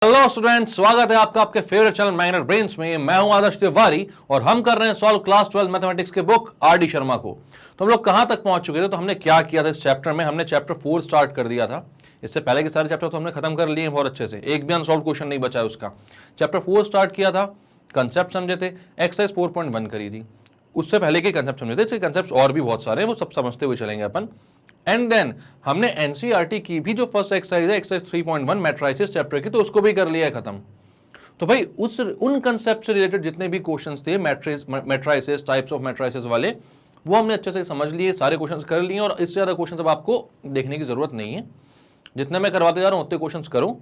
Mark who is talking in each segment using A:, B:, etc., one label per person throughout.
A: Hello students, स्वागत है आपका आपके फेवरेट चैनल मैग्नेट ब्रेन्स में। मैं हूं आदर्श तिवारी और हम कर रहे हैं सॉल्व क्लास 12 मैथमेटिक्स के बुक आर डी शर्मा को। तो हम लोग कहां तक पहुंच चुके थे? तो हमने क्या किया था इस चैप्टर में? हमने चैप्टर 4 स्टार्ट कर दिया था। इससे पहले के सारे चैप्टर तो हमने खत्म कर लिए हैं बहुत अच्छे से, एक भी अनसॉल्व क्वेश्चन नहीं बचा है उसका। चैप्टर 4 स्टार्ट किया था, कंसेप्ट समझे थे, एक्सरसाइज 4.1 करी थी, उससे पहले के कंसेप्ट समझे थे। इसके कंसेप्ट और भी बहुत सारे हैं, वो सब समझते हुए चलेंगे अपन। एंड देन हमने एनसीईआरटी की भी जो फर्स्ट एक्सरसाइज है, एक्सरसाइज 3.1 मैट्रिसेस चैप्टर की, तो उसको भी कर लिया है खत्म। तो भाई उन कंसेप्ट से रिलेटेड जितने भी क्वेश्चंस थे मैट्रिसेस, टाइप्स ऑफ मैट्रिसेस वाले, वो हमने अच्छे से समझ लिए, सारे क्वेश्चंस कर लिए। और इससे ज्यादा क्वेश्चंस अब आपको देखने की जरूरत नहीं है, जितने मैं करवाते जा रहा हूं उतने क्वेश्चंस करो।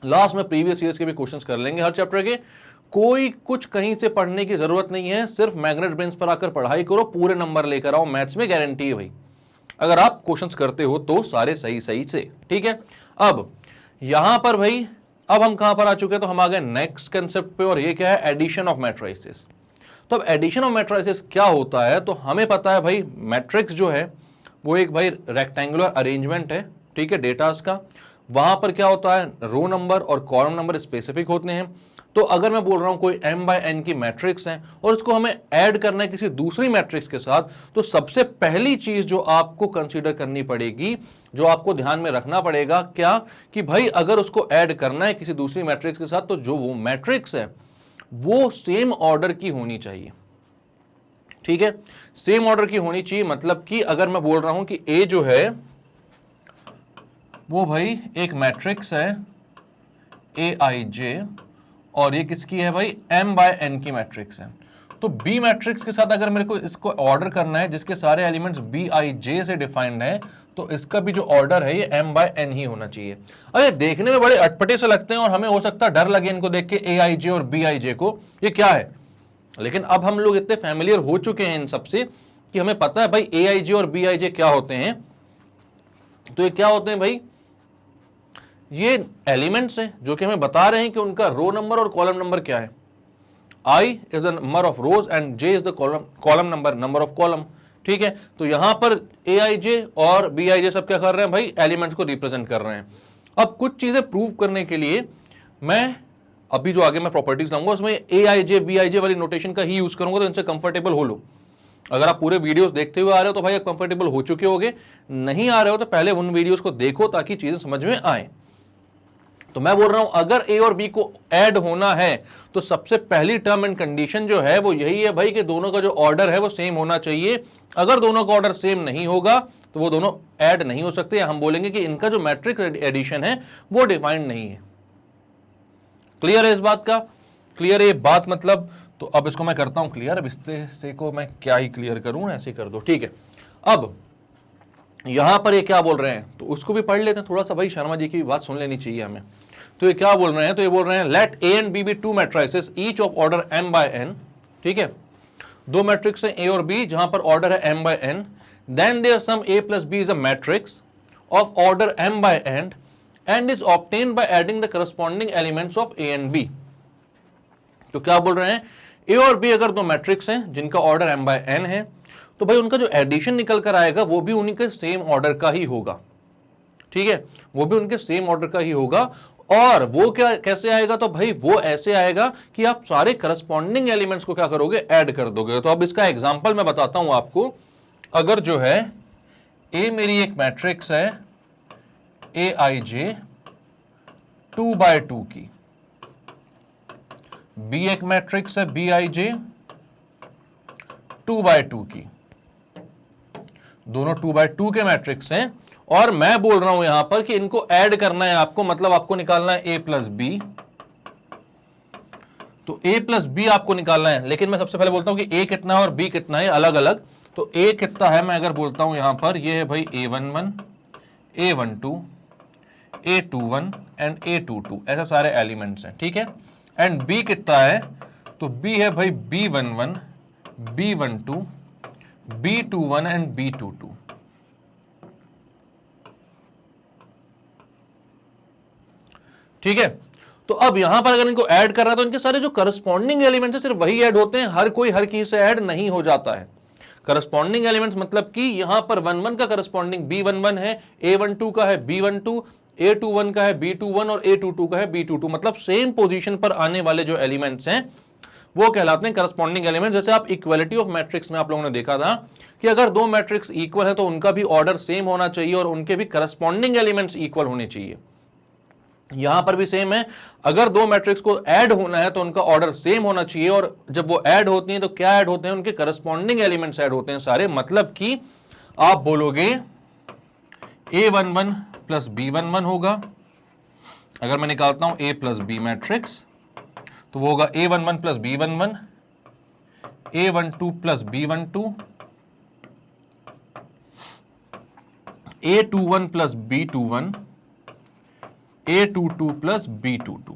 A: लास्ट में प्रीवियस ईयर्स के भी क्वेश्चंस कर लेंगे हर चैप्टर के। कोई कुछ कहीं से पढ़ने की जरूरत नहीं है, सिर्फ मैग्नेट ब्रेन्स पर आकर पढ़ाई करो, पूरे नंबर लेकर आओ। मैथ्स में गारंटी है भाई, अगर आप क्वेश्चंस करते हो तो सारे सही सही से, ठीक है। अब यहां पर भाई, अब हम कहां पर आ चुके हैं? तो हम आ गए नेक्स्ट कंसेप्ट पे, और ये क्या है? Addition of matrices. तो अब एडिशन ऑफ मैट्रिसेस क्या होता है? तो हमें पता है भाई, मैट्रिक्स जो है वो एक भाई रेक्टेंगुलर अरेंजमेंट है, ठीक है, डेटास का। वहां पर क्या होता है? रो नंबर और कॉलम नंबर स्पेसिफिक होते हैं। तो अगर मैं बोल रहा हूं कोई m/n की मैट्रिक्स है और उसको हमें ऐड करना है किसी दूसरी मैट्रिक्स के साथ, तो सबसे पहली चीज जो आपको कंसीडर करनी पड़ेगी, जो आपको ध्यान में रखना पड़ेगा, क्या कि भाई अगर उसको ऐड करना है किसी दूसरी मैट्रिक्स के साथ, तो जो वो मैट्रिक्स है वो सेम ऑर्डर की होनी चाहिए, ठीक है। सेम ऑर्डर की होनी चाहिए, मतलब कि अगर मैं बोल रहा हूं कि ए जो है वो भाई एक मैट्रिक्स है AIJ, और ये किसकी है भाई? m/n की मैट्रिक्स है। तो B मैट्रिक्स के साथ अगर मेरे को इसको ऑर्डर करना है, जिसके सारे एलिमेंट्स BIJ से डिफाइंड है, तो इसका भी जो ऑर्डर है ये m/n ही होना चाहिए। अरे देखने में बड़े अटपटे से लगते हैं और हमें हो सकता है डर लगे इनको देख के, AIJ और BIJ को, ये क्या है। लेकिन अब हम लोग इतने फैमिलियर हो चुके हैं इन सबसे कि हमें पता है भाई AIJ और BIJ क्या होते हैं। तो ये क्या होते हैं भाई? ये एलिमेंट्स हैं जो कि हमें बता रहे हैं कि उनका रो नंबर और कॉलम नंबर क्या है। I is the number of rose and J is the column number of column, ठीक है। तो यहां पर AIJ और BIJ सब क्या कर रहे हैं भाई? एलिमेंट्स को रिप्रेजेंट कर रहे हैं। अब कुछ चीजें प्रूव करने के लिए मैं अभी जो आगे मैं प्रॉपर्टीज लाऊंगा उसमें AIJ BIJ वाली नोटेशन का ही यूज करूंगा, तो इनसे कंफर्टेबल हो लो। अगर आप पूरे वीडियोस देखते हुए आ रहे हो तो भाई आप कंफर्टेबल हो चुके होगे, नहीं आ रहे हो तो पहले उन वीडियोस को देखो ताकि चीजें समझ में आए। तो मैं बोल रहा हूं अगर ए और बी को ऐड होना है तो सबसे पहली टर्म एंड कंडीशन जो है वो यही है भाई कि दोनों का जो ऑर्डर है वो सेम होना चाहिए। अगर दोनों का ऑर्डर सेम नहीं होगा तो वो दोनों ऐड नहीं हो सकते, हम बोलेंगे कि इनका जो मैट्रिक्स एडिशन है वो डिफाइंड नहीं है। क्लियर है इस बात का? क्लियर है ये बात मतलब? तो अब इसको मैं करता हूं क्लियर। अब इससे को मैं क्या ही क्लियर करूं, ऐसे कर दो, ठीक है। अब यहां पर ये क्या बोल रहे हैं तो उसको भी पढ़ लेते हैं थोड़ा सा भाई, शर्मा जी की बात सुन लेनी चाहिए हमें। तो ये क्या बोल रहे हैं? तो ये बोल रहे हैं let A and B be two matrices each of order m/n, ठीक है। दो मैट्रिक्स हैं A और B जहां पर ऑर्डर है m/n, then their sum A plus B is a matrix of order m/n and is obtained by adding the corresponding elements of A and B। तो क्या बोल रहे हैं? A और B अगर दो मैट्रिक्स हैं जिनका ऑर्डर m/n है, तो भाई उनका जो एडिशन निकल कर आएगा वो भी उन्हीं के सेम ऑर्डर का ही होगा, ठीक है। वो भी उनके सेम ऑर्डर का ही होगा। और वो क्या कैसे आएगा? तो भाई वो ऐसे आएगा कि आप सारे करस्पॉन्डिंग एलिमेंट्स को क्या करोगे? ऐड कर दोगे। तो अब इसका एग्जांपल मैं बताता हूं आपको। अगर जो है ए मेरी एक मैट्रिक्स है AIJ 2/2 की, बी एक मैट्रिक्स है BIJ 2/2 की, दोनों 2/2 के मैट्रिक्स हैं, और मैं बोल रहा हूं यहां पर कि इनको ऐड करना है आपको, मतलब आपको निकालना है A प्लस B। तो A प्लस B आपको निकालना है, लेकिन मैं सबसे पहले बोलता हूं कि A कितना है और B कितना है, अलग अलग। तो A कितना है मैं अगर बोलता हूं यहां पर, ये है भाई A11, A12, A21 and A22, ऐसे सारे एलिमेंट्स हैं, ठीक है। एंड B कितना है? तो B है भाई B11, B12, B21 and B22, ठीक है। तो अब यहां पर अगर इनको ऐड कर रहा है तो इनके सारे जो करस्पॉन्डिंग एलिमेंट्स है सिर्फ वही ऐड होते हैं, हर कोई हर किसी से ऐड नहीं हो जाता है। करस्पॉन्डिंग एलिमेंट्स मतलब कि यहां पर 1 1 का करस्पॉन्डिंग B11 है, A12 का है B12, A21 का है B21 और A22 का है B22, मतलब सेम पोजीशन पर आने वाले जो एलिमेंट्स हैं वो कहलाते हैं करस्पॉन्डिंग एलिमेंट। जैसे आप इक्वलिटी ऑफ मैट्रिक्स में आप लोगों ने देखा था कि अगर दो मैट्रिक्स इक्वल है तो उनका भी ऑर्डर सेम होना चाहिए और उनके भी करस्पॉन्डिंग एलिमेंट्स इक्वल होने चाहिए। यहां पर भी सेम है, अगर दो मैट्रिक्स को ऐड होना है तो उनका ऑर्डर सेम होना चाहिए, और जब वो ऐड होती हैं तो क्या ऐड होते हैं, उनके करस्पॉन्डिंग एलिमेंट्स ऐड होते हैं सारे। मतलब कि आप बोलोगे A11 प्लस B11 होगा, अगर मैं निकालता हूं A प्लस B मैट्रिक्स तो वो होगा A11 plus B11, A12 plus B12, A21 plus B21, A22 plus B22।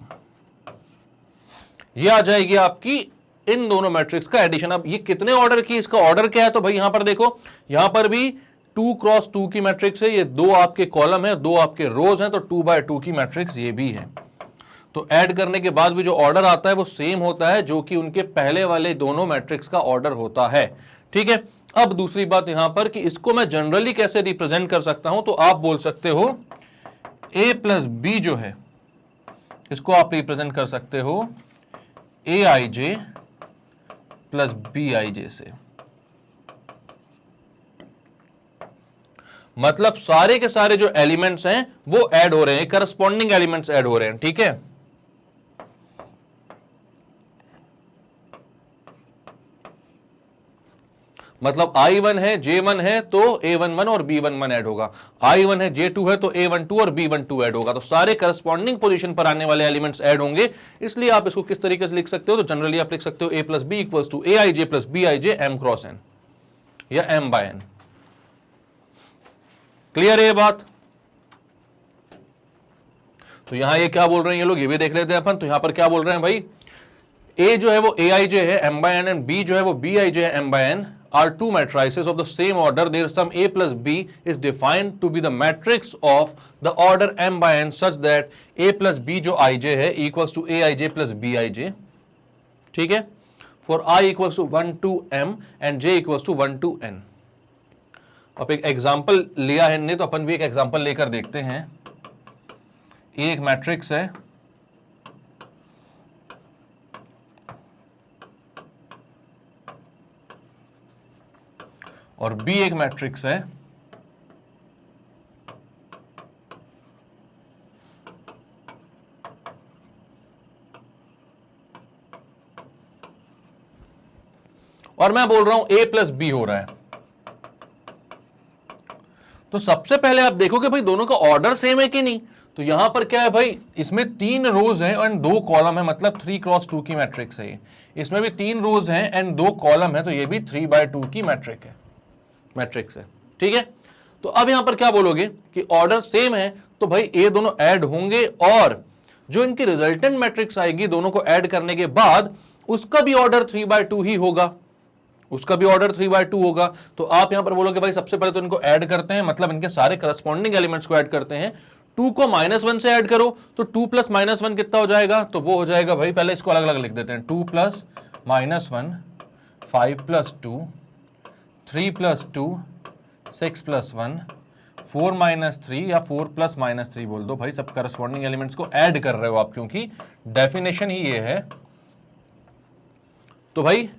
A: ये आ जाएगी आपकी इन दोनों मैट्रिक्स का एडिशन। अब ये कितने ऑर्डर की, इसका ऑर्डर क्या है, तो भाई यहां पर देखो, यहां पर भी 2 क्रॉस 2 की मैट्रिक्स है, ये दो आपके कॉलम है, दो आपके रोज हैं, तो 2 बाय 2 की मैट्रिक्स ये भी है। तो ऐड करने के बाद भी जो ऑर्डर आता है वो सेम होता है जो कि उनके पहले वाले दोनों मैट्रिक्स का ऑर्डर होता है। ठीक है, अब दूसरी बात यहां पर कि इसको मैं जनरली कैसे रिप्रेजेंट कर सकता हूं, तो आप बोल सकते हो A प्लस बी जो है इसको आप रिप्रेजेंट कर सकते हो AIJ प्लस BIJ से। मतलब सारे के सारे जो एलिमेंट्स हैं वो ऐड हो रहे हैं, करस्पॉन्डिंग एलिमेंट्स ऐड हो रहे हैं। ठीक है, मतलब I1 है J1 है तो A11 और B11 ऐड होगा, I1 है J2 है तो A12 और B12 ऐड होगा। तो सारे करस्पॉन्डिंग पोजीशन पर आने वाले एलिमेंट्स ऐड होंगे। इसलिए आप इसको किस तरीके से लिख सकते हो, तो जनरली आप लिख सकते हो A plus B equals to AIJ प्लस BIJ M क्रॉस N या M बाय N। क्लियर है ये बात? तो यहां ये क्या बोल रहे हैं ये लोग, ये भी देख लेते हैं अपन। तो यहां पर क्या बोल रहे हैं भाई, A जो है वो AIJ है M by N and B जो है वो BIJ है M by N are two matrices of the same order. Their sum A plus B is defined to be the matrix of the order M by N such that A plus B जो IJ है equals to AIJ plus BIJ। ठीक है, for I equals to 1 to M and J equals to 1 to N। अब एक example लिया है ने, तो अपन भी एक एग्जाम्पल लेकर देखते हैं। एक मैट्रिक्स है और B एक मैट्रिक्स है, और मैं बोल रहा हूं A प्लस बी हो रहा है। तो सबसे पहले आप देखो कि भाई दोनों का ऑर्डर सेम है कि नहीं। तो यहां पर क्या है भाई, इसमें 3 रोज हैं एंड 2 कॉलम है, मतलब 3 क्रॉस 2 की मैट्रिक्स है। इसमें भी 3 रोज हैं एंड 2 कॉलम है, तो ये भी 3 बाय 2 की मैट्रिक्स है। ठीक है, तो अब यहां पर क्या बोलोगे कि ऑर्डर सेम है, तो भाई ये दोनों ऐड होंगे और जो इनकी रिजल्टेंट मैट्रिक्स आएगी दोनों को ऐड करने के बाद उसका भी ऑर्डर 3 बाय 2 ही होगा, उसका भी ऑर्डर 3 बाय 2 होगा। तो आप यहां पर बोलोगे भाई सबसे पहले तो इनको ऐड करते हैं, मतलब इनके सारे करस्पॉन्डिंग एलिमेंट्स को ऐड करते हैं। 2 को -1 से ऐड करो तो 2 प्लस -1 कितना हो जाएगा, तो वो हो जाएगा भाई, पहले इसको अलग अलग लिख देते हैं। 2 plus -1 5 plus 2 3 plus 2 6 plus 1 4 minus 3 या 4 प्लस -3 बोल दो भाई, सब करस्पॉन्डिंग एलिमेंट्स को ऐड कर रहे हो आप, क्योंकि डेफिनेशन ही ये है। तो भाई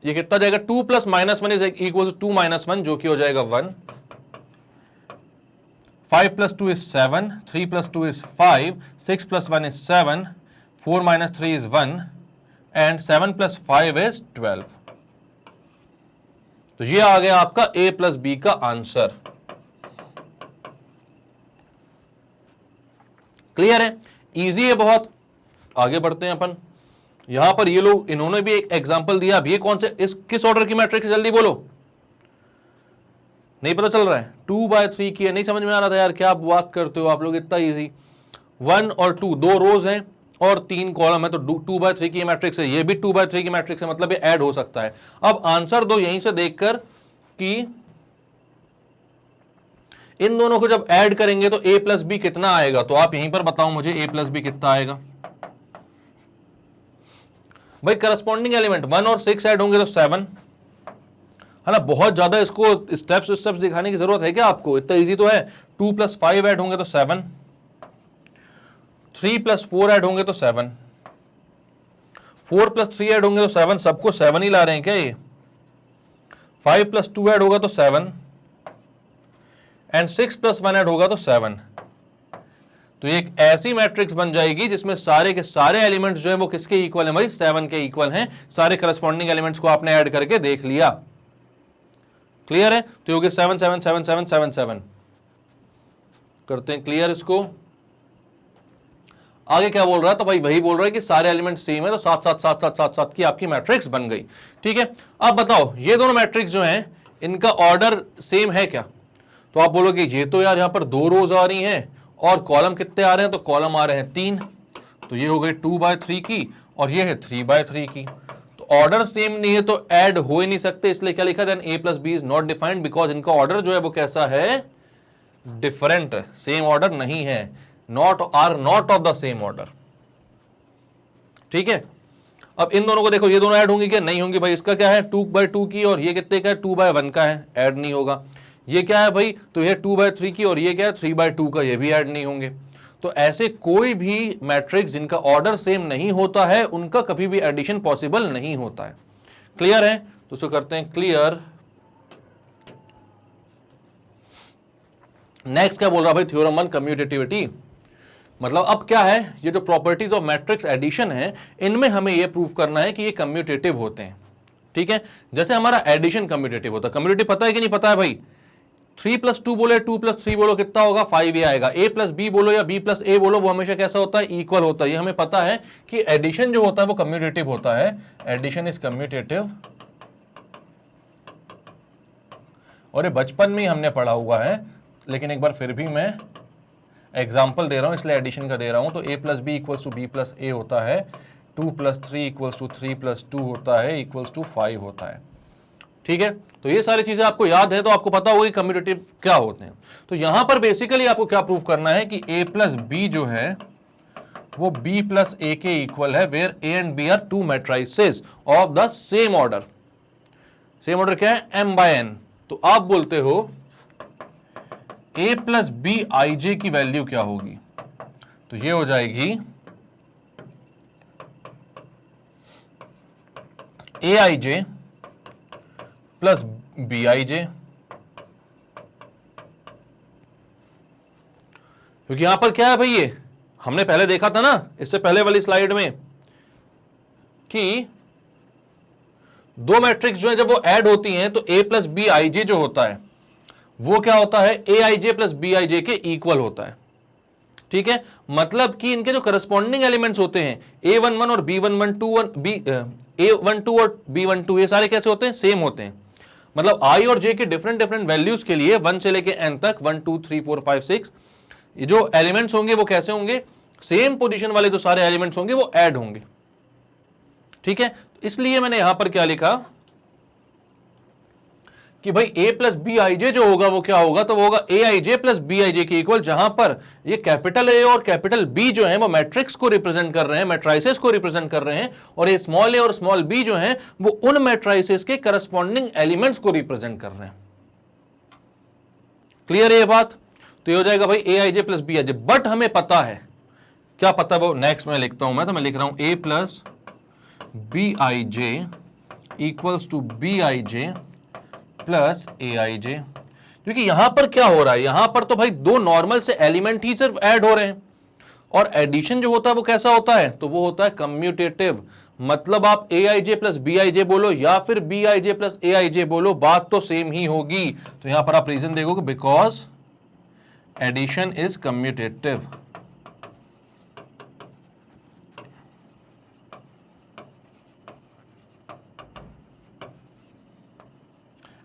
A: ये कितना जाएगा, 2 प्लस -1 इज इक्वल टू 2 - 1 जो कि हो जाएगा 1। 5 plus 2 is 7, 3 plus 2 is 5, 6 plus 1 is 7, 4 minus 3 is 1 and 7 plus 5 is 12। तो ये आ गया आपका A प्लस बी का आंसर। क्लियर है, इजी है बहुत। आगे बढ़ते हैं अपन। यहां पर ये लोग, इन्होंने भी एक एग्जांपल दिया। अब ये कौन से, इस किस ऑर्डर की मैट्रिक्स, जल्दी बोलो, नहीं पता चल रहा है। 2 बाय 3 की है, नहीं समझ में आ रहा था यार, क्या बात करते हो आप लोग, इतना इजी। 1 और 2 2 रोज हैं और 3 कॉलम है, तो 2 बाय 3 की मैट्रिक्स है, ये भी 2 बाय 3 की मैट्रिक्स है, मतलब ये ऐड हो सकता है। अब आंसर दो यहीं से देखकर कि इन दोनों को जब ऐड करेंगे तो A प्लस बी कितना आएगा, तो आप यहीं पर बताओ मुझे A प्लस बी कितना आएगा। भाई करस्पॉन्डिंग एलिमेंट 1 और 6 ऐड होंगे तो 7 है ना। बहुत ज्यादा इसको स्टेप्स दिखाने की जरूरत है क्या आपको, इतना इजी तो है। 2 प्लस 5 ऐड होंगे तो 7, 3 + 4 ऐड होंगे तो 7, 4 + 3 ऐड होंगे तो 7, सबको 7 ही ला रहे हैं क्या ये? 5 + 2 ऐड होगा तो 7 एंड 6 + 1 ऐड होगा तो 7। तो एक ऐसी मैट्रिक्स बन जाएगी जिसमें सारे के सारे एलिमेंट्स जो है वो किसके इक्वल हैं भाई? 7 के इक्वल हैं। सारे करस्पॉन्डिंग एलिमेंट्स को आपने ऐड करके देख लिया। क्लियर है? तो होगी 7 7 7 7 7 7। करते हैं क्लियर इसको। आगे क्या बोल रहा है? तो भाई वही बोल रहा है कि सारे एलिमेंट्स सेम है, तो 7 7 7 7 7 7 की आपकी मैट्रिक्स बन गई। ठीक है, अब बताओ ये दोनों मैट्रिक्स जो हैं इनका ऑर्डर सेम है क्या? तो आप बोलोगे ये तो यार यहां पर 2 रोज आ रही हैं और कॉलम कितने आ रहे हैं? तो कॉलम आ रहे हैं 3, तो ये हो गई 2/3 की और ये है 3/3 की। तो ऑर्डर सेम नहीं है तो ऐड हो ही नहीं सकते, इसलिए क्या लिखा? Then a + b is not defined because इनका ऑर्डर जो है वो कैसा है? डिफरेंट, सेम ऑर्डर नहीं है, not of the same order. ठीक है, अब इन दोनों को देखो, ये दोनों ऐड होंगी क्या? नहीं होंगी भाई। इसका क्या है? 2/2 की और ये कितने का है? 2/1 का है, ऐड नहीं होगा। ये क्या है भाई? तो ये 2/3 की और ये क्या है? 3/2 का, ये भी ऐड नहीं होंगे। तो ऐसे कोई भी मैट्रिक्स जिनका ऑर्डर सेम नहीं होता है उनका कभी भी एडिशन पॉसिबल नहीं होता है। क्लियर है? तो इसको करते हैं क्लियर। नेक्स्ट क्या बोल रहा भाई? Theorem 1 commutativity. मतलब अब क्या है, ये जो प्रॉपर्टीज ऑफ मैट्रिक्स एडिशन है इनमें हमें ये प्रूव करना है कि ये कम्यूटेटिव होते हैं। ठीक है, जैसे हमारा एडिशन कम्यूटेटिव होता है। कम्यूटेटिव पता है कि नहीं पता है भाई? 3 + 2 बोलो, 2 + 3 बोलो, कितना होगा? 5 ही आएगा। a + b बोलो या b + a बोलो, वो हमेशा कैसा होता है? इक्वल होता है। ये हमें पता है कि एडिशन जो होता है वो कम्यूटेटिव होता है। एडिशन इज कम्यूटेटिव, और ये बचपन में ही हमने पढ़ा हुआ है, लेकिन एक बार फिर भी मैं एग्जाम्पल दे रहा हूं इसलिए एडिशन का दे रहा हूं। तो a + b = b + a होता है, 2 + 3 = 3 + 2 होता है, = 5 होता है। ठीक है, तो ये सारी चीजें आपको याद है तो आपको पता होगा कि कम्यूटेटिव क्या होते हैं। तो यहां पर बेसिकली आपको क्या प्रूव करना है कि a + b जो है वो b + a के इक्वल है, where a and b are 2 matrices of the same order. Same order क्या है? m/n। तो आप बोलते हो a + b ij की वैल्यू क्या होगी? तो ये हो जाएगी aij + bij, क्योंकि यहां पर क्या है भाई? ये हमने पहले देखा था ना इससे पहले वाली स्लाइड में कि दो मैट्रिक्स जो है जब वो ऐड होती हैं तो a + b ij जो होता है वो क्या होता है? aij + bij के इक्वल होता है। ठीक है, मतलब कि इनके जो करस्पॉन्डिंग एलिमेंट्स होते हैं a11 और b11 a12 और b12 ये सारे कैसे होते हैं? सेम होते हैं। मतलब i और j के डिफरेंट वैल्यूज के लिए 1 से लेके n तक 1 2 3 4 5 6 ये जो एलिमेंट्स होंगे वो कैसे होंगे? सेम पोजीशन वाले जो सारे एलिमेंट्स होंगे वो ऐड होंगे। ठीक है, इसलिए मैंने यहां पर क्या लिखा कि भाई a + b ij जो होगा वो क्या होगा? तो वो होगा aij + bij के इक्वल, जहां पर ये कैपिटल A और कैपिटल B जो है वो मैट्रिक्स को रिप्रेजेंट कर रहे हैं, मैट्राइसेस को रिप्रेजेंट कर रहे हैं, और ये स्मॉल a और स्मॉल b जो है वो उन मैट्राइसेस के करस्पॉन्डिंग एलिमेंट्स को रिप्रेजेंट कर रहे हैं। क्लियर है ये बात? तो ये हो जाएगा भाई aij + bij। बट हमें पता है, क्या पता वो नेक्स्ट में लिखता हूं मैं, तो मैं लिख रहा हूं a + bij = bij + aij, क्योंकि यहां पर क्या हो रहा है? यहां पर तो भाई दो नॉर्मल से एलिमेंट ही सिर्फ ऐड हो रहे हैं, और एडिशन जो होता है वो कैसा होता है? तो वो होता है कम्यूटेटिव। मतलब आप aij + bij बोलो या फिर bij + aij बोलो, बात तो सेम ही होगी। तो यहां पर आप रीजन देखोगे because addition is commutative.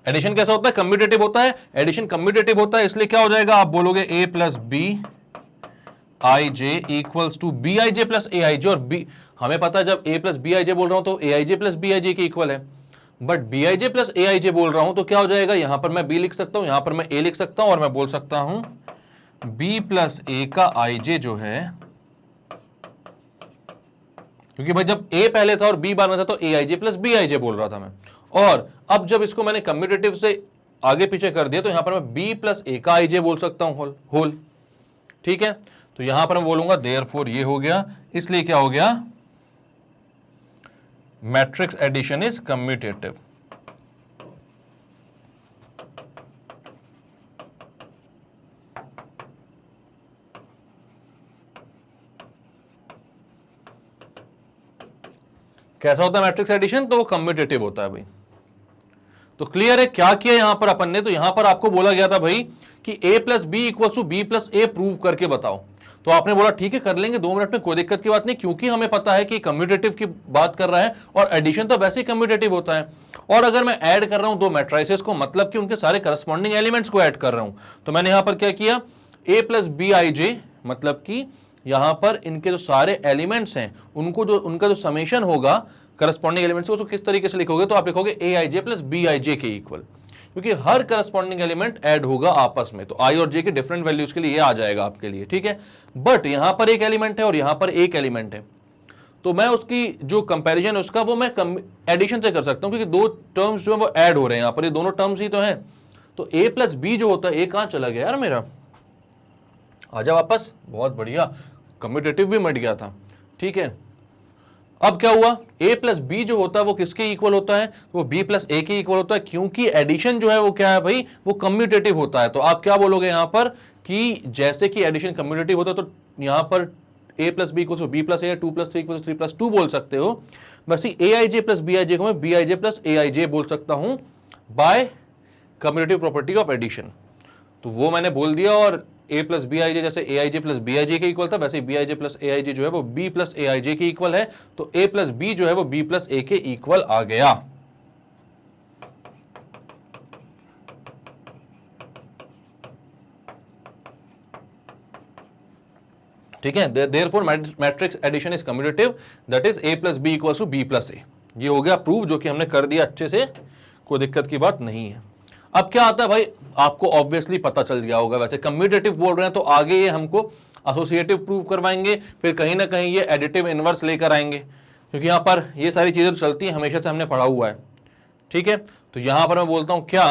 A: Addition कैसा होता है? कम्यूटेटिव होता है। एडिशन कम्यूटेटिव होता है, इसलिए क्या हो जाएगा? आप बोलोगे a + b ij = bij + aij, और b हमें पता है जब a + bij बोल रहा हूं तो aij + bij के इक्वल है, बट bij + aij बोल रहा हूं तो क्या हो जाएगा? यहां पर मैं b लिख सकता हूं, यहां पर मैं a लिख सकता हूं, और मैं बोल सकता हूं b + a का ij जो है, क्योंकि भाई जब a पहले था और b बाद में था तो aij + bij बोल रहा था मैं, और अब जब इसको मैंने कम्यूटेटिव से आगे पीछे कर दिया तो यहां पर मैं b + a का ij बोल सकता हूं होल। ठीक है, तो यहां पर मैं बोलूंगा देयरफॉर ये हो गया, इसलिए क्या हो गया, मैट्रिक्स एडिशन इज कम्यूटेटिव। कैसा होता है मैट्रिक्स एडिशन, तो वो कम्यूटेटिव होता है भाई। तो क्लियर है क्या किया यहां पर अपन ने, तो यहां पर आपको बोला गया था भाई कि a plus B equal to b plus a prove करके बताओ, तो आपने बोला ठीक है कर लेंगे 2 मिनट में, कोई दिक्कत की बात नहीं, क्योंकि हमें पता है कि कम्यूटेटिव की बात कर रहा है और एडिशन तो वैसे ही कम्यूटेटिव होता है। और अगर मैं ऐड कर रहा हूं 2 मैट्रिसेस को, मतलब कि उनके सारे करस्पॉन्डिंग एलिमेंट्स को ऐड कर रहा हूं, तो मैंने यहां पर क्या किया, a plus B I J, मतलब कि यहां पर इनके जो सारे एलिमेंट्स हैं उनको जो उनका जो समेशन होगा करस्पॉन्डिंग एलिमेंट्स को, उसको किस तरीके से लिखोगे, तो आप लिखोगे ए आई जे प्लस बी आई जे के इक्वल, क्योंकि हर करस्पॉन्डिंग एलिमेंट ऐड होगा आपस में, तो आई और जे के डिफरेंट वैल्यूज के लिए ये आ जाएगा आपके लिए, ठीक है। बट यहां पर एक एलिमेंट है और यहां पर एक एलिमेंट है, तो मैं उसकी जो कंपैरिजन है उसका वो मैं एडिशन से कर सकता हूं, क्योंकि 2 टर्म्स जो है वो ऐड हो रहे हैं यहां पर, ये दोनों टर्म्स ही तो हैं। तो ए प्लस बी जो होता है, ए कहां चला गया यार मेरा, आजा वापस, बहुत बढ़िया, कम्यूटेटिव भी मिट गया था, ठीक है। अब क्या हुआ, a प्लस बी जो होता है वो किसके इक्वल होता है, वो b प्लस ए के इक्वल होता है, क्योंकि एडिशन जो है वो क्या है भाई, वो कम्यूटेटिव होता है। तो आप क्या बोलोगे यहां पर कि जैसे कि एडिशन कम्यूटेटिव होता है, तो यहां पर a plus B equal to b plus a, 2 plus 3 equal to 3 plus 2 बोल सकते हो। वैसे ए आई जे प्लस बी आई जे को मैं B I J plus A आई जे बोल सकता हूं by commutative property of addition, तो वो मैंने बोल दिया। और a plus B I j, जैसे a I J plus B I j के इक्वल था, वैसे B I J plus A आई जे जो है वो b plus A I j के इक्वल है, तो a प्लस बी जो है वो b प्लस ए के इक्वल आ गया। ठीक है, therefore matrix addition is commutative, that is a plus B equal to b plus A. ये हो गया प्रूव, जो कि हमने कर दिया अच्छे से, कोई दिक्कत की बात नहीं है। अब क्या आता है भाई, आपको ऑब्वियसली पता चल गया होगा, वैसे कम्यूटेटिव बोल रहे हैं तो आगे ये हमको एसोसिएटिव प्रूव करवाएंगे, फिर कहीं ना कहीं ये एडिटिव इनवर्स लेकर आएंगे, क्योंकि यहाँ पर ये सारी चीजें तो चलती हैं, हमेशा से हमने पढ़ा हुआ है, ठीक है। तो यहां पर मैं बोलता हूं क्या,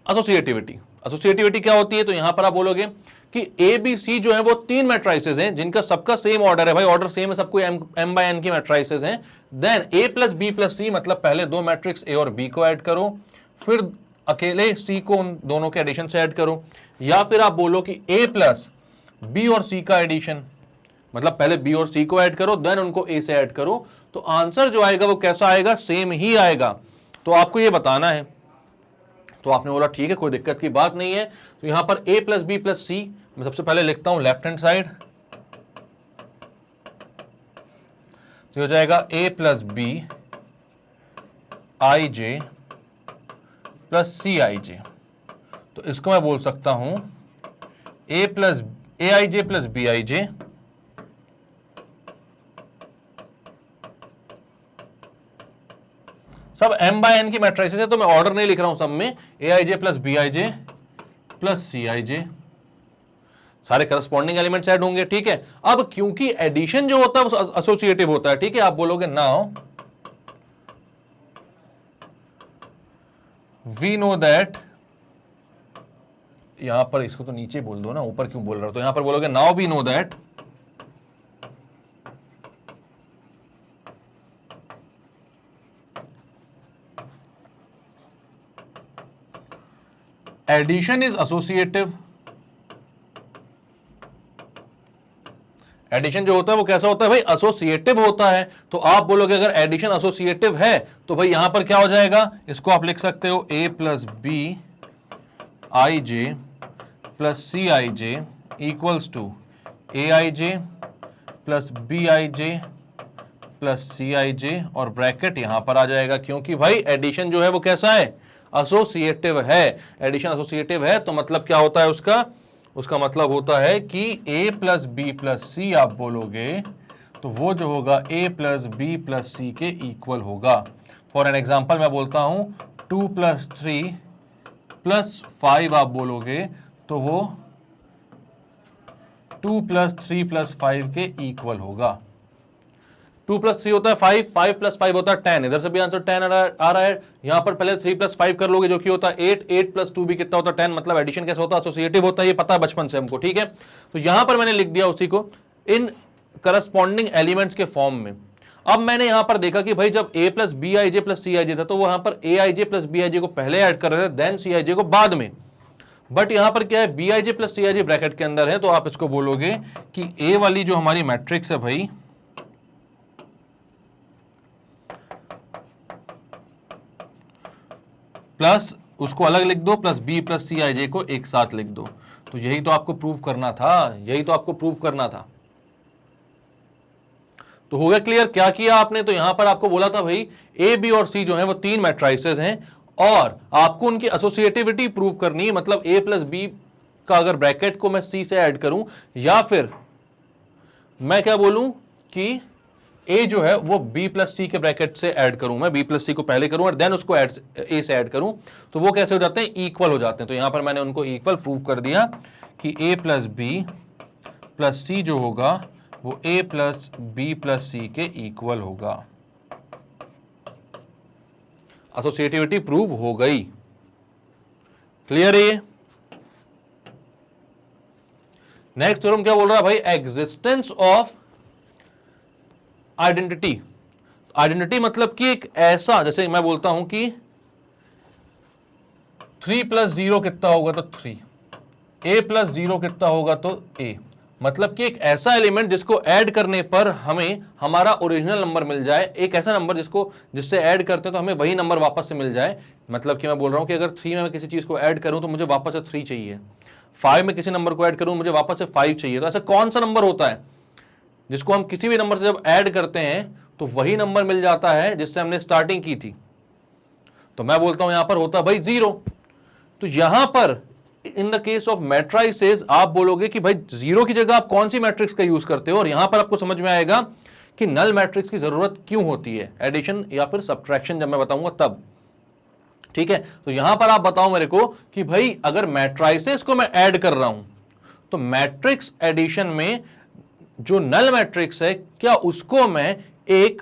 A: एसोसिएटिविटी। एसोसिएटिविटी क्या होती है, तो यहां पर आप बोलोगे कि ए बी सी जो है वो 3 मैट्राइसेस हैं जिनका सबका सेम ऑर्डर है, भाई ऑर्डर सेम है, सबको एम बाय एन की मैट्राइसेस हैं। देन ए प्लस बी प्लस सी, मतलब पहले 2 मैट्रिक्स ए और बी को ऐड करो, फिर अकेले सी को उन दोनों के एडिशन से ऐड करो, या फिर आप बोलो कि ए प्लस बी और सी का एडिशन, मतलब पहले बी और सी को ऐड करो, देन उनको ए से ऐड करो, तो आंसर जो आएगा वो कैसा आएगा, सेम ही आएगा। तो आपको ये बताना है। तो आपने बोला ठीक है, कोई दिक्कत की बात नहीं है। तो यहां पर a प्लस बी प्लस सी, मैं सबसे पहले लिखता हूं लेफ्ट हैंड साइड, तो हो जाएगा a plus B I J plus C I J. तो इसको मैं बोल सकता हूं a plus A I J plus B I J सब m बाय n की मैट्रिसेस है, तो मैं ऑर्डर नहीं लिख रहा हूं सब में, A I J plus B I J plus C I J, सारे करस्पॉन्डिंग एलिमेंट्स ऐड होंगे, ठीक है। अब क्योंकि एडिशन जो होता है वो एसोसिएटिव होता है, ठीक है, आप बोलोगे नाउ वी नो दैट, यहां पर इसको तो नीचे बोल दो ना, ऊपर क्यों बोल रहा हो, तो यहां पर बोलोगे now we know that addition is associative. Addition जो होता है वो कैसा होता है भाई, एसोसिएटिव होता है। तो आप बोलोगे अगर एडिशन एसोसिएटिव है तो भाई यहां पर क्या हो जाएगा, इसको आप लिख सकते हो a plus B I J plus C I J equals to A I J plus B I J plus C I J, और ब्रैकेट यहां पर आ जाएगा, क्योंकि भाई एडिशन जो है वो कैसा है, एसोसिएटिव है। एडिशन एसोसिएटिव है तो मतलब क्या होता है उसका, उसका मतलब होता है कि a प्लस बी प्लस सी आप बोलोगे तो वो जो होगा a प्लस बी प्लस सी के इक्वल होगा। फॉर एन एग्जाम्पल मैं बोलता हूं 2 प्लस 3 प्लस 5 आप बोलोगे तो वो 2 प्लस 3 प्लस 5 के इक्वल होगा। 2 + 3 होता है 5, 5 + 5 होता है 10, इधर से भी आंसर 10 आ रहा है। यहां पर पहले 3 + 5 कर लोगे जो कि होता है 8, 8 + 2 भी कितना होता है 10, मतलब एडिशन कैसे होता है, एसोसिएटिव होता है, ये पता है बचपन से हमको, ठीक है। तो यहां पर मैंने लिख दिया उसी को इन करस्पॉन्डिंग एलिमेंट्स के फॉर्म में। अब मैंने यहां पर देखा कि भाई जब a + bij + cij था तो वहां पर aij + bij को पहले ऐड कर रहे थे, देन cij को बाद में। बट यहां पर क्या है, bij + cij ब्रैकेट के अंदर है, तो आप इसको बोलोगे कि a वाली जो हमारी मैट्रिक्स है भाई, प्लस उसको अलग लिख दो, प्लस b + cij को एक साथ लिख दो। तो यही तो आपको प्रूव करना था, यही तो आपको प्रूव करना था। तो हो गया क्लियर क्या किया आपने। तो यहां पर आपको बोला था भाई ए, बी और सी जो है वो 3 मैट्राइसेस हैं और आपको उनकी एसोसिएटिविटी प्रूव करनी है, मतलब a + b का अगर ब्रैकेट को मैं c से ऐड करूं, या फिर मैं क्या बोलूं कि a जो है वो b + c के ब्रैकेट से ऐड करूं, मैं b + c को पहले करूं और देन उसको a से ऐड करूं, तो वो कैसे हो जाते हैं, इक्वल हो जाते हैं। तो यहां पर मैंने उनको इक्वल प्रूव कर दिया कि a + b + c जो होगा वो a + b + c के इक्वल होगा। एसोसिएटिविटी प्रूव हो गई। क्लियर है ये। नेक्स्ट थ्योरम क्या बोल रहा है भाई, एग्जिस्टेंस ऑफ आइडेंटिटी। आइडेंटिटी मतलब कि एक ऐसा, जैसे मैं बोलता हूं कि 3 + 0 कितना होगा तो 3, a + 0 कितना होगा तो a, मतलब कि एक ऐसा एलिमेंट जिसको ऐड करने पर हमें हमारा ओरिजिनल नंबर मिल जाए, एक ऐसा नंबर जिससे ऐड करते हैं तो हमें वही नंबर वापस से मिल जाए। मतलब कि मैं बोल रहा हूं कि अगर 3 में मैं किसी चीज को ऐड करूं तो मुझे वापस से 3 चाहिए, 5 में किसी नंबर को ऐड करूं मुझे वापस से 5 चाहिए। तो ऐसा कौन सा नंबर होता है जिसको हम किसी भी नंबर से जब ऐड करते हैं तो वही नंबर मिल जाता है जिससे हमने स्टार्टिंग की थी। तो मैं बोलता हूं यहां पर होता भाई 0। तो यहां पर in the case of matrices आप बोलोगे कि भाई 0 की जगह आप कौन सी मैट्रिक्स का यूज करते हो, और यहां पर आपको समझ में आएगा कि नल मैट्रिक्स की जरूरत क्यों होती है, एडिशन या फिर सब्ट्रैक्शन जब मैं बताऊंगा तब, ठीक है। तो यहां पर आप बताओ मेरे को कि भाई अगर मैट्राइसेस को मैं ऐड कर रहा हूं तो मैट्रिक्स एडिशन में जो नल मैट्रिक्स है क्या उसको मैं एक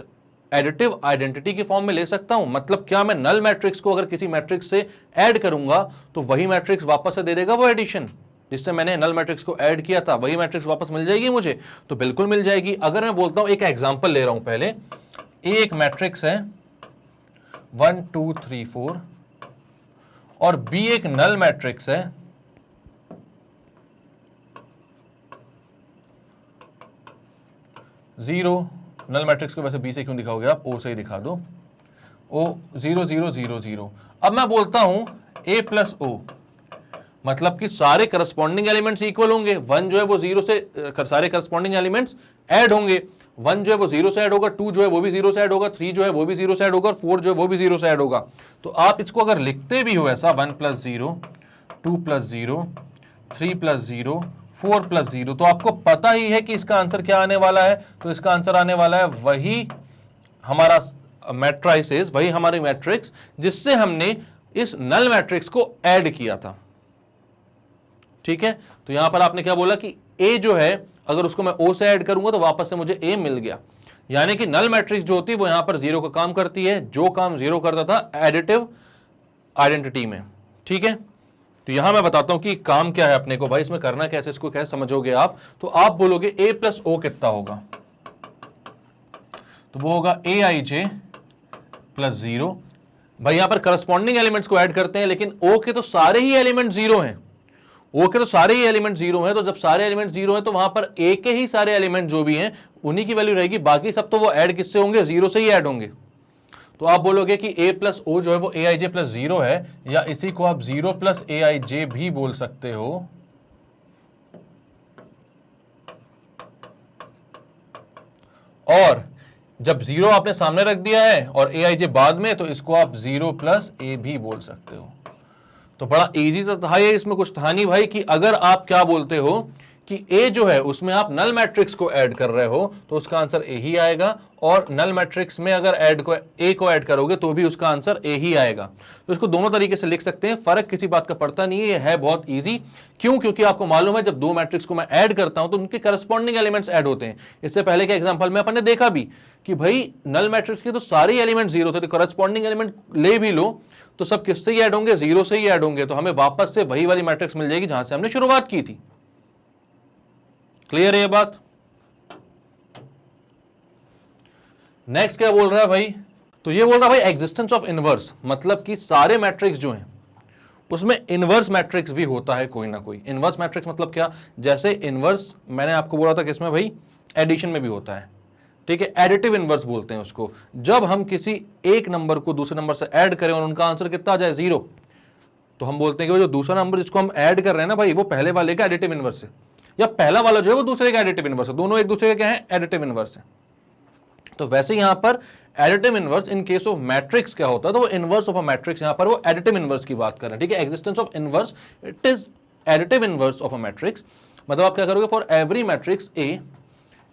A: एडिटिव आइडेंटिटी के फॉर्म में ले सकता हूं। मतलब क्या मैं नल मैट्रिक्स को अगर किसी मैट्रिक्स से ऐड करूंगा तो वही मैट्रिक्स वापस से दे देगा वो एडिशन जिससे मैंने नल मैट्रिक्स को ऐड किया था, वही मैट्रिक्स वापस मिल जाएगी मुझे। तो बिल्कुल मिल जाएगी। अगर मैं बोलता हूं, एक एग्जांपल ले रहा हूं, पहले एक मैट्रिक्स है 1 2 3 4 और B एक नल मैट्रिक्स है 0, नल मैट्रिक्स को वैसे बी से क्यों दिखाओगे आप, ओ से ही दिखा दो, ओ 0 0 0 0। अब मैं बोलता हूं a + o, मतलब कि सारे करस्पॉन्डिंग एलिमेंट्स इक्वल होंगे। 1 जो है वो 0 से, सारे करस्पॉन्डिंग एलिमेंट्स ऐड होंगे। 1 जो है वो 0 से ऐड होगा, 2 जो है वो भी 0 से ऐड होगा, 3 जो है वो भी 0 से ऐड होगा और 4 जो है वो भी 0 से ऐड होगा। तो आप इसको अगर लिखते भी हो ऐसा 1 + 0, 2 + 0, 3 + 0, 4 + 0, तो आपको पता ही है कि इसका आंसर क्या आने वाला है। तो इसका आंसर आने वाला है वही हमारा मैट्राइसेस, वही हमारी मैट्रिक्स जिससे हमने इस नल मैट्रिक्स को ऐड किया था, ठीक है। तो यहां पर आपने क्या बोला कि a जो है अगर उसको मैं o से ऐड करूंगा तो वापस से मुझे a मिल गया। यानी कि नल मैट्रिक्स जो होती है वो यहां पर 0 का काम करती है, जो काम 0 करता था एडिटिव आइडेंटिटी में, ठीक है। तो यहां मैं बताता हूं कि काम क्या है अपने को, भाई इसमें करना कैसे, इसको कैसे समझोगे आप। तो आप बोलोगे a + o कितना होगा, तो वो होगा aij + 0। भाई यहां पर करस्पॉन्डिंग एलिमेंट्स को ऐड करते हैं, लेकिन o के तो सारे ही एलिमेंट 0 हैं, o के तो सारे ही एलिमेंट 0 हैं। तो जब सारे एलिमेंट 0 हैं तो वहां पर a के ही सारे एलिमेंट जो भी हैं उन्हीं की वैल्यू रहेगी, बाकी सब तो वो ऐड किससे होंगे, 0 से ही ऐड होंगे। तो आप बोलोगे कि a + o जो है वो aij + 0 है, या इसी को आप 0 + aij भी बोल सकते हो। और जब 0 आपने सामने रख दिया है और aij बाद में, तो इसको आप 0 + a भी बोल सकते हो। तो बड़ा इजी तो था ये, इसमें कुछ था नहीं भाई कि अगर आप क्या बोलते हो कि ए जो है उसमें आप नल मैट्रिक्स को ऐड कर रहे हो तो उसका आंसर ए ही आएगा, और नल मैट्रिक्स में अगर ए को ऐड करोगे तो भी उसका आंसर ए ही आएगा। तो इसको दोनों तरीके से लिख सकते हैं, फर्क किसी बात का पड़ता नहीं है, ये है बहुत इजी। क्यों? क्योंकि आपको मालूम है जब दो मैट्रिक्स को मैं ऐड करता हूं तो उनके करस्पॉन्डिंग एलिमेंट्स ऐड होते हैं। इससे पहले के एग्जाम्पल में अपन ने देखा भी कि भाई नल मैट्रिक्स के तो सारे एलिमेंट जीरो थे, तो करस्पॉन्डिंग एलिमेंट ले भी लो तो सब किससे ही ऐड होंगे? जीरो से ही ऐड होंगे। तो हमें वापस से वही वाली मैट्रिक्स मिल जाएगी जहां से हमने शुरुआत की थी। क्लियर है ये बात? नेक्स्ट क्या बोल रहा है भाई? तो ये बोल रहा है भाई एग्जिस्टेंस ऑफ इनवर्स, मतलब कि सारे मैट्रिक्स जो हैं उसमें इनवर्स मैट्रिक्स भी होता है कोई ना कोई। इनवर्स मैट्रिक्स मतलब क्या? जैसे इनवर्स मैंने आपको बोला था कि इसमें भाई एडिशन में भी होता है, ठीक है, एडिटिव इनवर्स बोलते हैं उसको। जब हम किसी एक नंबर को दूसरे नंबर से ऐड करें और उनका आंसर कितना आ जाए? जीरो, तो हम बोलते हैं कि जो दूसरा नंबर जिसको हम ऐड कर रहे हैं ना भाई, वो पहले वाले का एडिटिव इनवर्स है, या पहला वाला जो है वो दूसरे का एडिटिव इनवर्स है। दोनों एक दूसरे के क्या है? एडिटिव इनवर्स है। तो वैसे यहां पर additive inverse in case of matrix क्या होता है? तो वो इनवर्स ऑफ अ मैट्रिक्स, यहां पर वो एडिटिव इनवर्स की बात कर रहे हैं, ठीक है। Existence of inverse, it is additive inverse of a matrix. मतलब आप क्या करोगे? For every matrix A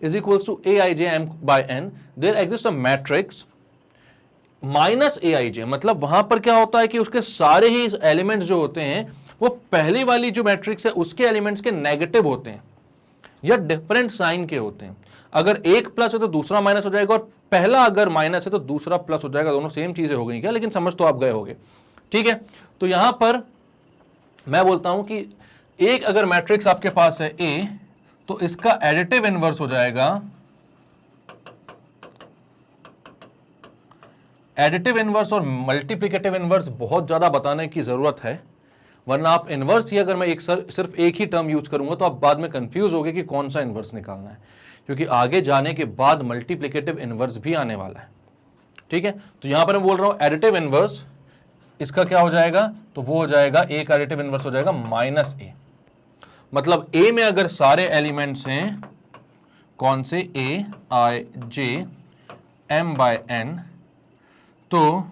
A: is equals to A I J M by N, there exist a matrix minus A I J. मतलब वहां पर क्या होता है कि उसके सारे ही एलिमेंट्स जो होते हैं वो पहली वाली जो मैट्रिक्स है उसके एलिमेंट्स के नेगेटिव होते हैं या डिफरेंट साइन के होते हैं। अगर एक प्लस है तो दूसरा माइनस हो जाएगा, और पहला अगर माइनस है तो दूसरा प्लस हो जाएगा। दोनों सेम चीजें हो गई क्या? लेकिन समझ तो आप गए होंगे, ठीक है। तो यहां पर मैं बोलता हूं कि एक अगर मैट्रिक्स आपके पास है ए, तो इसका एडिटिव इनवर्स हो जाएगा, एडिटिव इनवर्स और मल्टीप्लिकेटिव इनवर्स बहुत ज्यादा बताने की जरूरत है, वरना आप इनवर्स ही अगर मैं सिर्फ एक ही टर्म यूज करूंगा तो आप बाद में कंफ्यूज होगे कि कौन सा इनवर्स निकालना है, क्योंकि आगे जाने के बाद मल्टीप्लिकेटिव इनवर्स भी आने वाला है, ठीक है। तो यहां पर मैं बोल रहा हूं एडिटिव इनवर्स, इसका क्या हो जाएगा? तो वो हो जाएगा, ए का एडिटिव इनवर्स हो जाएगा माइनस ए। मतलब ए में अगर सारे एलिमेंट्स हैं कौन से? ए आई जे एम बाय एन, तो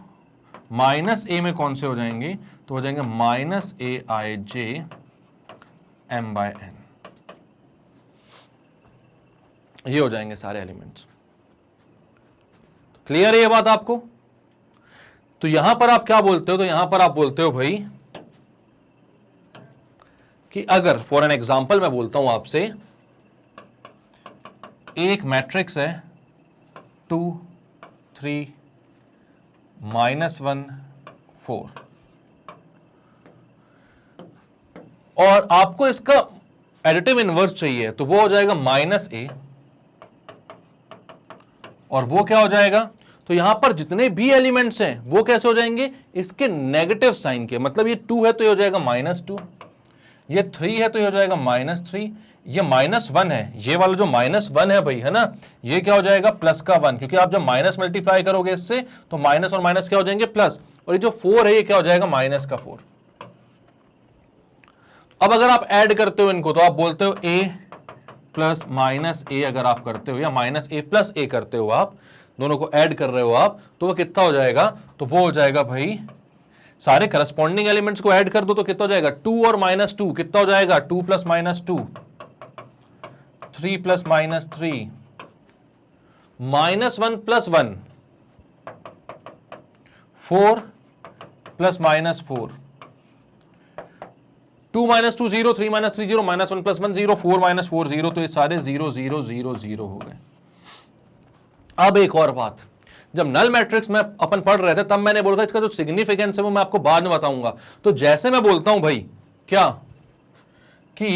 A: माइनस ए में कौन से हो जाएंगे? तो हो जाएंगे minus A I J M by N, ये हो जाएंगे सारे एलिमेंट्स। क्लियर है ये बात आपको? तो यहां पर आप क्या बोलते हो? तो यहां पर आप बोलते हो भाई कि अगर फॉर एन एग्जांपल मैं बोलता हूं आपसे, एक मैट्रिक्स है 2 3 -1 4, और आपको इसका एडिटिव इनवर्स चाहिए, तो वो हो जाएगा माइनस ए, और वो क्या हो जाएगा? तो यहां पर जितने भी एलिमेंट्स हैं वो कैसे हो जाएंगे? इसके नेगेटिव साइन के। मतलब ये 2 है तो ये हो जाएगा -2, ये 3 है तो ये हो जाएगा -3, ये -1 है, ये वाला जो -1 है भाई, है ना, ये क्या हो जाएगा? प्लस का 1, क्योंकि आप जब माइनस मल्टीप्लाई करोगे इससे तो माइनस और माइनस क्या हो जाएंगे? प्लस। और ये जो 4 है ये क्या हो जाएगा? माइनस का 4। अब अगर आप ऐड करते हो इनको तो आप बोलते हो a प्लस माइनस ए, अगर आप करते हो, या माइनस ए प्लस ए करते हो, आप दोनों को ऐड कर रहे हो आप, तो वो कितना हो जाएगा? तो वो हो जाएगा भाई, सारे करस्पॉन्डिंग एलिमेंट्स को ऐड कर दो तो कितना हो जाएगा? 2 और -2 कितना हो जाएगा? 2 + -2, 3 + -3, -1 + 1, 4 + -4, 2 - 2 0, 3 - 3 0, -1 + 1 0, 4 - 4 0, तो ये सारे 0 0 0 0 हो गए। अब एक और बात, जब नल मैट्रिक्स में अपन पढ़ रहे थे तब मैंने बोला था इसका जो सिग्निफिकेंस है वो मैं आपको बाद में बताऊंगा। तो जैसे मैं बोलता हूं भाई क्या कि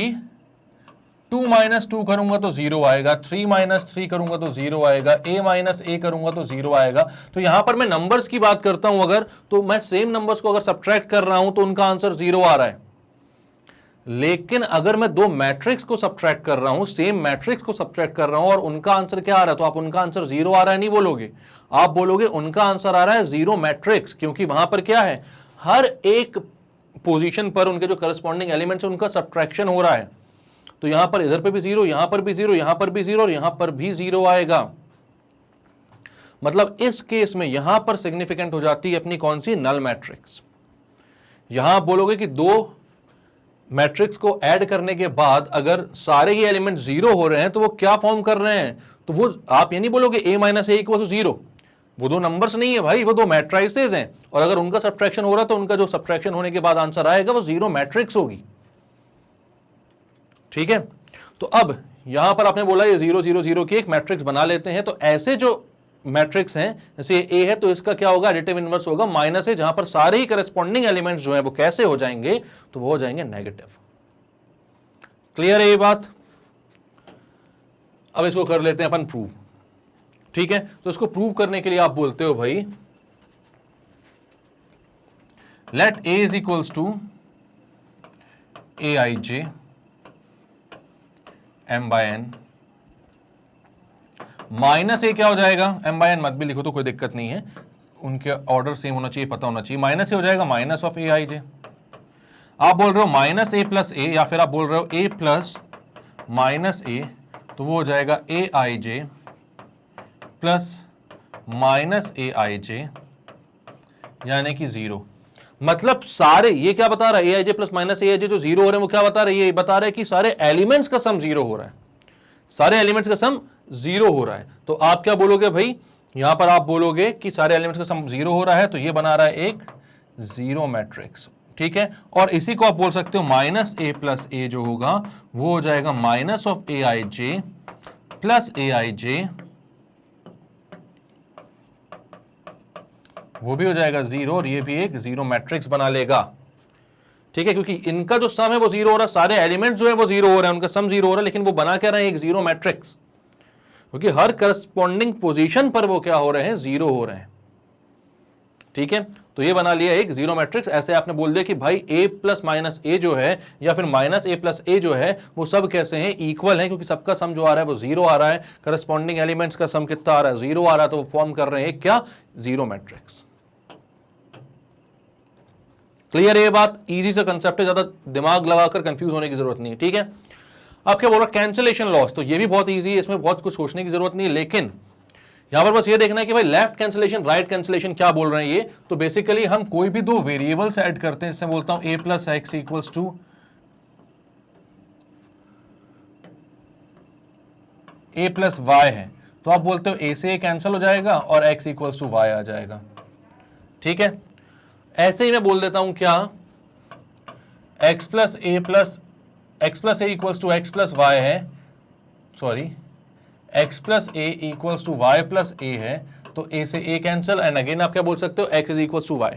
A: 2 - 2 करूंगा तो 0 आएगा, 3 - 3 करूंगा तो 0 आएगा, a - a करूंगा तो 0 आएगा। तो यहां पर मैं नंबर्स की बात करता हूं अगर, तो मैं सेम नंबर्स को अगर सब्ट्रैक्ट कर रहा हूं तो उनका आंसर 0 आ रहा है। लेकिन अगर मैं दो मैट्रिक्स को सब्ट्रैक्ट कर रहा हूं, सेम मैट्रिक्स को सब्ट्रैक्ट कर रहा हूं और उनका आंसर क्या आ रहा है, तो आप उनका आंसर 0 आ रहा है नहीं बोलोगे, आप बोलोगे उनका आंसर आ रहा है 0 मैट्रिक्स, क्योंकि वहां पर क्या है, हर एक पोजीशन पर उनके जो करस्पॉन्डिंग एलिमेंट्स है उनका सब्ट्रैक्शन हो रहा है। तो यहां पर इधर पे भी 0, यहां पर भी 0, यहां पर भी 0 और यहां पर भी 0 आएगा। मतलब इस केस में यहां पर सिग्निफिकेंट हो जाती है अपनी कौन सी? Null matrix. यहां बोलोगे कि दो मैट्रिक्स को ऐड करने के बाद अगर सारे ही एलिमेंट जीरो हो रहे हैं तो वो क्या फॉर्म कर रहे हैं, तो वो आप ये नहीं बोलोगे a minus a equal to zero, वो दो नंबर्स नहीं है भाई, वो दो मैट्राइसेस हैं, और अगर उनका सब्ट्रैक्शन हो रहा है तो उनका जो सब्ट्रैक्शन होने के बाद आंसर आएगा वो जीरो मैट्रिक्स होगी। ठीक है, तो अब यहां पर आपने बोला ये 0 0 0 की एक मैट्रिक्स बना लेते हैं, तो ऐसे जो मैट्रिक्स हैं, जैसे ए है तो इसका क्या होगा, एडिटिव इनवर्स होगा माइनस ए, जहां पर सारे ही करस्पॉन्डिंग एलिमेंट्स जो है वो कैसे हो जाएंगे, तो वो हो जाएंगे नेगेटिव। क्लियर है ये बात? अब इसको कर लेते हैं अपन प्रूव। ठीक है, तो इसको प्रूव करने के लिए आप बोलते हो भाई let A is equals to A I J M by N, minus A क्या हो जाएगा, एम बाय एन मत भी लिखो तो कोई दिक्कत नहीं है, उनके ऑर्डर सेम होना चाहिए, पता होना चाहिए। माइनस ए हो जाएगा माइनस ऑफ ए आई जे, आप बोल रहे हो माइनस ए प्लस ए, या फिर आप बोल रहे हो ए प्लस माइनस ए, तो वो हो जाएगा ए आई जे प्लस माइनस ए आई जे, यानी कि जीरो। मतलब सारे, ये क्या बता रहा है, ए आई जे प्लस माइनस ए आई जे जो जीरो हो रहे हैं वो क्या बता रहे हैं, ये बता रहे हैं कि सारे एलिमेंट्स का सम जीरो हो रहा है, सारे एलिमेंट्स का सम जीरो हो रहा है। तो आप क्या बोलोगे भाई, यहां पर आप बोलोगे कि सारे एलिमेंट्स का सम जीरो हो रहा है, तो ये बना रहा है एक जीरो मैट्रिक्स। ठीक है, और इसी को आप बोल सकते हो माइनस ए प्लस ए जो होगा वो हो जाएगा minus of A I J plus A I J, वो भी हो जाएगा जीरो, और ये भी एक जीरो मैट्रिक्स बना लेगा। ठीक है, क्योंकि इनका जो सम है वो जीरो हो रहा है, सारे एलिमेंट जो है वो जीरो हो रहे हैं, उनका सम जीरो हो रहा है, लेकिन वो बना क्या रहे हैं, एक जीरो मैट्रिक्स, क्योंकि हर करस्पॉन्डिंग पोजीशन पर वो क्या हो रहे हैं, जीरो हो रहे हैं। ठीक है, तो ये बना लिया एक जीरो मैट्रिक्स। ऐसे आपने बोल दिया कि भाई a प्लस माइनस ए जो है या फिर माइनस ए प्लस ए जो है वो सब कैसे हैं, इक्वल हैं, क्योंकि सबका सम जो आ रहा है वो जीरो आ रहा है, करस्पॉन्डिंग एलिमेंट्स का सम कितना आ रहा है, जीरो आ रहा है, तो वो फॉर्म कर रहे हैं क्या, जीरो मैट्रिक्स। क्लियर है ये बात? इजी सा कंसेप्ट है, ज्यादा दिमाग लगाकर कंफ्यूज होने की जरूरत नहीं है। ठीक है, आप क्या बोल रहा कैंसिलेशन लॉस, तो ये भी बहुत इजी है, इसमें बहुत कुछ सोचने की जरूरत नहीं है, लेकिन यहां पर बस ये देखना है कि भाई लेफ्ट कैंसिलेशन राइट कैंसिलेशन क्या बोल रहे हैं ये। तो बेसिकली हम कोई भी दो वेरिएबल्स ऐड करते हैं, जैसे बोलता हूं a plus x equals to a plus Y है, तो आप बोलते हो a से a कैंसिल हो जाएगा और x इक्वल्स टू वाई आ जाएगा। ठीक है, ऐसे ही मैं बोल देता हूं क्या, x plus A equals to X plus Y है, sorry x plus A equals to Y plus A है, तो a से a कैंसिल, एंड अगेन आप क्या बोल सकते हो, x is equals to y.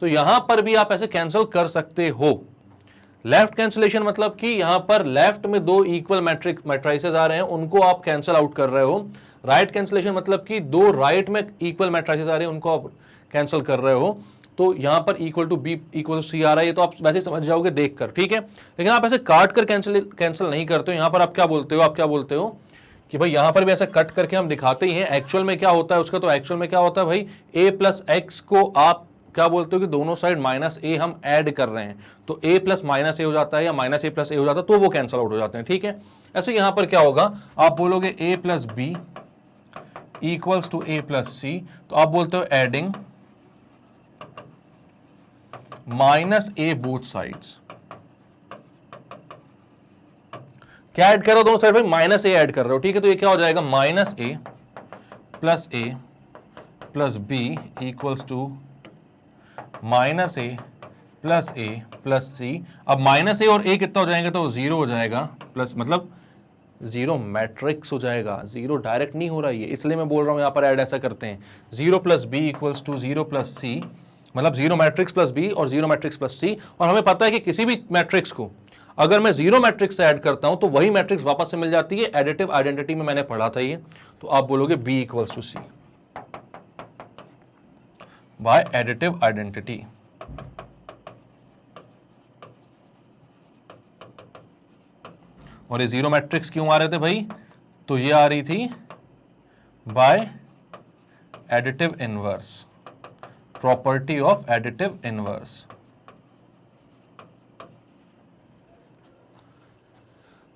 A: तो यहां पर भी आप ऐसे कैंसिल कर सकते हो। लेफ्ट कैंसिलेशन मतलब कि यहां पर लेफ्ट में दो इक्वल मैट्रिसेस आ रहे हैं, उनको आप कैंसिल आउट कर रहे हो। राइट कैंसिलेशन मतलब कि दो राइट में इक्वल मैट्रिसेस आ रहे हैं, उनको आप कैंसिल कर रहे हो। तो यहां पर equal to B equal to C आ रहा है, ये तो आप वैसे समझ जाओगे देखकर। ठीक है, लेकिन आप ऐसे काट कर कैंसिल नहीं करते हो। यहां पर आप क्या बोलते हो, कि भाई यहां पर भी ऐसा कट करके हम दिखाते ही हैं। एक्चुअल में क्या होता है उसका, तो एक्चुअल में क्या होता है भाई, a प्लस एक्स को आप क्या बोलते हो कि दोनों साइड माइनस ए हम ऐड कर रहे हैं, तो a प्लस माइनस ए हो जाता है या माइनस ए प्लस ए हो जाता है, तो वो कैंसिल आउट हो जाते हैं। ठीक है, ऐसे यहां पर क्या होगा, आप बोलोगे a plus B equals to a plus C, तो आप बोलते हो adding minus A both sides. क्या ऐड कर रहे हो दोनों साइड भाई, माइनस ए ऐड कर रहे हो। ठीक है, तो ये क्या हो जाएगा, minus A plus B equals to minus A plus C. अब माइनस ए और ए कितना हो जाएंगे, तो जीरो हो जाएगा, प्लस मतलब जीरो मैट्रिक्स हो जाएगा। जीरो डायरेक्ट नहीं हो रहा है, इसलिए मैं बोल रहा हूं यहां पर ऐड ऐसा करते हैं, zero plus B equals to zero plus C, मतलब जीरो मैट्रिक्स प्लस बी और जीरो मैट्रिक्स प्लस सी। और हमें पता है कि किसी भी मैट्रिक्स को अगर मैं जीरो मैट्रिक्स से ऐड करता हूं तो वही मैट्रिक्स वापस से मिल जाती है। एडिटिव आइडेंटिटी में मैंने पढ़ा था ये, तो आप बोलोगे b equals to c by additive identity. और ये जीरो मैट्रिक्स क्यों आ रहे थे भाई, तो ये आ रही थी by additive inverse, property of additive inverse.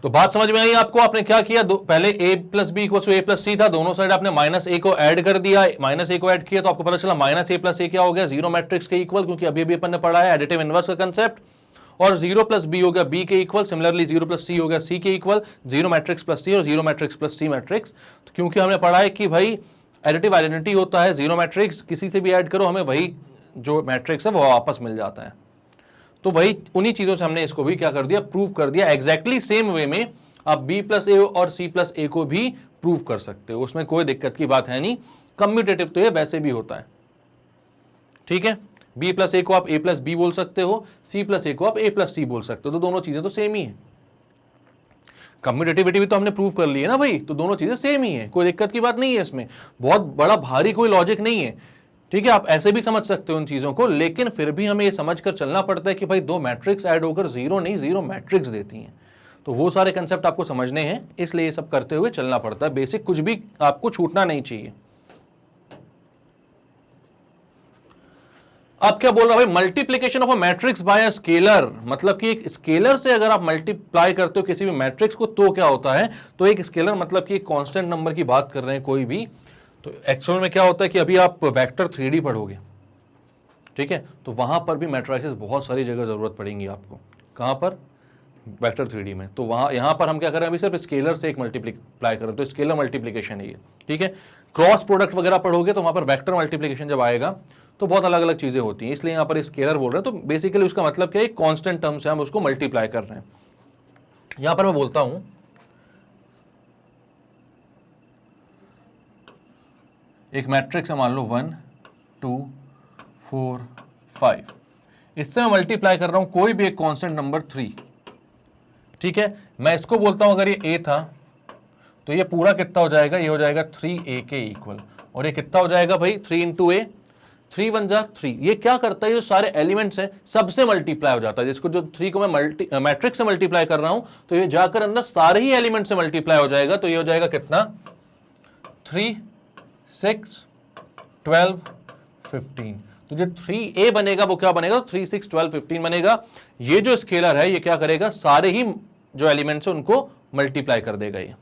A: तो बात समझ में आई आपको? आपने क्या किया, पहले a plus B equal to A plus C था, दोनों साइड आपने माइनस ए को ऐड कर दिया, माइनस ए को ऐड किया तो आपको पता चला माइनस ए प्लस ए क्या हो गया, जीरो मैट्रिक्स के इक्वल, क्योंकि अभी अभी अपन ने पढ़ा है एडिटिव इनवर्स का कंसेप्ट। और 0 प्लस बी हो गया बी के इक्वल, सिमिलरली 0 प्लस सी हो गया सी के इक्वल, 0 मैट्रिक्स प्लस सी और 0 मैट्रिक्स प्लस सी मैट्रिक्स। तो क्योंकि हमने पढ़ा है कि भाई एडिटिव आइडेंटिटी होता है, 0 मैट्रिक्स किसी से भी ऐड करो हमें वही जो मैट्रिक्स है वो वापस मिल जाता है। तो वही उन्हीं चीजों से हमने इसको भी क्या कर दिया, प्रूव कर दिया। एग्जैक्टली सेम वे में आप बी प्लस ए और सी प्लस ए को भी प्रूव कर सकते हो, उसमें कोई दिक्कत की बात है नहीं। कम्यूटेटिव तो ये वैसे भी होता है, ठीक है। बी प्लस ए को आप ए प्लस बी बोल सकते हो, सी प्लस ए को आप ए प्लस सी बोल सकते हो, तो दोनों चीजें तो सेम ही है। कम्यूटेटिविटी भी तो हमने प्रूव कर ली है ना भाई, तो दोनों चीजें सेम ही है, कोई दिक्कत की बात नहीं है इसमें, बहुत बड़ा भारी कोई लॉजिक नहीं है, ठीक है। आप ऐसे भी समझ सकते हो उन चीजों को, लेकिन फिर भी हमें ये समझकर चलना पड़ता है कि भाई दो मैट्रिक्स ऐड होकर जीरो नहीं, जीरो मैट्रिक्स देती हैं, तो वो सारे कंसेप्ट आपको समझने हैं, इसलिए ये सब करते हुए चलना पड़ता है। बेसिक कुछ भी आपको छूटना नहीं चाहिए। अब क्या बोल रहा है भाई, multiplication of a matrix bye a scalar, मतलब कि एक स्केलर से अगर आप मल्टीप्लाई करते हो किसी भी मैट्रिक्स को तो क्या होता है, तो एक स्केलर मतलब कि एक कांस्टेंट नंबर की बात कर रहे हैं कोई भी, तो एक्चुअल में क्या होता है कि अभी आप वेक्टर 3D पढ़ोगे, ठीक है, तो वहां पर भी मैट्रिसेस बहुत सारी जगह जरूरत पड़ेगी आपको। कहां पर, वेक्टर 3D में। तो वहां यहां पर हम क्या कर रहे हैं, अभी सिर्फ स्केलर से एक मल्टीप्लाई कर रहे हैं, तो स्केलर मल्टीप्लीकेशन है ये, ठीक है। क्रॉस प्रोडक्ट वगैरह पढ़ोगे तो वहां पर वेक्टर मल्टीप्लीकेशन जब आएगा तो बहुत अलग अलग चीजें होती हैं, इसलिए यहां पर स्केलर बोल रहे हैं। तो बेसिकली उसका मतलब क्या है, कांस्टेंट टर्म से हम उसको मल्टीप्लाई कर रहे हैं। यहां पर मैं बोलता हूं एक मैट्रिक्स है, मान लो 1 2 4 5, इससे मैं मल्टीप्लाई कर रहा हूं कोई भी एक कांस्टेंट नंबर 3, ठीक है। मैं इसको बोलता हूं अगर ये a था तो ये पूरा कितना हो जाएगा, ये हो जाएगा 3a के इक्वल, और ये कितना हो जाएगा भाई 3 इंटू ए, 3 1 जा 3। ये क्या करता है, जो सारे एलिमेंट्स हैं सबसे मल्टीप्लाई हो जाता है, जिसको जो 3 को मैं मैट्रिक्स से मल्टीप्लाई कर रहा हूं तो ये जाकर अंदर सारे ही एलिमेंट से मल्टीप्लाई हो जाएगा। तो ये हो जाएगा कितना, 3 6 12 15। तो जो 3a बनेगा वो क्या बनेगा, 3 6 12 15 बनेगा। ये जो स्केलर है ये क्या करेगा, सारे ही जो एलिमेंट्स है उनको मल्टीप्लाई कर देगा ये,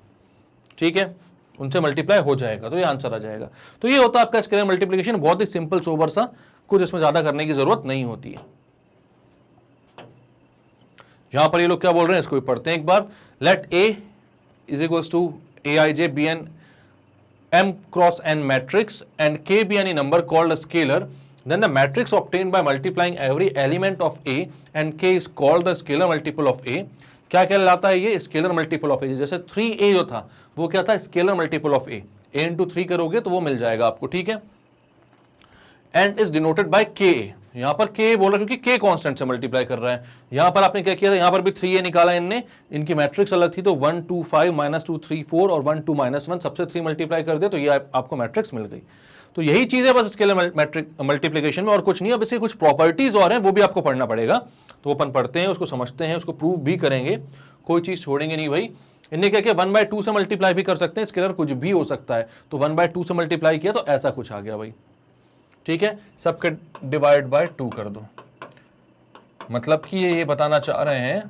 A: ठीक है, उनसे मल्टीप्लाई हो जाएगा, तो ये आंसर आ जाएगा। तो ये होता है आपका स्केलर मल्टीप्लिकेशन, बहुत ही सिंपल सोबर सा, कुछ इसमें ज्यादा करने की जरूरत नहीं होती है। यहां पर ये लोग क्या बोल रहे हैं, इसको भी पढ़ते हैं एक बार। Let a is equals to aij be an m cross n matrix and k be any number called a scalar, then the matrix obtained by multiplying every element of a and k is called the scalar multiple of a। क्या कहलाता है ये, scalar multiple of ए। जैसे 3a जो था वो क्या था, scalar multiple of a into 3 करोगे तो वो मिल जाएगा आपको, ठीक है। एंड इज डिनोटेड बाय के, यहां पर के बोल रहा है क्योंकि k कांस्टेंट से मल्टीप्लाई कर रहा है। यहां पर आपने क्या किया था, यहां पर भी 3a निकाला इनने, इनकी मैट्रिक्स अलग थी, तो 1 2 5 -2 3 4 और 1 2 -1 सबसे 3 मल्टीप्लाई कर दिया, तो ये आपको मैट्रिक्स मिल गई। तो यही चीज है बस स्केलर मल्टीप्लिकेशन में, और कुछ नहीं। अब इसकी कुछ प्रॉपर्टीज और हैं वो भी आपको पढ़ना पड़ेगा, तो अपन पढ़ते हैं, उसको समझते हैं, उसको प्रूव भी करेंगे, कोई चीज छोड़ेंगे नहीं भाई। इन्हें क्या किया, 1/2 से मल्टीप्लाई भी कर सकते हैं, स्केलर कुछ भी हो सकता है, तो 1/2 से मल्टीप्लाई किया तो ऐसा कुछ आ गया भाई, ठीक है। सबके डिवाइड बाय 2 कर दो, मतलब कि ये बताना चाह रहे हैं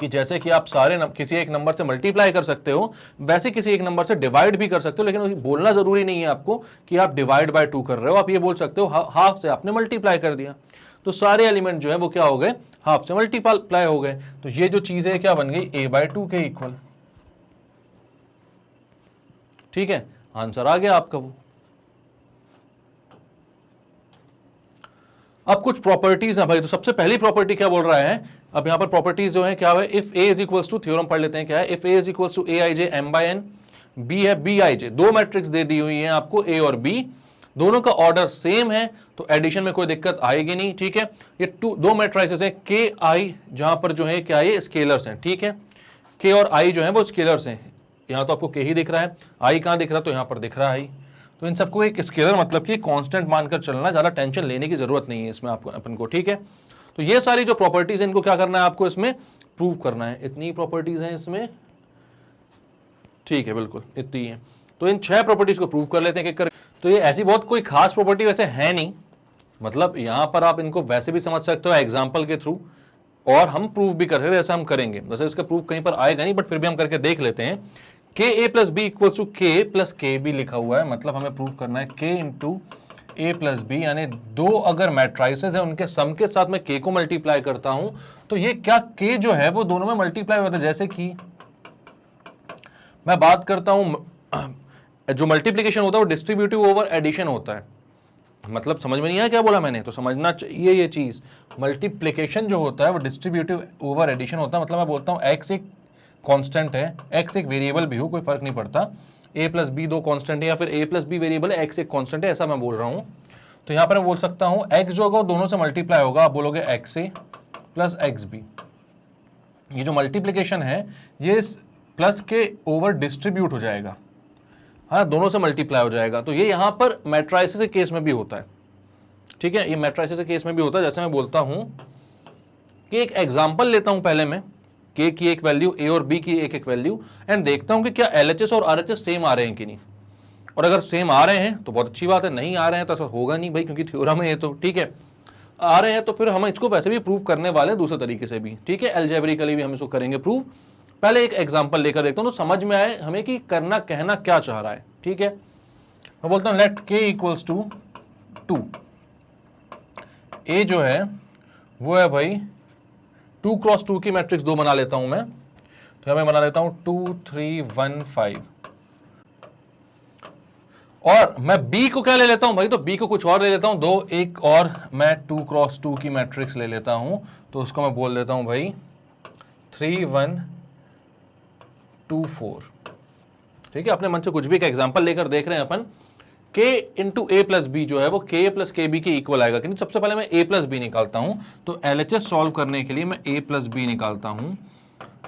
A: कि जैसे कि आप सारे किसी एक नंबर से मल्टीप्लाई कर सकते हो, वैसे किसी एक नंबर से डिवाइड भी कर सकते हो, लेकिन बोलना जरूरी नहीं है आपको कि आप डिवाइड बाय 2 कर रहे हो, आप ये बोल सकते हो हाफ से आपने मल्टीप्लाई कर दिया, तो सारे एलिमेंट जो है वो क्या हो गए, हाफ से मल्टीप्लाई हो गए। तो ये जो चीज है क्या बन गई, a/2 के इक्वल, ठीक है, आंसर आ गया आपका वो। अब कुछ प्रॉपर्टीज है भाई, तो सबसे पहली प्रॉपर्टी क्या बोल रहा है, अब यहां पर प्रॉपर्टीज जो है क्या है, if a is equals to, theorem पढ़ लेते हैं क्या है, if a is equals to aij m/n, b है bij, दो मैट्रिक्स दे दी हुई है आपको a और b, दोनों का ऑर्डर सेम है, तो एडिशन में कोई दिक्कत आएगी नहीं, ठीक है। ये दो मैट्रिसेस हैं k i, जहां पर जो है क्या ये स्केलर्स हैं, ठीक है, k और i जो है वो स्केलर्स हैं। यहां तो आपको k ही दिख रहा है, i कहां दिख रहा है, तो यहां पर दिख रहा है, तो इन सबको एक स्केलर मतलब कि कांस्टेंट मानकर चलना, ज्यादा टेंशन लेने की जरूरत नहीं है इसमें आपको, अपन को, ठीक है। तो ये सारी जो प्रॉपर्टीज है इनको क्या करना है आपको, इसमें प्रूव करना है, इतनी प्रॉपर्टीज हैं इसमें, ठीक है, बिल्कुल इतनी है। तो इन 6 प्रॉपर्टीज को प्रूव कर लेते हैं, कर। तो ये ऐसी बहुत कोई खास प्रॉपर्टी वैसे है नहीं, मतलब यहां पर आप इनको वैसे भी समझ सकते हो एग्जाम्पल के थ्रू, और हम प्रूव भी कर सकते हैं, जैसे हम करेंगे, वैसे इसका प्रूफ कहीं पर आएगा नहीं, बट फिर भी हम करके देख लेते हैं। के ए plus B equal to k plus k B लिखा हुआ है, मतलब हमें प्रूव करना है K into a plus B, यानी दो अगर मैट्राइसेस है उनके सम के साथ मैं के को मल्टीप्लाई करता हूं तो ये क्या के जो है वो दोनों में मल्टीप्लाई होता है। जैसे कि मैं बात करता हूं जो मल्टीप्लीकेशन होता है वो डिस्ट्रीब्यूटिव ओवर एडिशन होता है। मतलब समझ में नहीं आया क्या बोला मैंने, तो समझना चाहिए ये चीज। मल्टीप्लीकेशन जो होता है वो डिस्ट्रीब्यूटिव ओवर एडिशन होता है। मतलब मैं बोलता हूं एक्स एक कांस्टेंट है, एक्स एक वेरिएबल भी हो कोई फर्क नहीं पड़ता, ए प्लस बी दो कांस्टेंट है या फिर ए प्लस बी वेरिएबल है, एक्स एक कांस्टेंट है, ऐसा मैं बोल रहा हूं। तो यहां पर मैं बोल सकता हूं एक्स जो होगा वो दोनों से मल्टीप्लाई होगा, आप बोलोगे एक्स ए प्लस एक्स बी। ये जो मल्टीप्लीकेशन है ये प्लस के ओवर डिस्ट्रीब्यूट हो जाएगा, हाँ दोनों से मल्टीप्लाई हो जाएगा। तो ये यहां पर मैट्राइसिस के केस में भी होता है, ठीक है, ये मैट्राइसिस के केस में भी होता है। जैसे मैं बोलता हूं कि एक एग्जांपल लेता हूं पहले मैं, के की एक वैल्यू ए और बी की एक एक वैल्यू, एंड देखता हूं कि क्या एलएचएस और आरएचएस सेम आ रहे हैं कि नहीं। और अगर सेम आ रहे हैं तो बहुत अच्छी बात है, नहीं आ रहे हैं तो ऐसा होगा नहीं भाई, क्योंकि थ्योरम है ये तो, ठीक है। आ रहे हैं तो फिर हम इसको वैसे भी प्रूव करने वाले हैं दूसरे तरीके से भी, ठीक है, अलजेब्रिकली भी हम इसको करेंगे प्रूव। पहले एक एग्जांपल लेकर देखता हूं तो समझ में आए हमें कि करना कहना क्या चाह रहा है, ठीक है। मैं बोलता हूं लेट के इक्वल्स टू 2। ए जो है वो है भाई 2 क्रॉस 2 की मैट्रिक्स 2 बना लेता हूं मैं, तो मैं बना लेता हूं 2 3 1 5। और मैं बी को क्या ले लेता हूं भाई, तो बी को कुछ और ले लेता हूं, दो एक और मैं 2 क्रॉस 2 की मैट्रिक्स ले लेता हूं, तो उसको मैं बोल देता हूं भाई 3 1 2 4, ठीक है। अपने मन से कुछ भी एक एग्जांपल लेकर देख रहे हैं अपन। k into a plus B जो है वो k प्लस के बी के इक्वल आएगा, क्योंकि सबसे पहले मैं a प्लस बी निकालता हूं, तो एलएचएस सॉल्व करने के लिए मैं a प्लस बी निकालता हूं,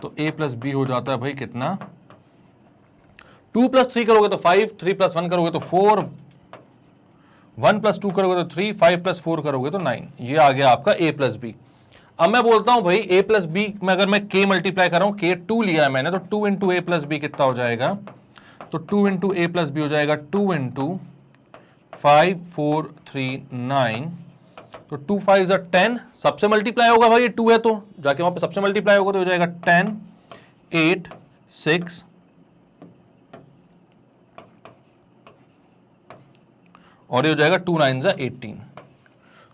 A: तो a प्लस बी हो जाता है भाई कितना, 2 प्लस 3 करोगे तो 5, 3 प्लस 1 करोगे तो 4, 1 प्लस 2 करोगे तो 3, 5 प्लस 4 करोगे तो 9। ये आ गया आपका a प्लस बी। अब मैं बोलता हूं भाई a प्लस बी में अगर मैं k मल्टीप्लाई कर रहा हूं, k 2 लिया है मैंने, तो 2 इंटू ए प्लस बी कितना हो जाएगा, तो 2 इंटू ए प्लस बी हो जाएगा 2 इंटू 5 4 3 9, तो 2 5 10, सबसे मल्टीप्लाई होगा भाई, ये 2 है तो जाके वहां पे सबसे मल्टीप्लाई होगा तो हो जाएगा 10 8 6 और ये हो जाएगा 2 9 18,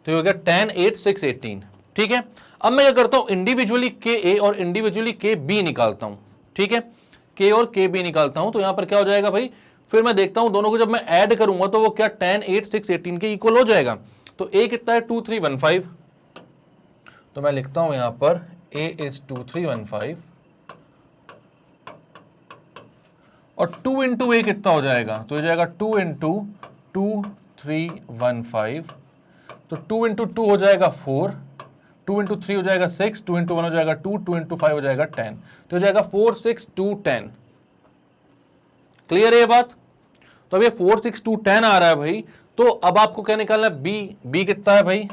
A: तो ये हो गया 10 8 6 18, ठीक है। अब मैं क्या करता हूं इंडिविजुअली के ए और इंडिविजुअली के बी निकालता हूं, ठीक है, के और के बी निकालता हूं, तो यहां पर क्या हो जाएगा भाई, फिर मैं देखता हूं दोनों को जब मैं ऐड करूंगा तो वो क्या 10 8 6 18 के इक्वल हो जाएगा। तो a कितना है 2 3 1 5, तो मैं लिखता हूं यहां पर a इज 2 3 1 5, और 2 इंटू ए कितना हो जाएगा, तो हो जाएगा 2 इंटू 2 3 1 5, तो 2 इंटू 2 हो जाएगा 4, 2 इंटू 3 हो जाएगा 6, 2 इंटू 1 हो जाएगा 2, 2 इंटू 5 हो जाएगा 10, तो हो जाएगा 4 6 2 10। क्लियर है ये बात। तो अब ये 4 6 2 10 आ रहा है भाई, तो अब आपको क्या निकालना है, बी कितना है भाई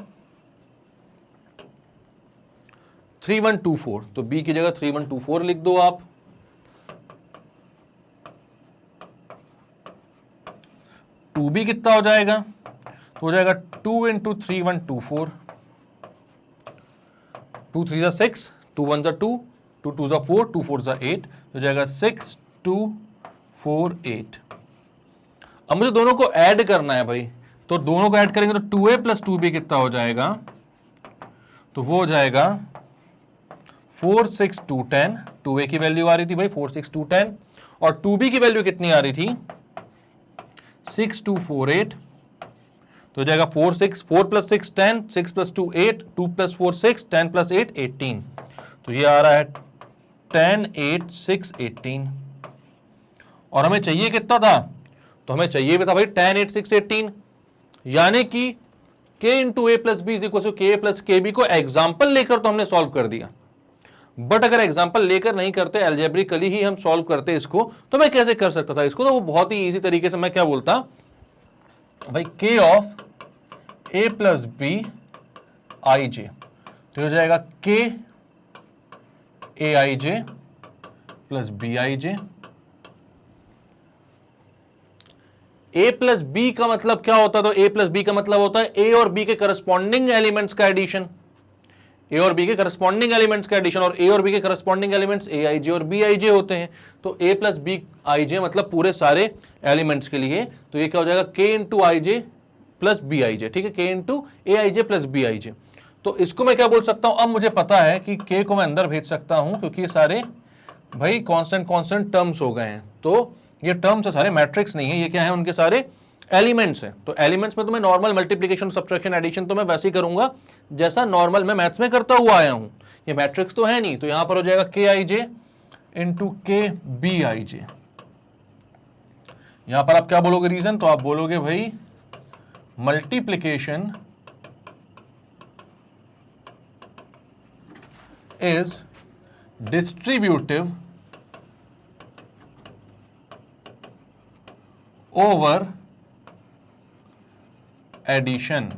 A: 3 1 2 4, तो बी की जगह 3 1 2 4 लिख दो आप। टू बी कितना हो जाएगा, तो हो जाएगा 2 इंटू 3 1 2 4, 2 3 जा 6, 2 1 जा 2, 2 2 जा 4, 2 4 जा 8, तो जाएगा 6 2 4 8। अब मुझे दोनों को ऐड करना है भाई, तो दोनों को ऐड करेंगे तो 2a प्लस 2b कितना हो जाएगा, तो वो हो जाएगा 4 6 2 10, 2a की वैल्यू आ रही थी भाई 4 6 2 10, और 2b की वैल्यू कितनी आ रही थी 6 2 4 8, तो हो जाएगा 4 6 4 प्लस 6 10, 6 प्लस 2 8, 2 प्लस 4 6, 10 प्लस 8 18, तो ये आ रहा है 10 8 6 18। और हमें चाहिए कितना था, तो हमें चाहिए भी था भाई 10 8 6 18, यानी कि k into a plus b is equal to k plus k b को एग्जाम्पल लेकर तो हमने सॉल्व कर दिया। बट अगर एग्जाम्पल लेकर नहीं करते, अलजेब्रिकली ही हम सॉल्व करते इसको, तो मैं कैसे कर सकता था इसको, तो वो बहुत ही इजी तरीके से मैं क्या बोलता भाई k of a plus B I J, तो हो जाएगा k A I J plus B I J. a plus B का मतलब क्या होता है, तो a प्लस बी का मतलब होता है a और b के करस्पॉन्डिंग एलिमेंट्स का एडिशन, a और b के करस्पॉन्डिंग एलिमेंट्स का एडिशन, और a और b के corresponding elements a i j और b i j होते हैं। तो a plus B I J मतलब पूरे सारे एलिमेंट्स के लिए, तो ये क्या हो जाएगा k into I J plus B I J, ठीक है, K into A I J plus B I J. तो इसको मैं क्या बोल सकता हूं, अब मुझे पता है कि के को मैं अंदर भेज सकता हूं क्योंकि ये सारे भाई कांस्टेंट टर्म्स हो गए हैं। तो ये टर्म्स है सारे, मैट्रिक्स नहीं है, ये क्या है, उनके सारे एलिमेंट्स हैं। तो एलिमेंट्स में तो मैं नॉर्मल मल्टीप्लिकेशन, सब्ट्रैक्शन, एडिशन तो मैं वैसे ही करूंगा जैसा नॉर्मल मैं मैथ्स में करता हुआ आया हूं। ये मैट्रिक्स तो है नहीं, तो यहां पर हो जाएगा के आई जे इंटू के बी आई जे। यहां पर आप क्या बोलोगे रीजन, तो आप बोलोगे भाई multiplication is distributive over addition.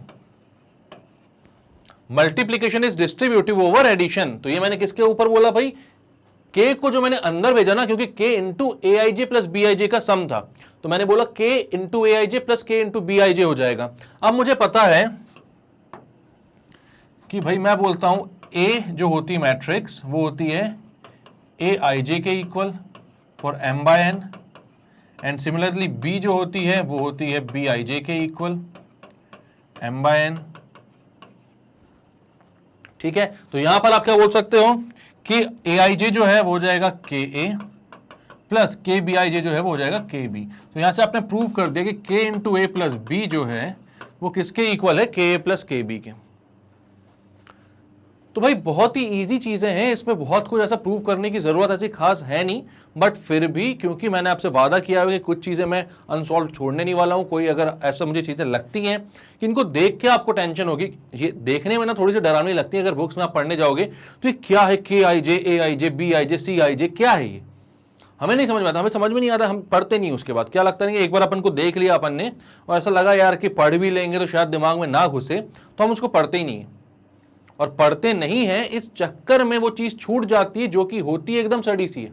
A: Multiplication is distributive over addition. तो ये मैंने किसके ऊपर बोला भाई, के को जो मैंने अंदर भेजा ना, क्योंकि K into A I J plus B I J का सम था, तो मैंने बोला के इंटू ए आई जे प्लस के इंटू बी आई जे हो जाएगा। अब मुझे पता है कि भाई मैं बोलता हूं ए जो होती है मैट्रिक्स वो होती है ए आई जे के equal for m by n, and similarly b जो होती है वो होती है बी आई जे के इक्वल एम बाय एन, ठीक है। तो यहां पर आप क्या बोल सकते हो कि ए आई जे जो है वो हो जाएगा के ए प्लस के बी आई जे जो है वो हो जाएगा के बी। तो यहां से आपने प्रूव कर दिया कि के इंटू ए प्लस बी जो है वो किसके इक्वल है, के ए प्लस के बी के। तो भाई बहुत ही इजी चीजें हैं, इसमें बहुत कुछ ऐसा प्रूव करने की जरूरत ऐसी खास है नहीं, बट फिर भी क्योंकि मैंने आपसे वादा किया है कि कुछ चीजें मैं अनसॉल्व छोड़ने नहीं वाला हूं। कोई अगर ऐसा मुझे चीजें लगती हैं कि इनको देख के आपको टेंशन होगी, ये देखने में ना थोड़ी सी डरावनी लगती है, अगर बुक्स में आप पढ़ने जाओगे तो ये क्या है, के आई जे, ए आई जे, B I J, C I जे, क्या है ये, हमें नहीं समझ में आता, हमें समझ में नहीं आता, हम पढ़ते नहीं। उसके बाद क्या लगता है कि एक बार अपन को देख लिया अपन ने और ऐसा लगा यार कि पढ़ भी लेंगे तो शायद दिमाग में ना घुसे, तो हम उसको पढ़ते ही नहीं है। और पढ़ते नहीं है इस चक्कर में वो चीज छूट जाती है जो कि होती है एकदम सड़ी सी है।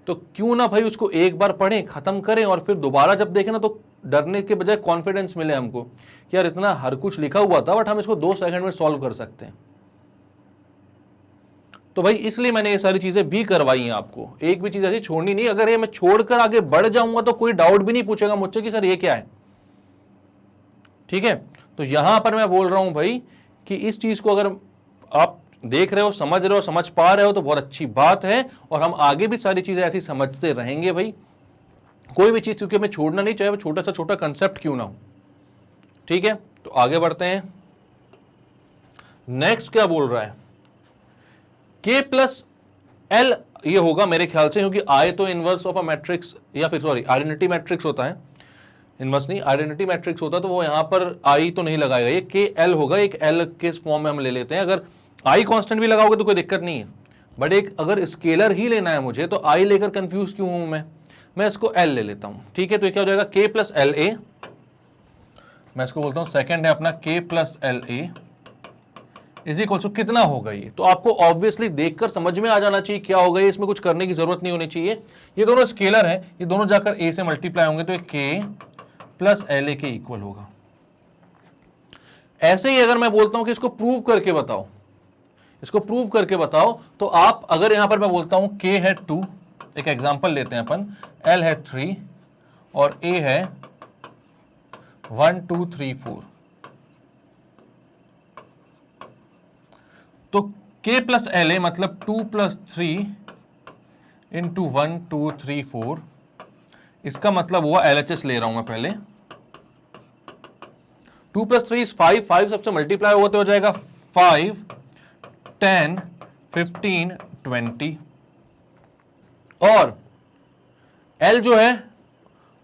A: तो क्यों ना भाई उसको एक बार पढ़ें, खत्म करें, और फिर दोबारा जब देखें ना तो डरने के बजाय कॉन्फिडेंस मिले हमको कि यार इतना हर कुछ लिखा हुआ था बट हम इसको 2 सेकंड में सॉल्व कर सकते हैं। तो भाई इसलिए मैंने ये सारी चीजें भी करवाई हैं आपको, एक भी चीज ऐसी छोड़नी नहीं। अगर ये मैं छोड़कर आगे बढ़ जाऊंगा तो कोई डाउट भी नहीं पूछेगा मुझसे कि सर ये क्या है, ठीक है। तो यहां पर मैं बोल रहा हूं भाई कि इस चीज को अगर आप देख रहे हो, समझ रहे हो, समझ पा रहे हो तो बहुत अच्छी बात है, और हम आगे भी सारी चीजें ऐसी समझते रहेंगे भाई। कोई भी चीज क्योंकि हमें छोड़ना नहीं, चाहे वो छोटा सा छोटा कंसेप्ट क्यों ना हो, ठीक है। तो आगे बढ़ते हैं, नेक्स्ट क्या बोल रहा है, के प्लस एल ये होगा मेरे ख्याल से, क्योंकि आई तो इनवर्स ऑफ अ मैट्रिक्स, या फिर सॉरी आइडेंटिटी मैट्रिक्स होता है, इनवर्स नहीं आइडेंटिटी मैट्रिक्स होता, तो वो यहां पर आई तो नहीं लगाएगा, ये के एल होगा, एक एल के फॉर्म में हम ले लेते हैं। अगर आई कांस्टेंट भी लगाओगे तो कोई दिक्कत नहीं है, बट एक अगर स्केलर ही लेना है मुझे तो आई लेकर कंफ्यूज क्यों हूं मैं इसको एल ले लेता हूं, ठीक है। तो ये क्या हो जाएगा, के प्लस एल ए, मैं इसको बोलता हूं सेकंड है अपना k plus l a is equal to कितना होगा ये, तो आपको ऑब्वियसली देखकर समझ में आ जाना चाहिए क्या होगा ये, इसमें कुछ करने की जरूरत नहीं होनी चाहिए। ये दोनों स्केलर है, ये दोनों जाकर ए से मल्टीप्लाई होंगे तो के प्लस एल ए के इक्वल होगा। ऐसे ही अगर मैं बोलता हूं कि इसको प्रूव करके बताओ, इसको प्रूव करके बताओ, तो आप अगर यहां पर मैं बोलता हूं के है 2, एक एग्जांपल लेते हैं अपन, एल है 3 और ए है 1 2 3 4, तो k प्लस एल ए मतलब 2 प्लस 3 इंटू 1 2 3 4, इसका मतलब हुआ LHS ले रहा हूं मैं पहले, 2 प्लस 3 इज 5, 5 सबसे मल्टीप्लाई होते हो जाएगा 5 10 15 20, और L जो है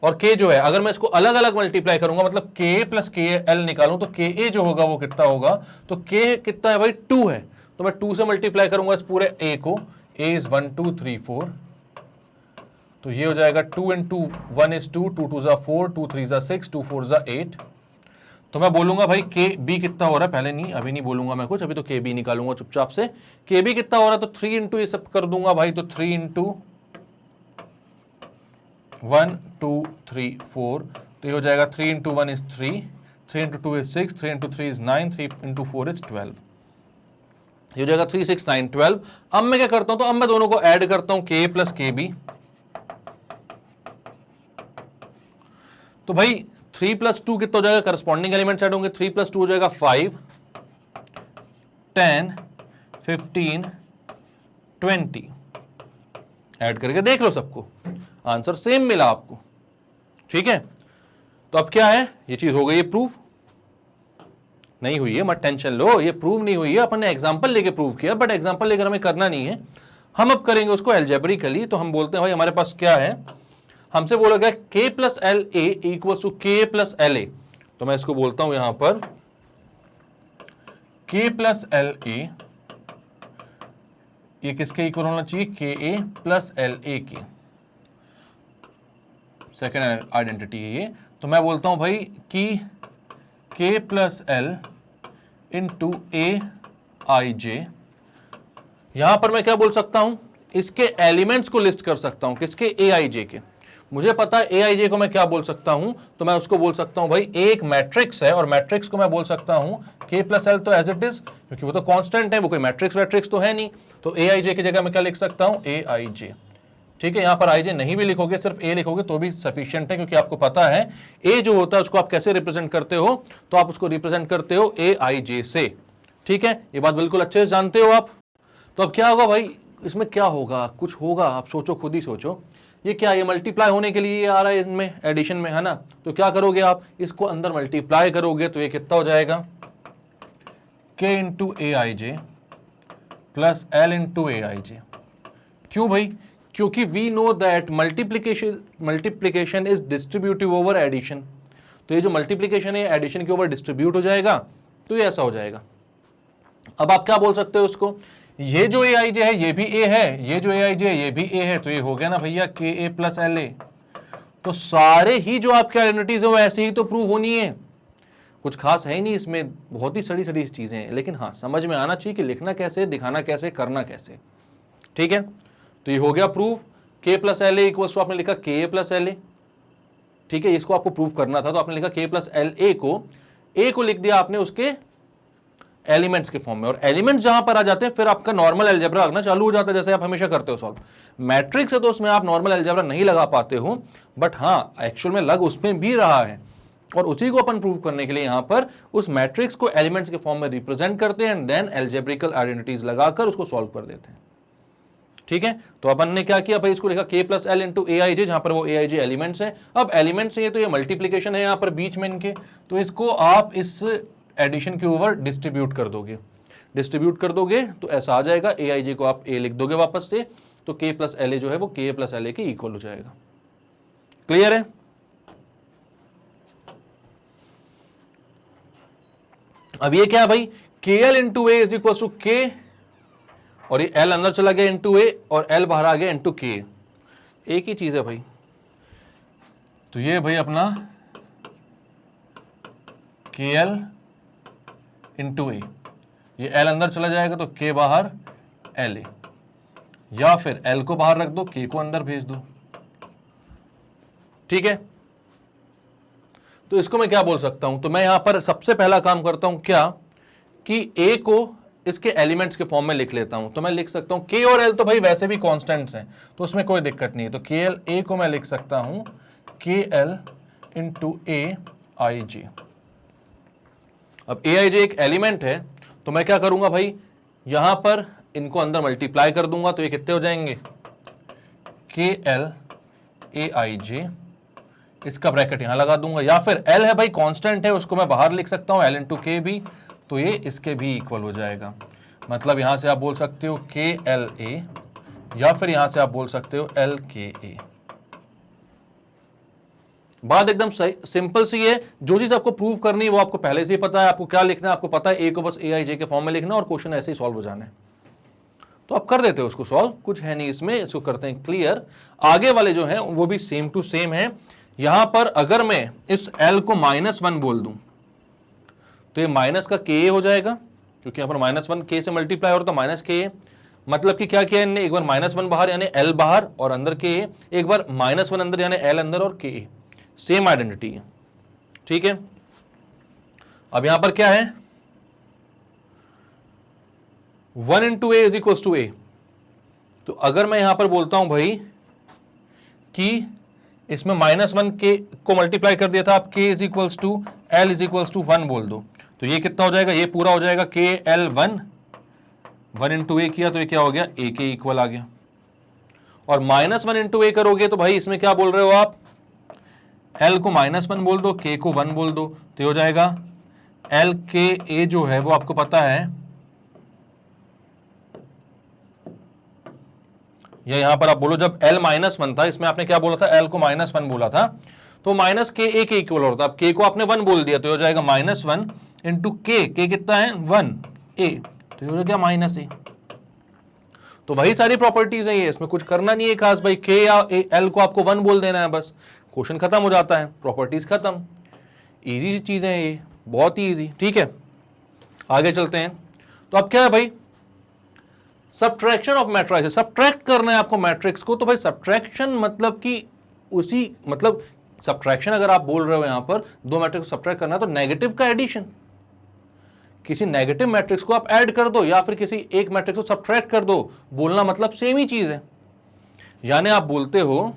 A: और K जो है अगर मैं इसको अलग अलग मल्टीप्लाई करूंगा, मतलब K प्लस के एल निकालूं तो के ए जो होगा वो कितना होगा, तो K कितना है भाई 2 है, तो मैं 2 से मल्टीप्लाई करूंगा इस पूरे A को, A इज 1 2 3 4, तो ये हो जाएगा 2 इंटू 1 इज 2, 2 2 जा 4, 2 3 जा 6, 2 4 जा 8, तो मैं बोलूंगा भाई के बी कितना हो रहा है, पहले नहीं अभी नहीं बोलूंगा मैं कुछ, अभी तो के बी निकालूंगा चुपचाप से, के बी कितना हो रहा है, तो 3 इंटू ये सब कर दूंगा भाई, तो 3 इंटू 1 2 3 4, तो ये हो जाएगा 3 into 1 is 3, 3 into 2 is 6, 3 into 3 is 9, 3 into 4 is 12, ये हो जाएगा 3 6 9 12। अब मैं क्या करता हूं, तो अब मैं दोनों को ऐड करता हूं के प्लस के बी, तो भाई 3+2 कितना हो जाएगा, करस्पॉन्डिंग एलिमेंट्स ऐड होंगे, 3+2 हो जाएगा 5, 10, 15, 20, ऐड करके देख लो सबको, आंसर सेम मिला आपको। ठीक है, तो अब क्या है, ये चीज हो गई है प्रूफ, नहीं हुई है मत टेंशन लो, ये प्रूव नहीं हुई है, अपन ने एग्जांपल लेके प्रूव किया, बट एग्जांपल लेकर हमें करना नहीं है, हम अब करेंगे उसको एल्जेब्रिकली। तो हम बोलते हैं भाई हमारे पास क्या है, हमसे बोला गया k plus l a equal to k plus l a, तो मैं इसको बोलता हूं यहां पर k प्लस एल ए, ये किसके इक्वल होना चाहिए, के ए प्लस एल ए के, सेकेंड आइडेंटिटी है ये। तो मैं बोलता हूं भाई कि k प्लस एल इंटू ए आई जे, यहां पर मैं क्या बोल सकता हूं, इसके एलिमेंट्स को लिस्ट कर सकता हूं, किसके, ए आई जे के। मुझे पता है ए आई जे को मैं क्या बोल सकता हूं, तो मैं उसको बोल सकता हूं भाई एक मैट्रिक्स है, और मैट्रिक्स को मैं बोल सकता हूं k प्लस एल तो एज इट इज, क्योंकि वो तो कांस्टेंट है, वो कोई मैट्रिक्स वैट्रिक्स तो है नहीं, तो ए आई जे की जगह मैं क्या लिख सकता हूं, ए आई जे। ठीक है, यहां पर आई जे नहीं भी लिखोगे, सिर्फ ए लिखोगे तो भी सफिशिएंट है, क्योंकि आपको पता है ए जो होता है उसको आप कैसे रिप्रेजेंट करते हो, तो आप उसको रिप्रेजेंट करते हो ए आई जे से। ठीक है, ये बात बिल्कुल अच्छे से जानते हो आप। तो अब क्या होगा भाई, इसमें क्या होगा, कुछ होगा, आप सोचो, खुद ही सोचो। ये क्या, ये मल्टीप्लाई होने के लिए आ रहा है इसमें एडिशन में, है ना, तो क्या करोगे आप, इसको अंदर मल्टीप्लाई करोगे तो ये कितना हो जाएगा, k इंटू ए आई जे प्लस एल इंटू ए आई जे। क्यों भाई, क्योंकि we know that multiplication is distributive over addition, तो ये जो मल्टीप्लीकेशन है एडिशन के ओवर डिस्ट्रीब्यूट हो जाएगा, तो ये ऐसा हो जाएगा। अब आप क्या बोल सकते हो उसको, ये जो ए आई जे है ये भी ए है, ये जो ए आई जे है ये भी ए है, तो ये हो गया ना भैया के ए प्लस एल ए। तो सारे ही जो आपके आइडेंटिटीज है वो ऐसे ही तो प्रूव होनी है, कुछ खास है ही नहीं इसमें, बहुत ही सड़ी सड़ी चीजें हैं, लेकिन हाँ समझ में आना चाहिए कि लिखना कैसे, दिखाना कैसे, करना कैसे। ठीक है, तो ये हो गया proof, k plus l a equals to आपने लिखा के ए प्लस एल ए। ठीक है, इसको आपको प्रूफ करना था, तो आपने लिखा k प्लस एल ए को लिख दिया आपने उसके एलिमेंट्स के फॉर्म में, और एलिमेंट्स जहां पर आ जाते हैं फिर आपका नॉर्मल अलजेब्रा लगना चालू हो जाता है, जैसे आप हमेशा करते हो सॉल्व। मैट्रिक्स है तो उसमें आप नॉर्मल अलजेब्रा नहीं लगा पाते हो, बट हाँ एक्चुअल में लग उसमें भी रहा है, और उसी को अपन प्रूव करने के लिए यहां पर उस मैट्रिक्स को एलिमेंट्स के फॉर्म में रिप्रेजेंट करते हैं, एंड देन एल्जेब्रिकल आइडेंटिटीज लगाकर उसको सॉल्व कर देते हैं। ठीक है, तो अपन ने क्या किया भाई, इसको लिखा k प्लस एल इंटू ए आई जे, जहां पर वो ए आई जे एलिमेंट्स है। अब एलिमेंट्स है तो ये मल्टीप्लीकेशन है यहाँ पर बीच में इनके, तो इसको आप इस एडिशन के ऊपर डिस्ट्रीब्यूट कर दोगे तो ऐसा आ जाएगा, ए आई जे को आप ए लिख दोगे वापस से, तो k प्लस एल ए जो है वो k प्लस एल ए के इक्वल हो जाएगा। क्लियर है, अब ये क्या है भाई, k l into A is equal to k, और ये l अंदर चला गया इंटू ए, और l बाहर आ गया इंटू के, एक ही चीज है भाई। तो ये भाई अपना के एल इंटू ए, ये l अंदर चला जाएगा तो k बाहर एल ए, या फिर l को बाहर रख दो, k को अंदर भेज दो। ठीक है, तो इसको मैं क्या बोल सकता हूं, तो मैं यहां पर सबसे पहला काम करता हूं क्या, कि a को इसके एलिमेंट्स के फॉर्म में लिख लेता हूं। तो मैं लिख सकता हूं k और l तो भाई वैसे भी कांस्टेंट्स हैं, तो उसमें कोई दिक्कत नहीं है, तो के एल ए को मैं लिख सकता हूं के एल इंटू ए आई जे। अब ए आई जे एक एलिमेंट है, तो मैं क्या करूंगा भाई, यहां पर इनको अंदर मल्टीप्लाई कर दूंगा, तो ये कितने हो जाएंगे, के एल ए आई जे, इसका ब्रैकेट यहां लगा दूंगा, या फिर l है भाई कांस्टेंट है, उसको मैं बाहर लिख सकता हूं l इंटू के भी, तो ये इसके भी इक्वल हो जाएगा। मतलब यहां से आप बोल सकते हो के एल ए, या फिर यहां से आप बोल सकते हो एल के ए। बात एकदम सही सिंपल सी है, जो चीज आपको प्रूव करनी है वो आपको पहले से ही पता है, आपको क्या लिखना है, आपको पता है ए को बस ए आई जे के फॉर्म में लिखना और क्वेश्चन ऐसे ही सॉल्व हो जाना है, तो आप कर देते हो उसको सॉल्व, कुछ है नहीं इसमें, इसको करते हैं क्लियर। आगे वाले जो है वो भी सेम टू सेम है। यहां पर अगर मैं इस l को -1 बोल दूं तो ये माइनस का के हो जाएगा, क्योंकि यहां पर -1 k से मल्टीप्लाई हो रहा था, माइनस के, मतलब कि क्या किया इन्होंने, एक बार -1 बाहर यानी l बाहर और अंदर के, एक बार -1 अंदर यानी l अंदर और के, सेम आइडेंटिटी है। ठीक है, अब यहां पर क्या है, 1 into A is equal to A, तो अगर मैं यहां पर बोलता हूं भाई कि इसमें -1 के को मल्टीप्लाई कर दिया था, आप k is equals to l is equals to 1 बोल दो, तो ये कितना हो जाएगा, ये पूरा हो जाएगा k l 1 इंटू a किया तो ये क्या हो गया, a के इक्वल आ गया। और -1 इंटू a करोगे तो भाई इसमें क्या बोल रहे हो आप, l को -1 बोल दो, k को 1 बोल दो, तो ये हो जाएगा l k a जो है वो आपको पता है, या यहां पर आप बोलो जब l -1 था, इसमें आपने क्या बोला था, l को -1 बोला था, तो माइनस के a के इक्वल होता है। अब k को आपने 1 बोल दिया तो हो जाएगा -1 इंटू k कितना है 1 a, तो ये हो गया -a। तो वही सारी प्रॉपर्टीज है ये, इसमें कुछ करना नहीं है खास भाई, k या l को आपको 1 बोल देना है, बस क्वेश्चन खत्म हो जाता है, प्रॉपर्टीज खत्म। इजी सी चीजें हैं ये, बहुत ही इजी। ठीक है, आगे चलते हैं। तो अब क्या है भाई, सब्ट्रैक्शन ऑफ मैट्रिसेस, सब्ट्रैक्ट करना है आपको मैट्रिक्स को। तो भाई सब्ट्रैक्शन मतलब कि उसी मतलब सब्ट्रैक्शन अगर आप बोल रहे हो यहां पर दो मैट्रिक्स को सब्ट्रैक्ट करना है तो नेगेटिव का एडिशन, किसी नेगेटिव मैट्रिक्स को आप ऐड कर दो या फिर किसी एक मैट्रिक्स को सब्ट्रैक्ट कर दो, बोलना मतलब सेम ही चीज है। यानी आप बोलते हो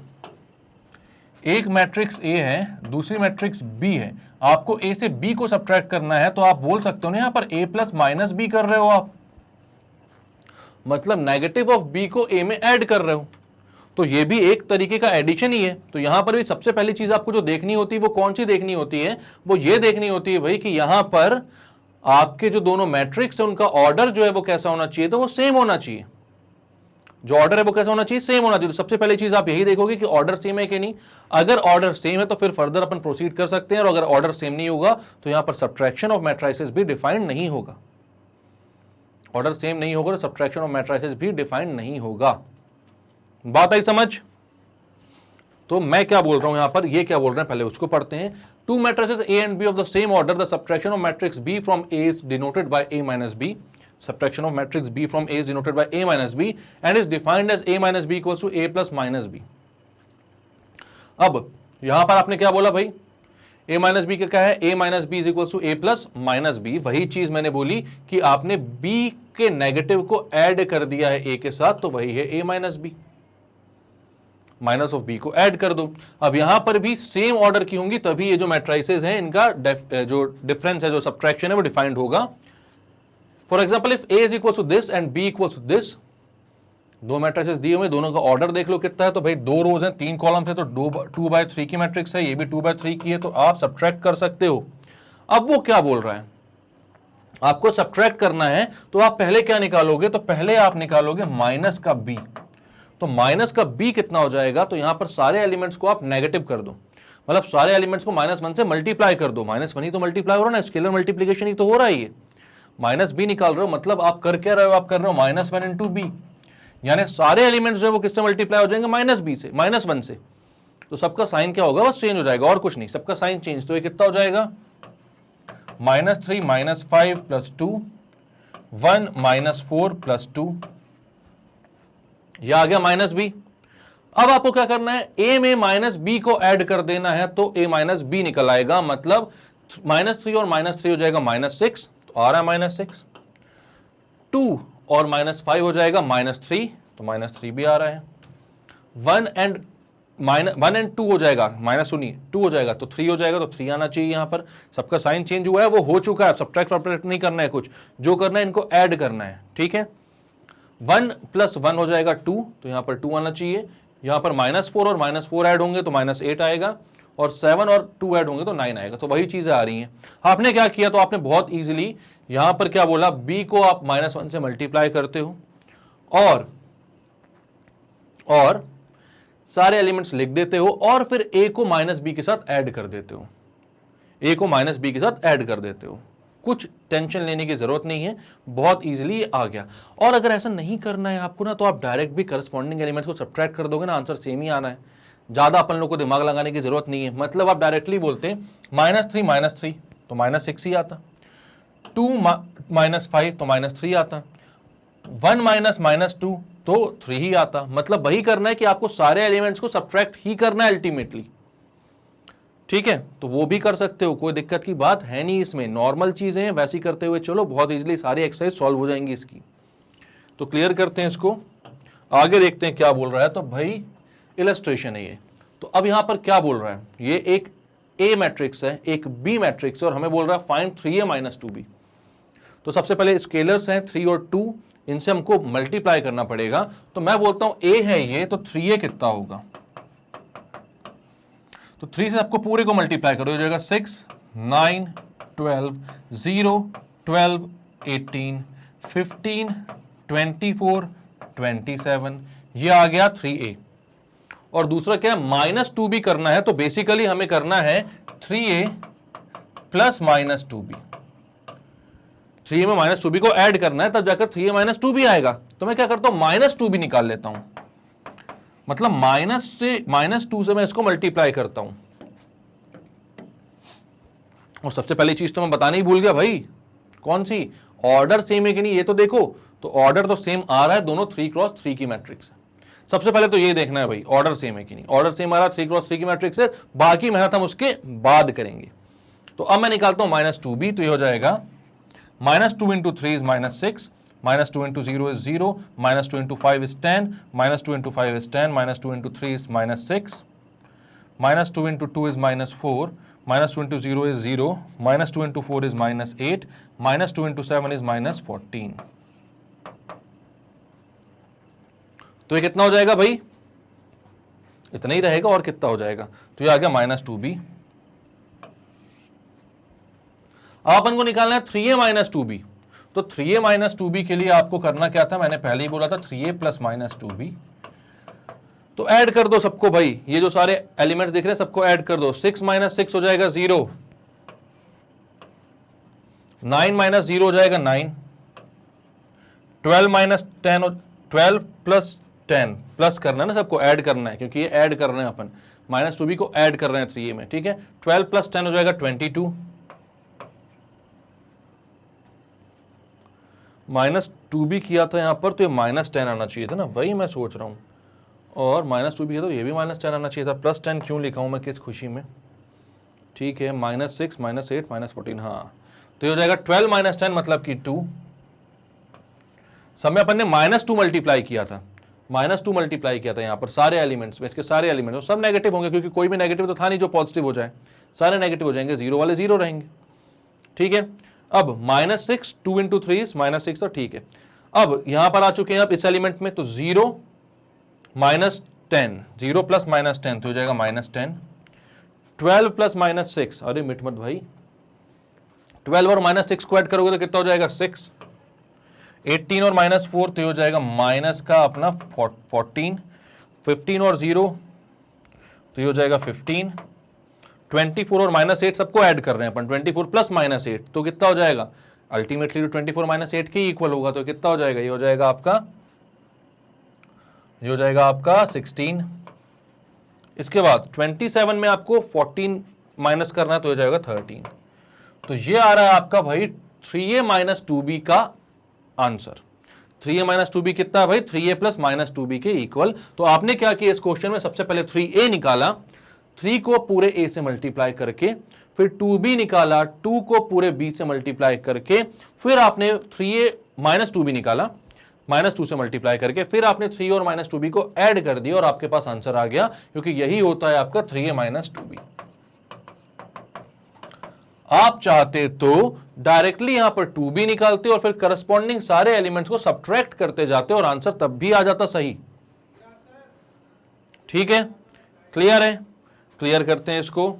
A: एक मैट्रिक्स A है, दूसरी मैट्रिक्स B है, आपको A से B को सब्ट्रैक्ट करना है, तो आप बोल सकते हो ना यहां पर A प्लस माइनस B कर रहे हो आप, मतलब नेगेटिव ऑफ B को A में ऐड कर रहे हो, तो ये भी एक तरीके का एडिशन ही है। तो यहां पर भी सबसे पहली चीज आपको जो देखनी होती है वो कौन सी देखनी होती है, वो ये देखनी होती है भाई कि यहां पर आपके जो दोनों मैट्रिक्स है उनका ऑर्डर जो है वो कैसा होना चाहिए, तो वो सेम होना चाहिए, जो ऑर्डर है वो कैसा होना चाहिए, सेम होना चाहिए। तो सबसे पहली चीज आप यही देखोगे कि ऑर्डर सेम है कि नहीं। अगर ऑर्डर सेम है तो फिर फर्दर अपन प्रोसीड कर सकते हैं, और अगर ऑर्डर सेम नहीं होगा तो यहां पर सब्ट्रैक्शन ऑफ मैट्रिसेस भी डिफाइंड नहीं होगा। ऑर्डर सेम नहीं होगा तो सब्ट्रैक्शन ऑफ मैट्रिसेस भी डिफाइंड नहीं होगा। बात आई समझ। तो मैं क्या बोल रहा हूं यहां पर, ये क्या बोल रहे हैं पहले उसको पढ़ते हैं। To matrices A and B of the same order, the subtraction of matrix B from A is denoted by A minus B. Subtraction of matrix B from A is denoted by A minus B and is defined as A minus B equals to A plus minus B. अब यहां पर आपने क्या बोला भाई, A minus B क्या है, A minus B is equals to A plus minus B। वही चीज मैंने बोली कि आपने B के नेगेटिव को ऐड कर दिया है A के साथ, तो वही है A minus B, minus of b को ऐड कर दो। अब यहां पर भी सेम ऑर्डर की होंगी तभी ये जो मैट्रिसेस हैं इनका जो डिफरेंस है, जो सब्ट्रैक्शन है वो डिफाइंड होगा। For example if A is equal to this and B equal to this, दो मैट्रिसेस दिए हुए, दोनों का ऑर्डर देख लो कितना है, तो भाई दो रोज हैं, तीन कॉलम थे, तो 2/3 की मैट्रिक्स है, ये भी 2/3 की है, तो आप सब्ट्रैक्ट कर सकते हो। अब वो क्या बोल रहा है, आपको सब्ट्रैक्ट करना है तो आप पहले क्या निकालोगे, तो पहले आप निकालोगे माइनस का B। तो माइनस का B कितना हो जाएगा, तो यहां पर सारे एलिमेंट्स को आप नेगेटिव कर दो, मतलब सारे एलिमेंट्स को -1 से मल्टीप्लाई कर दो। -1 ही तो मल्टीप्लाई हो रहा है ना, स्केलर मल्टीप्लीकेशन ही तो हो रहा है ये। -B निकाल रहे हो, मतलब आप कर क्या रहे हो, आप कर रहे हो -1 इंटू B, यानी सारे एलिमेंट्स जो है वो किससे मल्टीप्लाई हो जाएंगे, -B से, -1 से। तो सबका साइन क्या होगा, बस चेंज हो जाएगा और कुछ नहीं, सबका साइन चेंज। तो ये कितना हो जाएगा, -3 -5 + 2 1 -4 + 2, यह आ गया -B। अब आपको क्या करना है, A में -B को ऐड कर देना है, तो A -B निकल आएगा, मतलब -3 और -3 हो जाएगा -6, तो आ रहा है -6। 2 और -5 हो जाएगा -3, तो -3 भी आ रहा है। 1 एंड 2 हो जाएगा, -2 हो जाएगा तो 3 हो जाएगा, तो 3 आना चाहिए। यहां पर सबका साइन चेंज हुआ है, वो हो चुका है, सब्ट्रैक्ट नहीं करना है कुछ, जो करना है इनको ऐड करना है। ठीक है, 1 + 1 हो जाएगा 2, तो यहां पर 2 आना चाहिए। यहां पर -4 और -4 ऐड होंगे तो -8 आएगा, और 7 और 2 ऐड होंगे तो 9 आएगा। तो वही चीजें आ रही हैं। आपने क्या किया, तो आपने बहुत इजीली यहां पर क्या बोला, B को आप -1 से मल्टीप्लाई करते हो और सारे एलिमेंट्स लिख देते हो, और फिर A को -B के साथ ऐड कर देते हो, A को -B के साथ ऐड कर देते हो। कुछ टेंशन लेने की जरूरत नहीं है, बहुत इजीली आ गया। और अगर ऐसा नहीं करना है आपको ना, तो आप डायरेक्ट भी करस्पॉन्डिंग एलिमेंट्स को सब्ट्रैक्ट कर दोगे ना, आंसर सेम ही आना है, ज्यादा अपन लोग को दिमाग लगाने की जरूरत नहीं है। मतलब आप डायरेक्टली बोलते हैं -3 -3 तो -6 ही आता, 2 -5 तो -3 आता, 1 -2 तो 3 ही आता। मतलब वही करना है कि आपको सारे एलिमेंट्स को सब्ट्रैक्ट ही करना है अल्टीमेटली। ठीक है, तो वो भी कर सकते हो, कोई दिक्कत की बात है नहीं इसमें, नॉर्मल चीजें हैं, वैसी करते हुए चलो, बहुत इजीली सारी एक्सरसाइज सॉल्व हो जाएंगी इसकी। तो क्लियर करते हैं इसको, आगे देखते हैं क्या बोल रहा है। तो भाई इलस्ट्रेशन है ये, तो अब यहां पर क्या बोल रहा है, ये एक ए मैट्रिक्स है, एक बी मैट्रिक्स है, और हमें बोल रहा है फाइंड 3a माइनस 2b। तो सबसे पहले स्केलर्स हैं 3 और 2, इनसे हमको मल्टीप्लाई करना पड़ेगा। तो मैं बोलता हूं ए है ये, तो 3a कितना होगा, तो 3 से आपको पूरे को मल्टीप्लाई करो, हो जाएगा 6 9 12 0 12 18 15 24 27, ये आ गया 3a। और दूसरा क्या है, माइनस 2b करना है, तो बेसिकली हमें करना है 3a plus minus 2b। 3a में माइनस 2b को ऐड करना है, तब जाकर 3a माइनस 2b आएगा। तो मैं क्या करता हूं, माइनस 2b निकाल लेता हूं, मतलब माइनस 2 से मैं इसको मल्टीप्लाई करता हूं। और सबसे पहली चीज तो मैं बताना ही भूल गया भाई, कौन सी, ऑर्डर सेम है कि नहीं, ये तो देखो। तो ऑर्डर तो सेम आ रहा है, दोनों 3x3 की मैट्रिक्स है। सबसे पहले तो ये देखना है भाई ऑर्डर सेम है कि नहीं। ऑर्डर सेम आ रहा है, 3x3 की मैट्रिक्स है, बाकी मेहनत हम उसके बाद करेंगे। तो अब मैं निकालता हूं माइनस 2b, तो ये हो जाएगा minus 2 into 3 is minus 6, minus 2 into 0 is 0, minus 2 into 5 is 10, minus 2 into 5 is 10, minus 2 into 3 is minus 6, minus 2 into 2 is minus 4, minus 2 into 0 is 0, minus 2 into 4 is minus 8, minus 2 into 7 is minus 14। तो ये कितना हो जाएगा भाई, इतना ही रहेगा, और कितना हो जाएगा, तो ये आ गया माइनस 2b। अब अपन को निकालना है 3a माइनस 2b। तो 3a माइनस 2b के लिए आपको करना क्या था, मैंने पहले ही बोला था 3a प्लस माइनस 2b। तो ऐड कर दो सबको भाई, ये जो सारे एलिमेंट्स दिख रहे हैं सबको ऐड कर दो। 6 माइनस 6 हो जाएगा 0, 9 माइनस 0 हो जाएगा 9, 12 माइनस 10, 12 प्लस 10, प्लस करना है ना, सबको ऐड करना है, क्योंकि ये ऐड कर रहे हैं अपन, माइनस 2b को ऐड कर रहे हैं 3a में, ठीक है। 12 प्लस 10 हो जाएगा 22, माइनस 2b किया था यहां पर, तो ये माइनस 10 आना चाहिए था ना, वही मैं सोच रहा हूं। और माइनस 2b किया तो ये भी माइनस 10 आना चाहिए था, प्लस 10 क्यों लिखा हूं मैं, किस खुशी में, ठीक है। माइनस 6 माइनस 8 माइनस 14, हाँ, तो ये हो जाएगा 12 माइनस 10 मतलब कि 2। समय अपन ने माइनस 2 मल्टीप्लाई किया था, माइनस 2 मल्टीप्लाई किया था यहाँ पर सारे एलिमेंट्स में, इसके सारे एलिमेंट्स सब नेगेटिव होंगे, क्योंकि कोई भी नेगेटिव तो था नहीं जो पॉजिटिव हो जाए, सारे नेगेटिव हो जाएंगे, जीरो वाले जीरो रहेंगे, ठीक है। अब माइनस 6, 2 इंटू 3 माइनस 6 था, ठीक है। अब यहां पर आ चुके हैं आप इस एलिमेंट में, तो 0 माइनस 10, 0 प्लस माइनस 10 तो हो जाएगा माइनस 10, 12 प्लस माइनस 6, अरे मिट मत भाई, 12 और माइनस 6 को ऐड करोगे तो कितना हो जाएगा 6, 18 और माइनस 4 तो हो जाएगा माइनस का अपना 14, 15 और 0 तो हो जाएगा 15, 24 और माइनस 8 सबको ऐड कर रहे हैं अपन, 24 प्लस माइनस 8 तो कितना हो जाएगा, अल्टीमेटली तो 24 माइनस 8 के इक्वल होगा, तो कितना हो जाएगा, ये हो जाएगा आपका 16। इसके बाद 27 में आपको 14 माइनस करना है, तो हो जाएगा 13। तो ये आ रहा है आपका भाई 3a माइनस 2b का आंसर। 3a माइनस 2b कितना है भाई, 3a प्लस माइनस 2b के इक्वल। तो आपने क्या किया इस क्वेश्चन में, सबसे पहले 3a निकाला, 3 को पूरे a से मल्टीप्लाई करके, फिर 2b निकाला, 2 को पूरे b से मल्टीप्लाई करके, फिर आपने 3a माइनस 2b निकाला, माइनस 2 से मल्टीप्लाई करके, फिर आपने 3 और माइनस 2b को ऐड कर दिया और आपके पास आंसर आ गया, क्योंकि यही होता है आपका 3a माइनस 2b। आप चाहते तो डायरेक्टली यहां पर 2b निकालते और फिर करस्पॉन्डिंग सारे एलिमेंट्स को सब्ट्रैक्ट करते जाते और आंसर तब भी आ जाता सही, ठीक है। क्लियर है, क्लियर करते हैं इसको,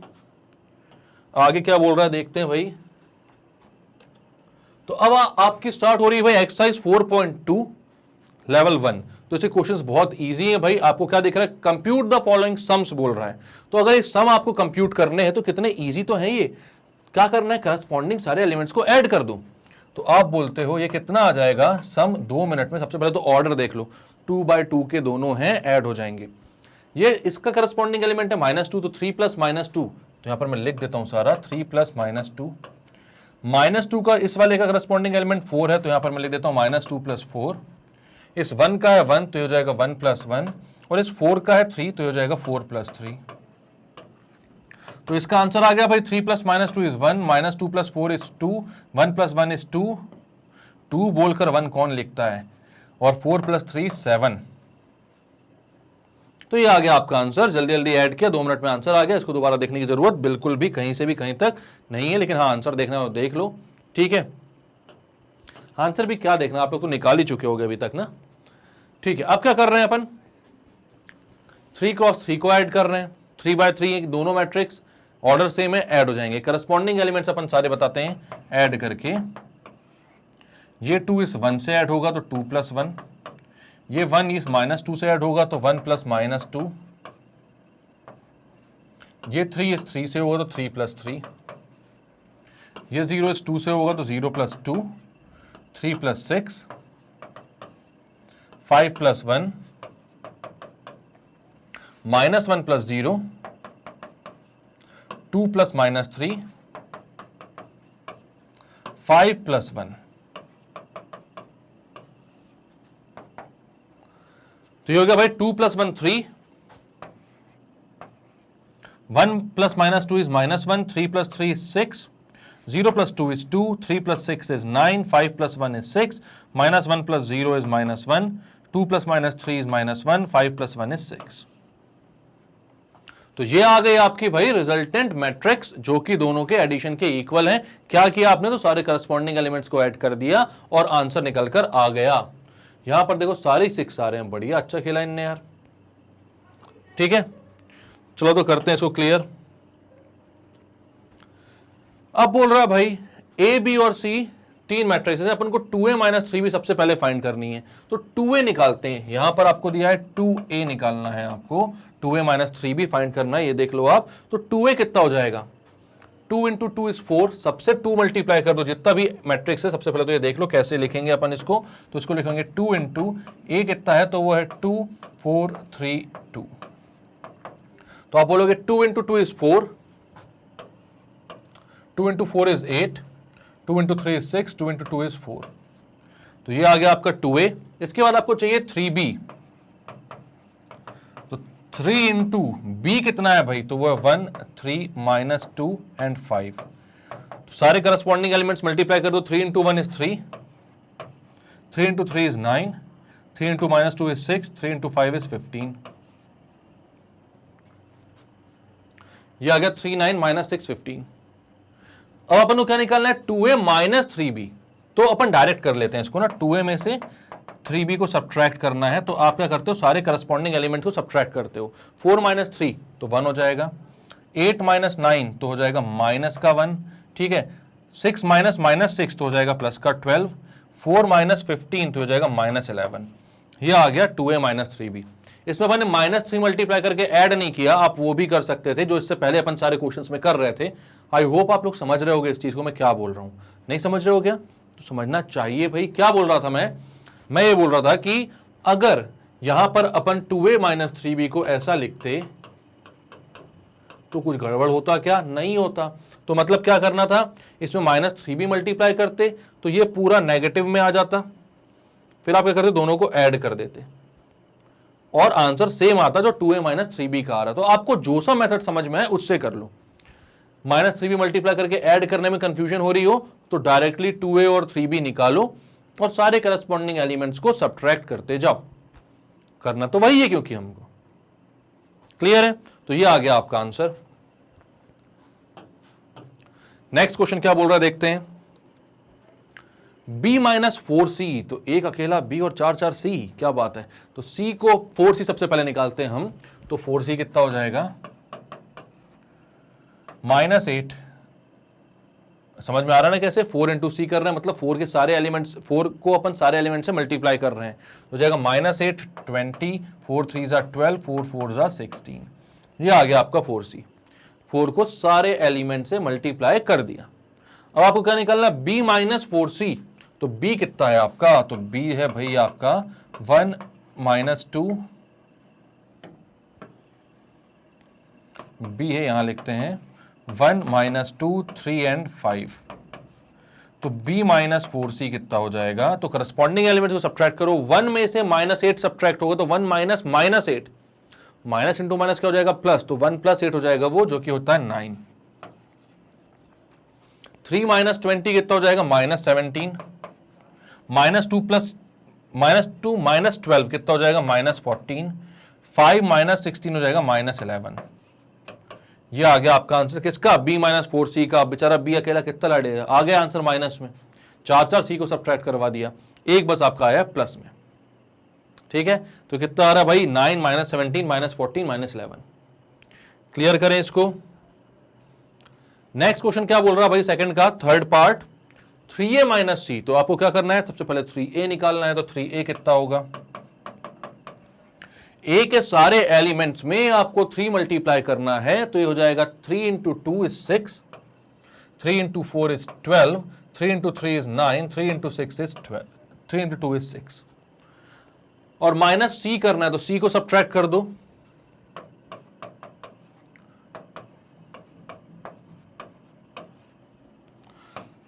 A: आगे क्या बोल रहा है देखते हैं भाई। तो अब आपकी स्टार्ट हो रही है भाई एक्सरसाइज 4.2 लेवल 1। तो इसे क्वेश्चंस बहुत इजी है भाई, आपको क्या दिख रहा है, कंप्यूट द फॉलोइंग सम्स बोल रहा है। तो अगर ये सम आपको कंप्यूट करने हैं तो कितने इजी तो है ये, क्या करना है, करस्पॉन्डिंग सारे एलिमेंट्स को ऐड कर दो। तो आप बोलते हो ये कितना आ जाएगा सम 2 मिनट में। सबसे पहले तो ऑर्डर देख लो, 2/2 के दोनों हैं, ऐड हो जाएंगे। ये इसका करस्पॉन्डिंग एलिमेंट है -2, तो 3 प्लस -2, तो यहां पर मैं लिख देता हूं सारा 3 प्लस -2। -2 का इस वाले का करस्पॉन्डिंग एलिमेंट 4 है, तो यहां पर मैं लिख देता हूं -2 प्लस 4। इस 1 का है 1, तो हो जाएगा 1 प्लस 1, और इस 4 का है 3, तो हो जाएगा 4 प्लस 3। तो इसका आंसर आ गया भाई 3 plus -2 is 1, -2 plus 4 is 2, 1 plus 1 is 2, 2 बोलकर 1 कौन लिखता है, और 4 प्लस 3 7, तो ये आ गया आपका आंसर, जल्दी जल्दी ऐड किया, 2 मिनट में आंसर आ गया। इसको दोबारा देखने की जरूरत बिल्कुल भी कहीं से भी कहीं तक नहीं है, लेकिन हाँ आंसर देखना हो देख लो, ठीक है। आंसर भी क्या देखना, आप लोग तो निकाल ही चुके होगे अभी तक ना, ठीक है। अब क्या कर रहे हैं अपन, 3x3 को ऐड कर रहे हैं, 3x3 दोनों मैट्रिक्स ऑर्डर सेम है, ऐड हो जाएंगे। करस्पॉन्डिंग एलिमेंट्स अपन सारे बताते हैं, ऐड करके ये 2 इस 1 से ऐड होगा तो 2 + 1, ये 1 इस -2 से ऐड होगा तो 1 + -2, ये 3 इस 3 से होगा तो 3 + 3, ये 0 इस 2 से होगा तो 0 + 2, 3 + 6, 5 + 1, -1 + 0, 2 + -3, 5 + 1। तो ये हो गया भाई 2 + 1 3, 1 + -2 is -1, 3 + 3 is 6, 0 + 2 is 2, 3 + 6 is 9, 5 + 1 is 6, -1 + 0 is -1, 2 + -3 is -1, 5 + 1 is 6। तो ये आ गई आपकी भाई रिजल्टेंट मैट्रिक्स, जो कि दोनों के एडिशन के इक्वल हैं। क्या किया आपने, तो सारे करस्पॉन्डिंग एलिमेंट्स को ऐड कर दिया और आंसर निकल कर आ गया। यहां पर देखो सारे 6 आ रहे हैं, बढ़िया अच्छा खेला इनने यार, ठीक है। चलो तो करते हैं इसको क्लियर। अब बोल रहा है भाई ए बी और सी 3 मैट्रिक्स है, अपन को 2a - 3b सबसे पहले फाइंड करनी है, तो 2a निकालते हैं। यहां पर आपको दिया है 2a निकालना है, आपको 2a - 3b फाइंड करना है, ये देख लो आप। तो 2a कितना हो जाएगा, 2 × 2 is 4, सबसे 2 मल्टीप्लाई कर दो जितना भी मैट्रिक्स है। सबसे पहले तो ये देख लो कैसे लिखेंगे अपन इसको, तो इसको लिखेंगे 2 × a कितना है, तो वो है 2 4 3 2। तो आप बोलोगे 2 × 2 is 4, 2 × 4 is 8, 2 × 3 is 6, 2 × 2 is 4। तो ये आ गया आपका 2a। इसके बाद आपको चाहिए 3b, तो 3 × b कितना है भाई, तो वो है 1 3 -2 एंड 5। तो सारे करस्पॉन्डिंग एलिमेंट्स मल्टीप्लाई कर दो, 3 × 1 is 3, 3 × 3 is 9, 3 × -2 is 6, 3 × 5 is 15। ये आ गया 3 9 - 6 15। अब अपन को क्या निकालना है, 2a - 3b। तो अपन डायरेक्ट कर लेते हैं इसको ना, 2a में से 3b को सब्ट्रैक्ट करना है। तो आप क्या करते हो, सारे करस्पॉन्डिंग एलिमेंट को सब्ट्रैक्ट करते हो। 4 - 3 तो 1 हो जाएगा, 8 - 9 तो हो जाएगा -1, ठीक है। 6 - -6 तो हो जाएगा +12, 4 - 15 तो हो जाएगा -11। यह आ गया 2a - 3b। इसमें अपन ने -3 मल्टीप्लाई करके ऐड नहीं किया, आप वो भी कर सकते थे जो इससे पहले अपन सारे क्वेश्चंस में कर रहे थे। आई होप आप लोग समझ रहे होगे इस चीज को, मैं क्या बोल रहा हूं। नहीं समझ रहे हो क्या, तो समझना चाहिए भाई। क्या बोल रहा था मैं ये बोल रहा था कि अगर यहां पर अपन 2a - 3b को ऐसा लिखते तो कुछ गड़बड़ होता क्या, नहीं होता। तो मतलब क्या करना था, इसमें -3b मल्टीप्लाई करते तो ये पूरा नेगेटिव में आ जाता, फिर आप क्या करते, दोनों को ऐड कर देते और आंसर सेम आता जो 2a - 3b का आ रहा। तो आपको जो सा मेथड समझ में आए उससे कर लो। -3b मल्टीप्लाई करके ऐड करने में कंफ्यूजन हो रही हो तो डायरेक्टली 2a और 3b निकालो और सारे करस्पॉन्डिंग एलिमेंट्स को सब्ट्रैक्ट करते जाओ। करना तो वही है क्योंकि हमको क्लियर है। तो ये आ गया आपका आंसर। नेक्स्ट क्वेश्चन क्या बोल रहा है देखते हैं। b - 4c, तो एक अकेला b और 4 4 c, क्या बात है। तो c को 4c सबसे पहले निकालते हैं हम, तो 4c कितना हो जाएगा, -8। समझ में आ रहा है ना कैसे, 4 × c कर रहे हैं, मतलब 4 के सारे एलिमेंट्स, 4 को अपन सारे एलिमेंट से मल्टीप्लाई कर रहे हैं। तो जाएगा -8 20, 4 3 12, 4 4 16। ये आ गया आपका 4c। 4 को सारे एलिमेंट से मल्टीप्लाई कर दिया। अब आपको क्या निकालना, b - 4c। तो b कितना है आपका, तो b है भाई आपका 1 - 2, b है यहां लिखते हैं 1 - 2 3 एंड 5। तो b - 4c कितना हो जाएगा, तो करस्पॉन्डिंग एलिमेंट को सब्ट्रैक्ट करो। 1 में से -8 सब्ट्रैक्ट होगा तो 1 - -8, माइनस इंटू माइनस क्या हो जाएगा, प्लस। तो 1 + 8 हो जाएगा वो, जो कि होता है 9। 3 - 20 कितना हो जाएगा, -17। -2 - 12 कितना हो जाएगा, -14। 5 माइनस 16 हो जाएगा -11। ये आ गया आपका आंसर किसका, B-4C का। बेचारा बी अकेला कितना लड़ेगा, आ गया आंसर माइनस में। 4 सी को सब्ट्रैक्ट करवा दिया, एक बस आपका आया प्लस में। ठीक है, तो कितना आ रहा है भाई, 9 - 17 - 14 - 11। क्लियर करें इसको। नेक्स्ट क्वेश्चन क्या बोल रहा है भाई, सेकंड का थर्ड पार्ट, 3a - c। तो आपको क्या करना है, सबसे पहले 3a निकालना है। तो 3a कितना होगा, a के सारे एलिमेंट्स में आपको 3 मल्टीप्लाई करना है। तो ये हो जाएगा 3 × 2 is 6, 3 × 4 is 12, 3 × 3 is 9, 3 × 6 is 12, 3 × 2 is 6। और माइनस c करना है, तो c को सब्ट्रैक्ट कर दो।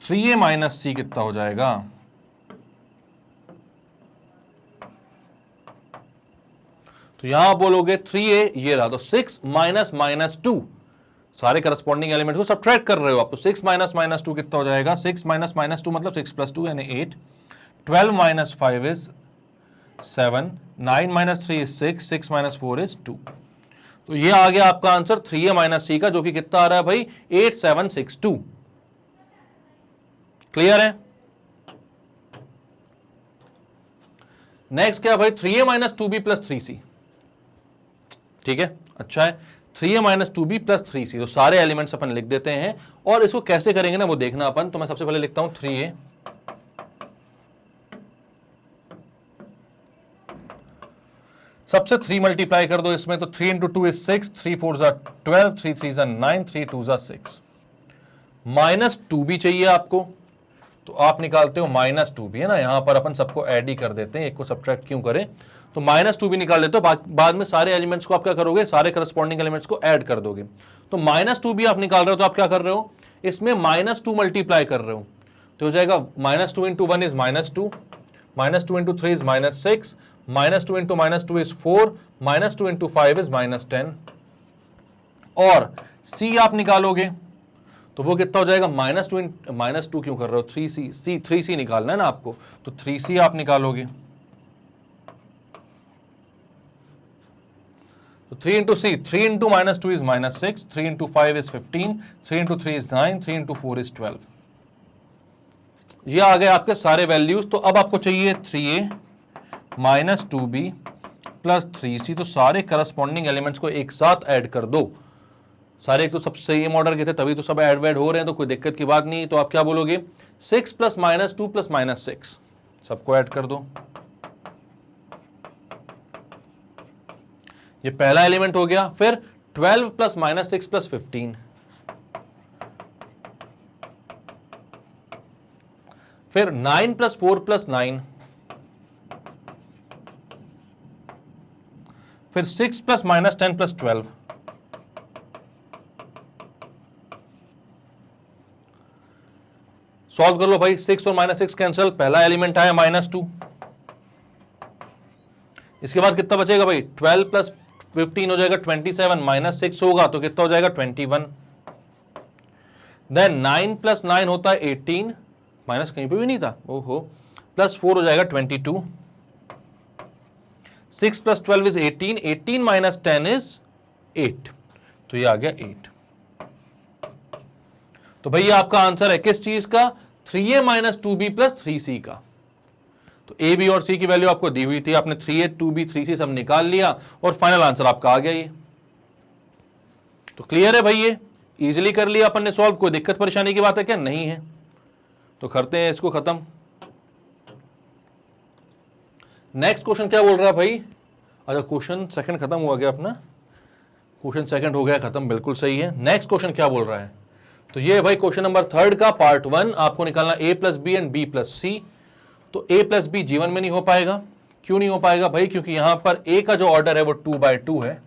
A: थ्री ए माइनस सी कितना हो जाएगा, तो यहां बोलोगे 3a, ये रहा। तो 6 माइनस -2, सारे करस्पॉन्डिंग एलिमेंट को सब्ट्रैक्ट कर रहे हो आप। तो 6 माइनस -2 कितना हो जाएगा, 6 माइनस -2 मतलब 6 + 2 यानी 8, 12 - 5 is 7, 9 - 3 is 6, 6 - 4 is 2। तो ये आ गया आपका आंसर 3a - c का, जो कि कितना आ रहा है भाई, 8762। क्लियर है। नेक्स्ट क्या भाई, 3a - 2b + 3c। ठीक है, अच्छा है, 3a - 2b + 3c। तो सारे एलिमेंट्स अपन लिख देते हैं, और इसको कैसे करेंगे ना वो देखना अपन। तो मैं सबसे पहले लिखता हूं 3a, सबसे 3 मल्टीप्लाई कर दो इसमें। तो 3 × 2 is 6, 3 4 = 12, 3 3 = 9, 3 2 = 6। -2b चाहिए आपको, तो आप निकालते हो -2b, है ना। यहां पर अपन सबको ऐड ही कर देते हैं, एक को सब्ट्रैक्ट क्यों करें। तो -2b निकाल लेते हो, बाद में सारे एलिमेंट्स को आप क्या करोगे, सारे करस्पॉन्डिंग एलिमेंट्स को ऐड कर दोगे। तो -2b आप निकाल रहे हो, तो आप क्या कर रहे हो, इसमें -2 मल्टीप्लाई कर रहे हो। तो हो जाएगा -2 × 1 is -2, -2 × 3 is -6, -2 × -2 is 4, -2 × 5 is -10। और c आप निकालोगे, तो वो कितना हो जाएगा, -2 क्यों कर रहे हो, 3c निकालना है ना आपको। तो 3c आप निकालोगे। तो 3 × c, 3 × -2 is -6, 3 × 5 is 15, 3 × 3 is 9, 3 × 4 is 12। ये आ गए आपके सारे वैल्यूज। तो अब आपको चाहिए 3a - 2b + 3c। तो सारे करस्पॉन्डिंग एलिमेंट्स को एक साथ ऐड कर दो। सारे एक तो सब सेम ऑर्डर के थे, तभी तो सब ऐड वैड हो रहे हैं, तो कोई दिक्कत की बात नहीं। तो आप क्या बोलोगे, 6 + -2 + -6, सबको ऐड कर दो। ये पहला एलिमेंट हो गया। फिर 12 + -6 + 15, फिर 9 + 4 + 9, फिर 6 + -10 + 12, सॉल्व कर लो भाई। 6 और -6 कैंसिल, पहला एलिमेंट आया -2। इसके बाद कितना बचेगा भाई, 12 + 15 हो जाएगा 27, -6 होगा तो कितना हो जाएगा 21। देन 9 + 9 होता है 18, माइनस कहीं पे भी नहीं था, ओहो, +4 हो जाएगा 22। 6 + 12 is 18, 18 - 10 is 8, तो ये आ गया 8। तो भैया आपका आंसर है किस चीज का, 3a - 2b + 3c का। तो a, b और c की वैल्यू आपको दी हुई थी, आपने 3a, 2b, 3c सब निकाल लिया, और फाइनल आंसर आपका आ गया ये। तो क्लियर है भाई, ये इजीली कर लिया अपन ने सॉल्व, कोई दिक्कत परेशानी की बात है क्या, नहीं है। तो करते हैं इसको खत्म। नेक्स्ट क्वेश्चन क्या बोल रहा है भाई, अच्छा क्वेश्चन सेकंड खत्म हुआ गया अपना, क्वेश्चन सेकंड हो गया खत्म, बिल्कुल सही है। नेक्स्ट क्वेश्चन क्या बोल रहा है, तो ये भाई क्वेश्चन नंबर थर्ड का पार्ट 1, आपको निकालना a + b and b + c। तो a + b जीवन में नहीं हो पाएगा। क्यों नहीं हो पाएगा भाई, क्योंकि यहां पर a का जो ऑर्डर है वो 2/2 है,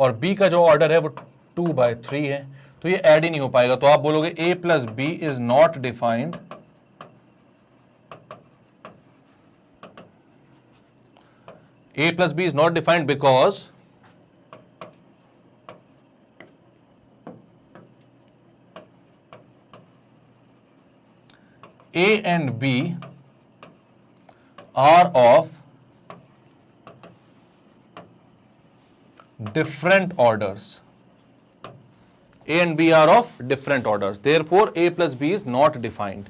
A: और b का जो ऑर्डर है वो 2/3 है, तो ये ऐड ही नहीं हो पाएगा। तो आप बोलोगे a + b is not defined, a + b is not defined because a and b are of different orders. A and B are of different orders. Therefore, A plus B is not defined.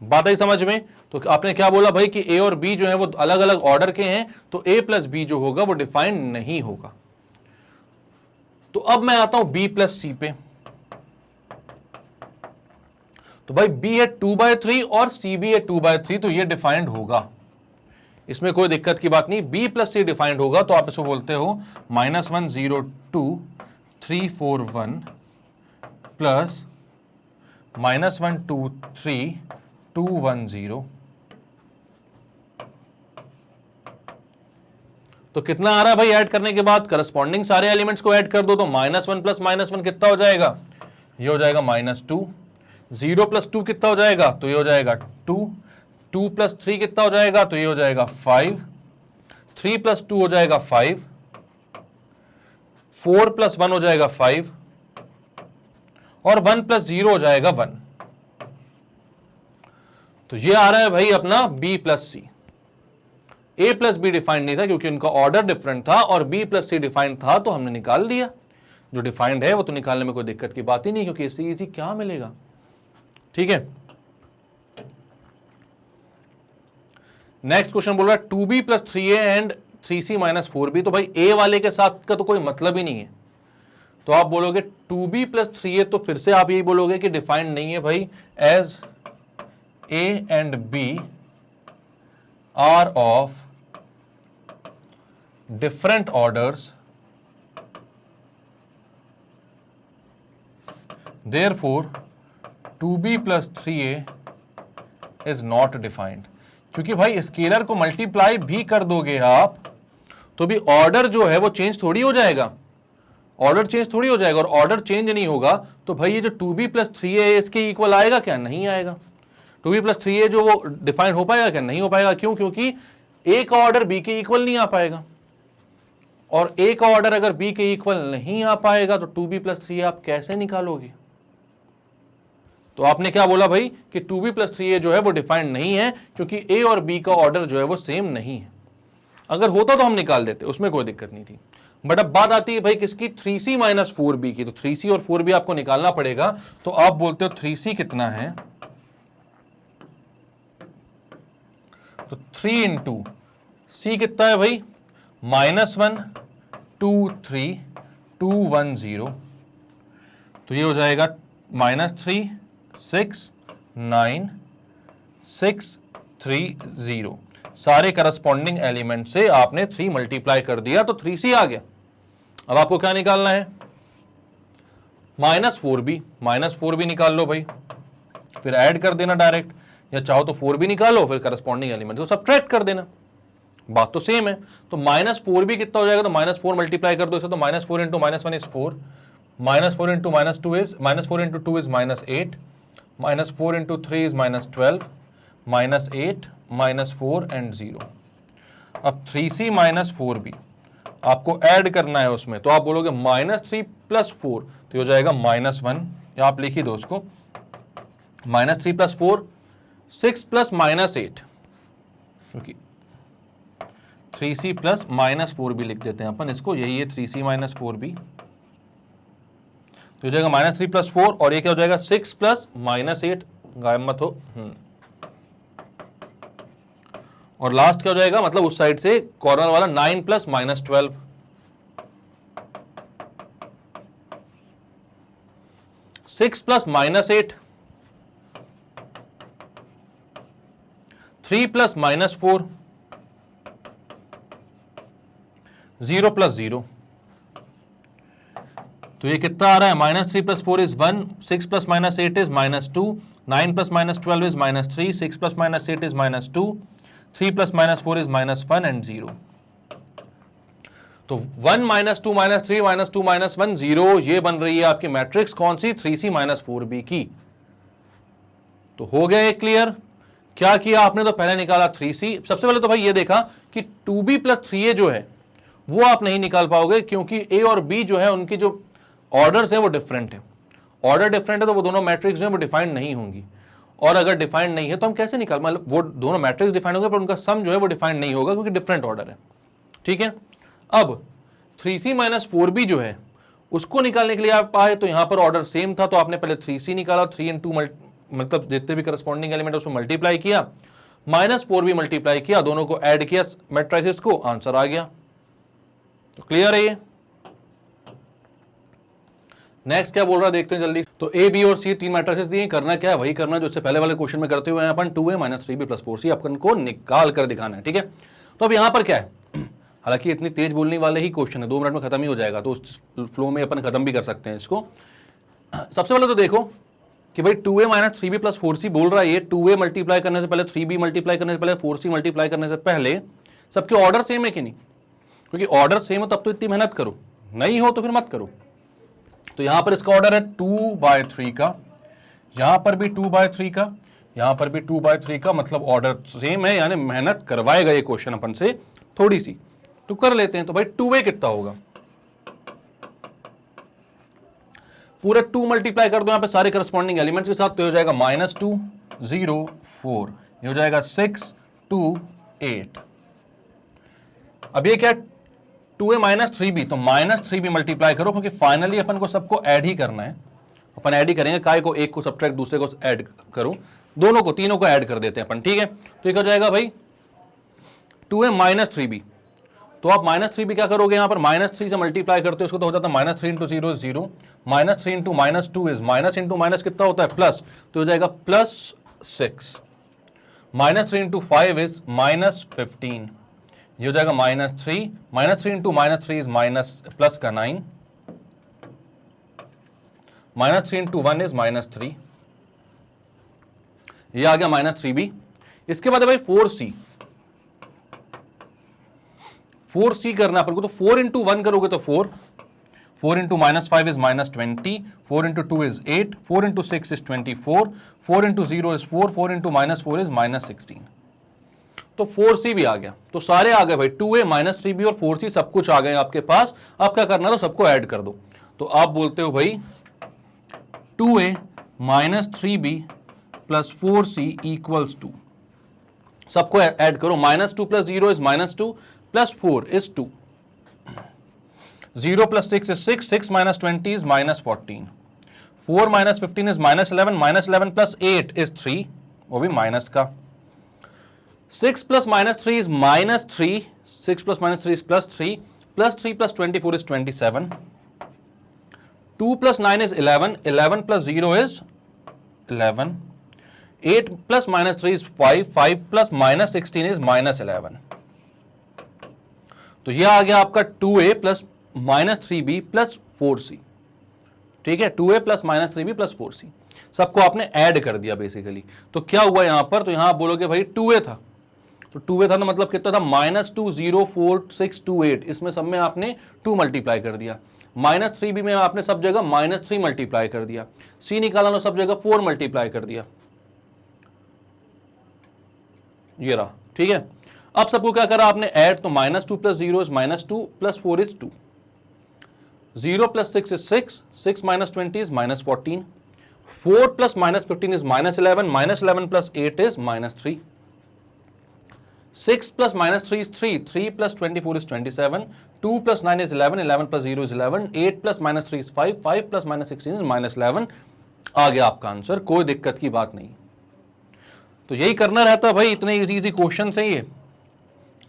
A: बात आई समझ में? तो आपने क्या बोला भाई कि A और B जो है वो अलग अलग ऑर्डर के हैं, तो A प्लस B जो होगा वो डिफाइंड नहीं होगा. तो अब मैं आता हूं B प्लस C पे. तो भाई B है 2/3 और C भी है 2/3, तो ये डिफाइंड होगा, इसमें कोई दिक्कत की बात नहीं. B प्लस C डिफाइंड होगा तो आप इसको बोलते हो -1 0 2 3 4 1 प्लस -1 2 3 2 1 0. तो कितना आ रहा है भाई ऐड करने के बाद? करस्पॉन्डिंग सारे एलिमेंट्स को ऐड कर दो तो -1 प्लस -1 कितना हो जाएगा? ये हो जाएगा -2. 0 प्लस 2 कितना हो जाएगा? तो ये हो जाएगा 2. 2 प्लस 3 कितना हो जाएगा? तो ये हो जाएगा 5. 3 प्लस 2 हो जाएगा 5. 4 प्लस 1 हो जाएगा 5 और 1 प्लस 0 हो जाएगा 1. तो ये आ रहा है भाई अपना B plus C. A plus be defined नहीं था क्योंकि उनका ऑर्डर डिफरेंट था, और B प्लस C डिफाइंड था तो हमने निकाल दिया. जो डिफाइंड है वो तो निकालने में कोई दिक्कत की बात ही नहीं, क्योंकि इससे इजी क्या मिलेगा. ठीक है. नेक्स्ट क्वेश्चन बोल रहा है 2B plus 3A and 3C minus 4B. तो भाई A वाले के साथ का तो कोई मतलब ही नहीं है, तो आप बोलोगे 2B प्लस 3A, तो फिर से आप यही बोलोगे कि डिफाइंड नहीं है भाई. As A and B are of different orders, therefore 2B plus 3A is not defined. क्योंकि भाई स्केलर को मल्टीप्लाई भी कर दोगे आप तो भी ऑर्डर जो है वो चेंज थोड़ी हो जाएगा, ऑर्डर चेंज थोड़ी हो जाएगा. और ऑर्डर चेंज नहीं होगा तो भाई ये जो 2B प्लस 3A है इसके इक्वल आएगा क्या? नहीं आएगा. 2B प्लस 3A जो वो डिफाइन हो पाएगा क्या? नहीं हो पाएगा. क्यों? क्योंकि A का ऑर्डर B के इक्वल नहीं आ पाएगा, और A का ऑर्डर अगर B के इक्वल नहीं आ पाएगा तो 2B प्लस 3A आप कैसे निकालोगे? तो आपने क्या बोला भाई कि 2B प्लस 3A जो है वो डिफाइंड नहीं है क्योंकि A और B का ऑर्डर जो है वो सेम नहीं है. अगर होता तो हम निकाल देते, उसमें कोई दिक्कत नहीं थी. बट अब बात आती है भाई किसकी? 3C माइनस 4B की. तो 3C और 4B आपको निकालना पड़ेगा. तो आप बोलते हो 3C कितना है? तो 3 इंटू C कितना है भाई? -1 2 3 2 1 0. तो ये हो जाएगा -3 6 9 6 3 0. सारे करस्पॉन्डिंग एलिमेंट से आपने 3 मल्टीप्लाई कर दिया तो 3C आ गया. अब आपको क्या निकालना है? -4B. -4B निकाल लो भाई, फिर ऐड कर देना डायरेक्ट, या चाहो तो 4B निकालो फिर करस्पॉन्डिंग एलिमेंट को सब्ट्रैक्ट कर देना. बात तो सेम है. तो -4B कितना हो जाएगा? तो -4 मल्टीप्लाई कर दो इसे, तो -4 into -1 is 4, -4 into -2 is -4 into 2 is -8, -4 into 3 is -12, -8 -4 and 0. अब 3C माइनस 4B आपको ऐड करना है उसमें, तो आप बोलोगे -3 प्लस 4, तो हो जाएगा -1. या आप लिख ही दो उसको, -3 प्लस 4 6 प्लस -8, क्योंकि 3C प्लस -4B लिख देते हैं अपन इसको, यही है 3C माइनस 4B. तो हो जाएगा -3 प्लस 4, और ये क्या हो जाएगा? 6 प्लस -8, गायब मत हो. और लास्ट क्या हो जाएगा? मतलब उस साइड से कॉर्नर वाला 9 प्लस -12. 6 plus -8, 3 plus -4, 0 plus 0. तो ये कितना आ रहा है? -3 plus 4 is 1, 6 plus -8 is -2, 9 plus -12 is -3, 6 plus -8 is -2, 3 plus -4 is -1 and 0. तो 1 -2 -3 -2 -1 0, ये बन रही है आपकी मैट्रिक्स कौन सी? 3C माइनस 4B की. तो हो गया ये क्लियर. क्या किया आपने? तो पहले निकाला 3C. सबसे पहले तो भाई ये देखा कि 2B प्लस 3A जो है वो आप नहीं निकाल पाओगे, क्योंकि A और B जो है उनकी जो ऑर्डर्स है वो डिफरेंट है. ऑर्डर डिफरेंट है तो वो दोनों मैट्रिक्स जो है वो डिफाइंड नहीं होंगी, और अगर डिफाइंड नहीं है तो हम कैसे निकाल, मतलब वो दोनों मैट्रिक्स डिफाइंड होंगे पर उनका सम जो है वो डिफाइंड नहीं होगा क्योंकि डिफरेंट ऑर्डर है. ठीक है. अब 3c माइनस 4b जो है उसको निकालने के लिए आप आए तो यहां पर ऑर्डर सेम था, तो आपने पहले 3c निकाला, 3 इंटू मतलब जितने भी करस्पॉन्डिंग एलिमेंट उसमें मल्टीप्लाई किया, माइनस 4b मल्टीप्लाई किया, दोनों को ऐड किया मैट्रिसेस को, आंसर आ गया। तो क्लियर है ये। नेक्स्ट क्या बोल रहा है देखते हैं जल्दी। तो ए बी और सी तीन मैट्रिसेस दिए, करना क्या है वही करना जो उससे पहले वाले क्वेश्चन में करते हुए अपन 2a minus 3b plus 4c अपन को निकाल कर दिखाना है, ठीक है। तो अब यहां पर क्या है, हालांकि इतनी तेज बोलने वाले ही क्वेश्चन है, 2 मिनट में खत्म ही हो जाएगा, तो उस फ्लो में अपन खत्म भी कर सकते हैं इसको। सबसे पहले तो देखो कि भाई 2a minus 3b plus 4c बोल रहा है, ये 2a मल्टीप्लाई करने से पहले, 3b मल्टीप्लाई करने से पहले, 4c मल्टीप्लाई करने से पहले सबके ऑर्डर सेम है कि नहीं, क्योंकि ऑर्डर सेम हो तब तो इतनी मेहनत करो, नहीं हो तो फिर मत करो। तो यहां पर इसका ऑर्डर है 2/3 का, यहां पर भी 2/3 का, यहां पर भी 2/3 का, मतलब ऑर्डर सेम है, यानी मेहनत करवाएगा ये क्वेश्चन अपन से थोड़ी सी, तो कर लेते हैं। तो भाई 2a कितना होगा, पूरे 2 मल्टीप्लाई कर दो यहां पे सारे करस्पॉन्डिंग एलिमेंट्स के साथ, तो हो जाएगा -2 0 4, ये हो जाएगा 6 2 8। अब ये क्या 2a माइनस 3b, तो -3b मल्टीप्लाई करो, क्योंकि फाइनली अपन को सबको ऐड ही करना है, अपन ऐड ही करेंगे, काय को एक को सब्ट्रैक्ट दूसरे को ऐड करो, दोनों को तीनों को ऐड कर देते हैं अपन, ठीक है। तो ये हो जाएगा भाई 2a माइनस 3b, तो आप -3b क्या करोगे, यहां पर -3 से मल्टीप्लाई करते हो उसको, तो हो जाता है -3 into 0 0, -3 into -2 is minus into minus कितना होता है प्लस, तो हो जाएगा +6, -3 इंटू 5 इज -15, ये हो जाएगा -3, -3 इंटू -3 इज माइनस प्लस का 9, -3 इंटू 1 इज -3, ये आ गया -3b। इसके बाद है भाई 4c करना अपन को, तो 4 इंटू 1 करोगे तो 4, 4 into -5 is -20, 4 into 2 is 8, 4 into 6 is 24, 4 into 0 is 4, 4 into -4 is -16, तो 4c भी आ गया। तो सारे आ गए भाई, 2a -3b और 4c सब कुछ आ गए आपके पास। अब क्या करना है, तो सबको ऐड कर दो, तो आप बोलते हो भाई 2a -3b plus 4c equals to, सबको ऐड करो, -2 plus 0 is -2 plus 4 is 2, 0 plus 6 is 6, 6 minus 20 is -14, 4 minus 15 is -11, -11 plus 8 is 3, वो भी माइनस का, 6 plus -3 is -3, 6 plus -3 is +3, +3 plus 24 is 27, 2 plus 9 is 11, 11 plus 0 is 11, 8 plus -3 is 5, 5 plus -16 is -11, तो यह आ गया आपका 2a plus -3b plus 4c, ठीक है, 2a plus -3b plus 4c, सबको आपने ऐड कर दिया बेसिकली। तो क्या हुआ यहां पर, तो यहां आप बोलोगे भाई 2a था, तो 2a था ना, मतलब कितना था, -2 0 4 6 2 8, इसमें सब में आपने 2 मल्टीप्लाई कर दिया, -3b में आपने सब जगह -3 मल्टीप्लाई कर दिया, c निकाला तो सब जगह 4 मल्टीप्लाई कर दिया, ये रहा, ठीक है। अब सबको क्या करा आपने ऐड, तो -2 plus 0 is -2 plus 4 is 2, 0 plus 6 is 6, 6 minus 20 is -14, 4 plus -15 is -11, -11 plus 8 is -3, 6 plus -3 is 3, 3 plus 24 is 27, 2 plus 9 is 11, 11 plus 0 is 11, 8 plus -3 is 5, 5 plus -16 is -11, आ गया आपका आंसर, कोई दिक्कत की बात नहीं। तो यही करना रहता है भाई, इतने इजी इजी क्वेश्चन है ये,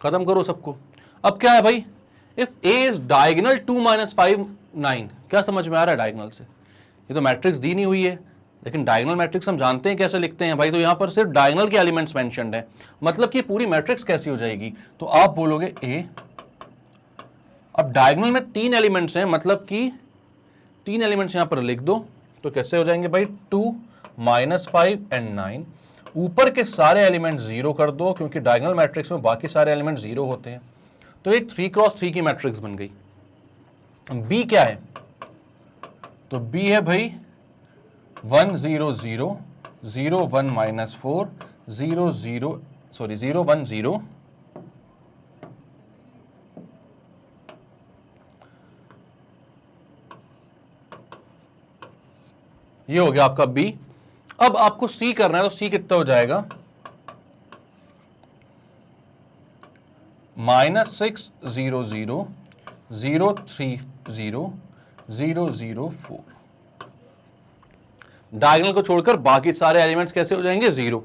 A: खत्म करो सबको। अब क्या है भाई, इफ a इज डायगोनल 2 - 5 9, क्या समझ में आ रहा है डायगोनल से, ये तो मैट्रिक्स दी नहीं हुई है, लेकिन डायगोनल मैट्रिक्स हम जानते हैं कैसे लिखते हैं भाई, तो यहां पर सिर्फ डायगोनल के एलिमेंट्स मेंशन्ड है, मतलब कि पूरी मैट्रिक्स कैसी हो जाएगी, तो आप बोलोगे a, अब डायगोनल में 3 एलिमेंट्स हैं, मतलब कि 3 एलिमेंट्स यहां पर लिख दो, तो कैसे हो जाएंगे भाई, 2 -5 एंड 9, ऊपर के सारे एलिमेंट 0 कर दो, क्योंकि डायगोनल मैट्रिक्स में बाकी सारे एलिमेंट 0 होते हैं, तो एक 3x3 की मैट्रिक्स बन गई। b क्या है, तो b है भाई 1 0 0 0 1 -4 0 0 सॉरी 0 1 0 ये हो गया आपका b। अब आपको c करना है, तो c कितना हो जाएगा, -6 0 0 0 3 0 0 0 4। डायगोनल को छोड़कर बाकी सारे एलिमेंट्स कैसे हो जाएंगे? 0।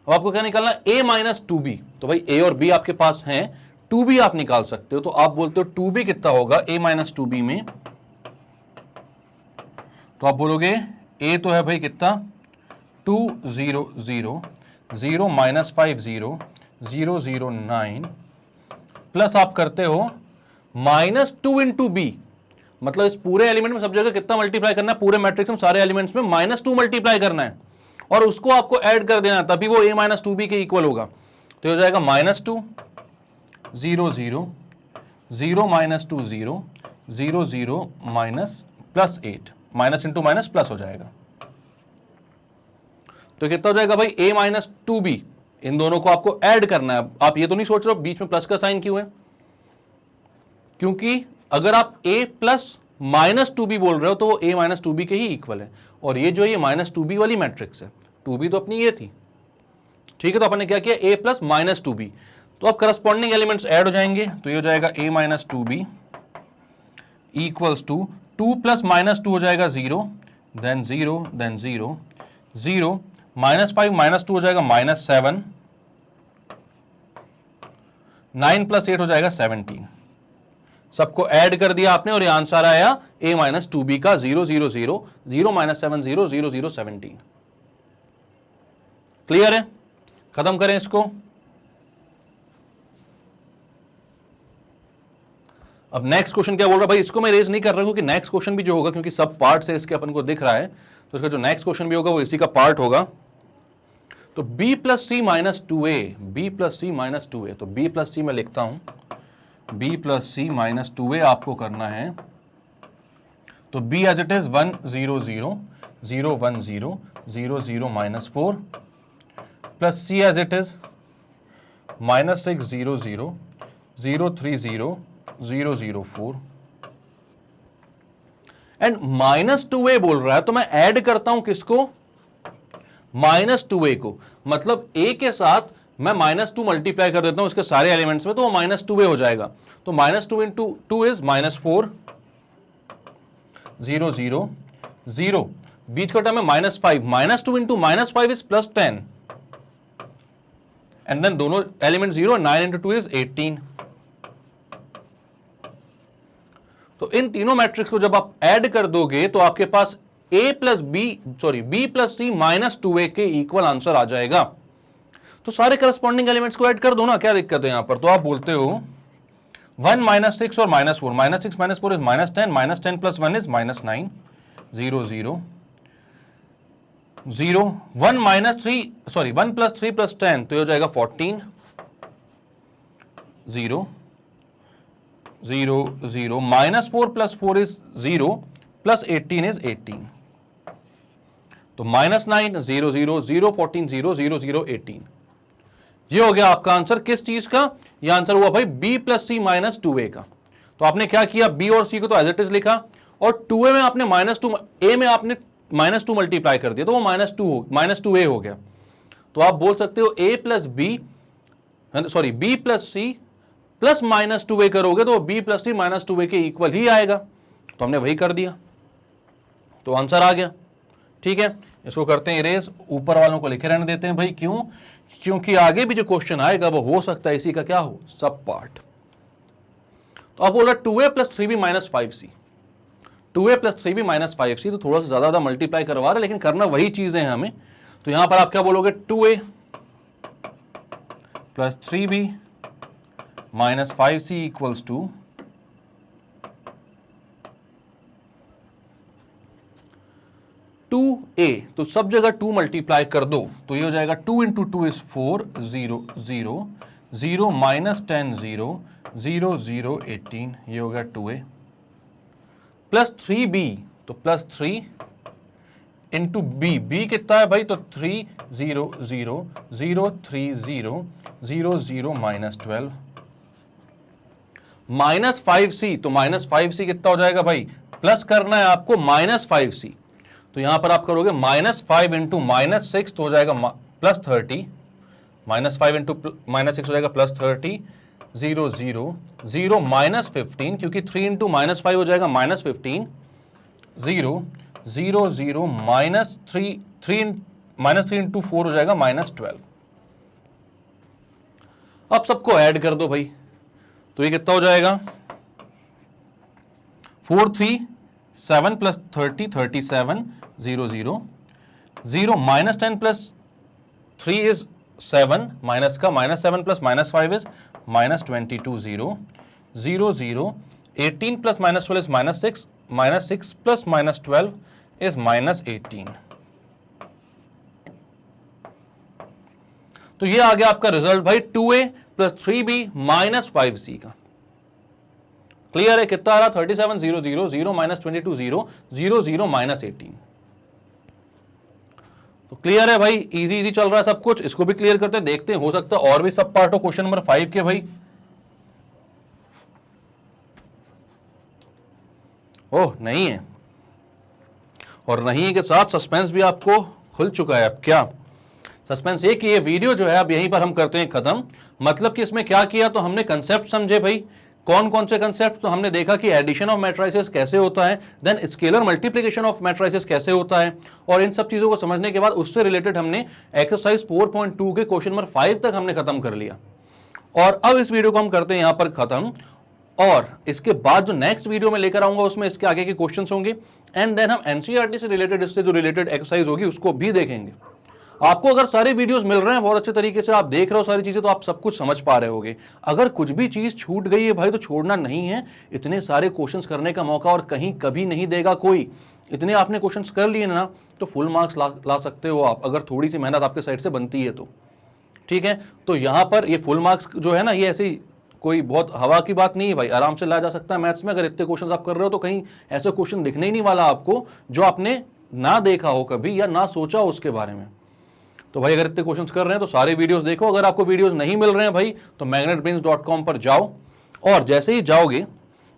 A: अब आपको क्या निकालना है? a minus 2b। तो भाई a और b आपके पास हैं, 2b आप निकाल सकते हो, तो आप बोलते हो 2b कितना होगा a माइनस 2b में? तो आप बोलोगे a तो है भाई कितना? 2 0 0 0 माइनस 5 0 0 0 9 प्लस आप करते हो माइनस 2 इंटू बी, मतलब इस पूरे एलिमेंट में सब जगह कितना मल्टीप्लाई करना है? पूरे मैट्रिक्स में सारे एलिमेंट्स में -2 मल्टीप्लाई करना है और उसको आपको ऐड कर देना, तभी वो a माइनस 2b के इक्वल होगा। तो हो जाएगा -2 0 0 0 minus 2 0 0 0 minus plus 8, minus into minus plus हो जाएगा। तो कितना हो जाएगा भाई? a minus 2b। इन दोनों को आपको ऐड करना है। आप ये तो नहीं सोच रहे हो बीच में प्लस का साइन क्यों है, क्योंकि अगर आप a प्लस माइनस 2b बोल रहे हो तो वो a माइनस 2b के ही इक्वल है, और ये जो ये माइनस 2b वाली मैट्रिक्स है, 2b तो अपनी ये थी, ठीक है। तो अपन ने क्या किया? a प्लस माइनस 2b, तो अब करस्पॉन्डिंग एलिमेंट्स ऐड हो जाएंगे, तो ये हो जाएगा a minus 2b equals to 2 plus minus 2 हो जाएगा 0, देन 0 देन 0 0 माइनस 5 माइनस 2 हो जाएगा -7, 9 प्लस 8 हो जाएगा 17। सबको ऐड कर दिया आपने और ये आंसर आया a माइनस 2b का 0 0 0 0 माइनस 7 0 0 0 17। क्लियर है? खत्म करें इसको। अब नेक्स्ट क्वेश्चन क्या बोल रहा है भाई? इसको मैं रेज नहीं कर रहा हूं क्योंकि नेक्स्ट क्वेश्चन भी जो होगा, क्योंकि सब पार्ट से इसके अपन को दिख रहा है, तो इसका जो नेक्स्ट क्वेश्चन भी होगा वो इसी का पार्ट होगा। तो b प्लस सी माइनस 2a, b प्लस सी माइनस 2a, तो b प्लस सी मैं लिखता हूं, b प्लस सी माइनस 2a आपको करना है। तो b as it is 1 0 0 0 1 0 0 0 minus 4 plus c as it is -6 0 0 0 3 0 0 0 4 and -2a बोल रहा है, तो मैं ऐड करता हूं किसको? -2a को, मतलब a के साथ मैं -2 मल्टीप्लाई कर देता हूं इसके सारे एलिमेंट्स में, तो वो -2a हो जाएगा। तो -2 इंटू 2 इज -4 0 0 0, बीच का टर्म है -5, -2 इंटू -5 इज +10 एंड देन दोनों एलिमेंट 0, 9 इंटू 2 इज 18। तो इन तीनों मैट्रिक्स को जब आप ऐड कर दोगे तो आपके पास b प्लस सी माइनस 2a के इक्वल आंसर आ जाएगा। तो सारे करस्पॉन्डिंग एलिमेंट्स को ऐड कर दो ना, क्या दिक्कत है यहां पर? तो आप बोलते हो 1 -6 और -4, -6 -4 is -10, -10 plus 1 is -9 0 0 0 1 plus 3 plus 10, तो ये हो जाएगा 14 0 0 0 -4 प्लस 4 इज 0 प्लस 18 इज 18, तो -9 0 0 0 14 0 0 0 18। ये हो गया आपका आंसर। किस चीज का? ये आंसर हुआ भाई b प्लस सी माइनस 2a का। तो आपने क्या किया? b और c को तो एज इट इज लिखा और 2a में आपने -2 a में आपने -2 मल्टीप्लाई कर दिया, तो वो -2a हो गया। तो आप बोल सकते हो b plus C plus -2a करोगे तो b प्लस सी -2a के इक्वल ही आएगा। तो हमने वही कर दिया, तो आंसर आ गया। ठीक है, इसको करते हैं इरेज, ऊपर वालों को लिखे रहने देते हैं भाई। क्यों? क्योंकि आगे भी जो क्वेश्चन आएगा वो हो सकता है इसी का क्या हो, सब पार्ट। तो अब बोला 2a plus 3b minus 5c, 2a plus 3b minus 5c, तो थोड़ा सा ज्यादा मल्टीप्लाई करवा रहे, लेकिन करना वही चीजें हैं हमें। तो यहां पर आप क्या बोलोगे? 2a plus 3b minus 5c equals to 2a, तो सब जगह 2 मल्टीप्लाई कर दो, तो ये हो जाएगा 2 इंटू 2 इज 4 0 0 0 माइनस 10 0 0 0 18, ये हो गया 2a प्लस 3b, तो प्लस 3 इंटू b कितना है भाई? तो 3 0 0 0 3 0 0 0 माइनस 12 माइनस 5c, तो माइनस 5c कितना हो जाएगा भाई? प्लस करना है आपको माइनस 5c, तो यहां पर आप करोगे -5 इंटू -6, तो हो जाएगा प्लस 30, -5 इंटू -6 हो जाएगा प्लस 30 0 0 0 माइनस 15, क्योंकि 3 इंटू माइनस 5 हो जाएगा माइनस 15, 0 0 0 माइनस 3 माइनस 3 इंटू 4 हो जाएगा माइनस 12। अब सबको ऐड कर दो भाई, तो ये कितना हो जाएगा 4 3 7 plus 30 37 0 0 0 minus 10 plus 3 is 7, minus का minus 7 plus minus 5 is minus 22 0 0 0 18 plus minus 12 is minus 6 plus minus 12 is minus 18। तो ये आ गया आपका रिजल्ट भाई 2a plus 3b minus 5c का। क्लियर है? कितना आ रहा 37 0 0 0 माइनस 22 0 0 0 माइनस 18। तो क्लियर है भाई, इजी इजी चल रहा है सब कुछ। इसको भी क्लियर करते हैं, देखते हैं हो सकता है और भी सब पार्ट हो क्वेश्चन नंबर 5 के भाई। ओह नहीं है, और नहीं के साथ सस्पेंस भी आपको खुल चुका है। अब क्या सस्पेंस ये कि ये वीडियो जो है अब यहीं पर हम करते हैं खत्म। मतलब कि इसमें क्या किया, तो हमने कंसेप्ट समझे भाई। कौन कौन से कंसेप्ट? तो हमने देखा कि एडिशन ऑफ मैट्रिसेस कैसे होता है, then scalar multiplication of matrices कैसे होता है, और इन सब चीजों को समझने के बाद उससे रिलेटेड हमने एक्सरसाइज 4.2 के क्वेश्चन नंबर 5 तक हमने खत्म कर लिया। और अब इस वीडियो को हम करते हैं यहां पर खत्म, और इसके बाद जो नेक्स्ट वीडियो में लेकर आऊंगा उसमें इसके आगे के क्वेश्चंस होंगे, एंड देन हम एनसीईआरटी से रिलेटेड, इससे जो रिलेटेड एक्सरसाइज होगी उसको भी देखेंगे। आपको अगर सारे वीडियोस मिल रहे हैं बहुत अच्छे तरीके से, आप देख रहे हो सारी चीजें, तो आप सब कुछ समझ पा रहे होगे। अगर कुछ भी चीज छूट गई है भाई तो छोड़ना नहीं है। इतने सारे क्वेश्चंस करने का मौका और कहीं कभी नहीं देगा कोई। इतने आपने क्वेश्चंस कर लिए ना तो फुल मार्क्स ला सकते हो आप, अगर थोड़ी सी मेहनत आपके साइड से बनती है तो। ठीक है, तो यहां पर ये फुल मार्क्स जो है ना, ये ऐसी कोई बहुत हवा की बात नहीं है भाई, आराम से ला जा सकता है मैथ्स में। अगर इतने क्वेश्चन आप कर रहे हो तो कहीं ऐसे क्वेश्चन दिखने ही नहीं वाला आपको जो आपने ना देखा हो कभी या ना सोचा हो उसके बारे में। तो भाई अगर इतने क्वेश्चंस कर रहे हैं तो सारे वीडियोस देखो। अगर आपको वीडियोस नहीं मिल रहे हैं भाई तो magnetbrains.com पर जाओ, और जैसे ही जाओगे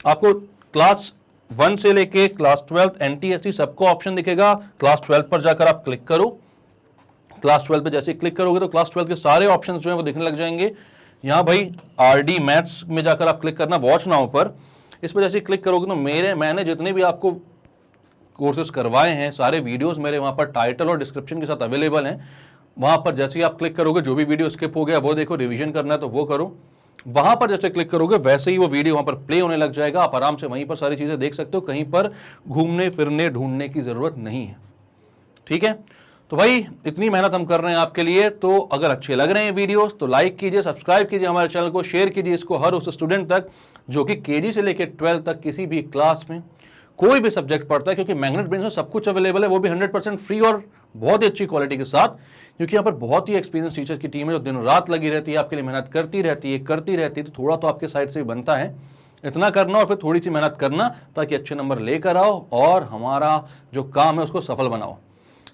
A: आपको क्लास 1 से लेके क्लास 12 NTSC सबको ऑप्शन दिखेगा। क्लास 12 पर जाकर आप क्लिक करो। क्लास 12 पे जैसे क्लिक करोगे तो क्लास 12 के सारे ऑप्शन जो है वो दिखने लग जाएंगे। यहाँ भाई RD मैथ्स में जाकर आप क्लिक करना, वॉच नाउ पर। इस पर जैसे क्लिक करोगे तो मैंने जितने भी आपको कोर्सेज करवाए हैं सारे वीडियोस मेरे वहाँ पर टाइटल और डिस्क्रिप्शन के साथ अवेलेबल हैं। वहाँ पर जैसे ही आप क्लिक करोगे, जो भी वीडियो स्किप हो गया वो देखो, रिवीजन करना है तो वो करो। वहाँ पर जैसे क्लिक करोगे वैसे ही वो वीडियो वहाँ पर प्ले होने लग जाएगा। आप आराम से वहीं पर सारी चीज़ें देख सकते हो, कहीं पर घूमने फिरने ढूंढने की ज़रूरत नहीं है। ठीक है, तो भाई इतनी मेहनत हम कर रहे हैं आपके लिए, तो अगर अच्छे लग रहे हैं वीडियोस तो लाइक कीजिए, सब्सक्राइब कीजिए हमारे चैनल को, शेयर कीजिए इसको हर उस स्टूडेंट तक जो कि केजी से लेकर 12 तक किसी भी क्लास में कोई भी सब्जेक्ट पढ़ता है, क्योंकि मैग्नेट ब्रेन्स में सब कुछ अवेलेबल है, वो भी 100% फ्री और बहुत ही अच्छी क्वालिटी के साथ। क्योंकि यहाँ पर बहुत ही एक्सपीरियंस टीचर्स की टीम है जो दिन रात लगी रहती है, आपके लिए मेहनत करती रहती है, तो थोड़ा तो आपके साइड से बनता है इतना करना और फिर थोड़ी सी मेहनत करना, ताकि अच्छे नंबर लेकर आओ और हमारा जो काम है उसको सफल बनाओ।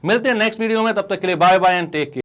A: मिलते हैं नेक्स्ट वीडियो में, तब तक के लिए bye bye and take care.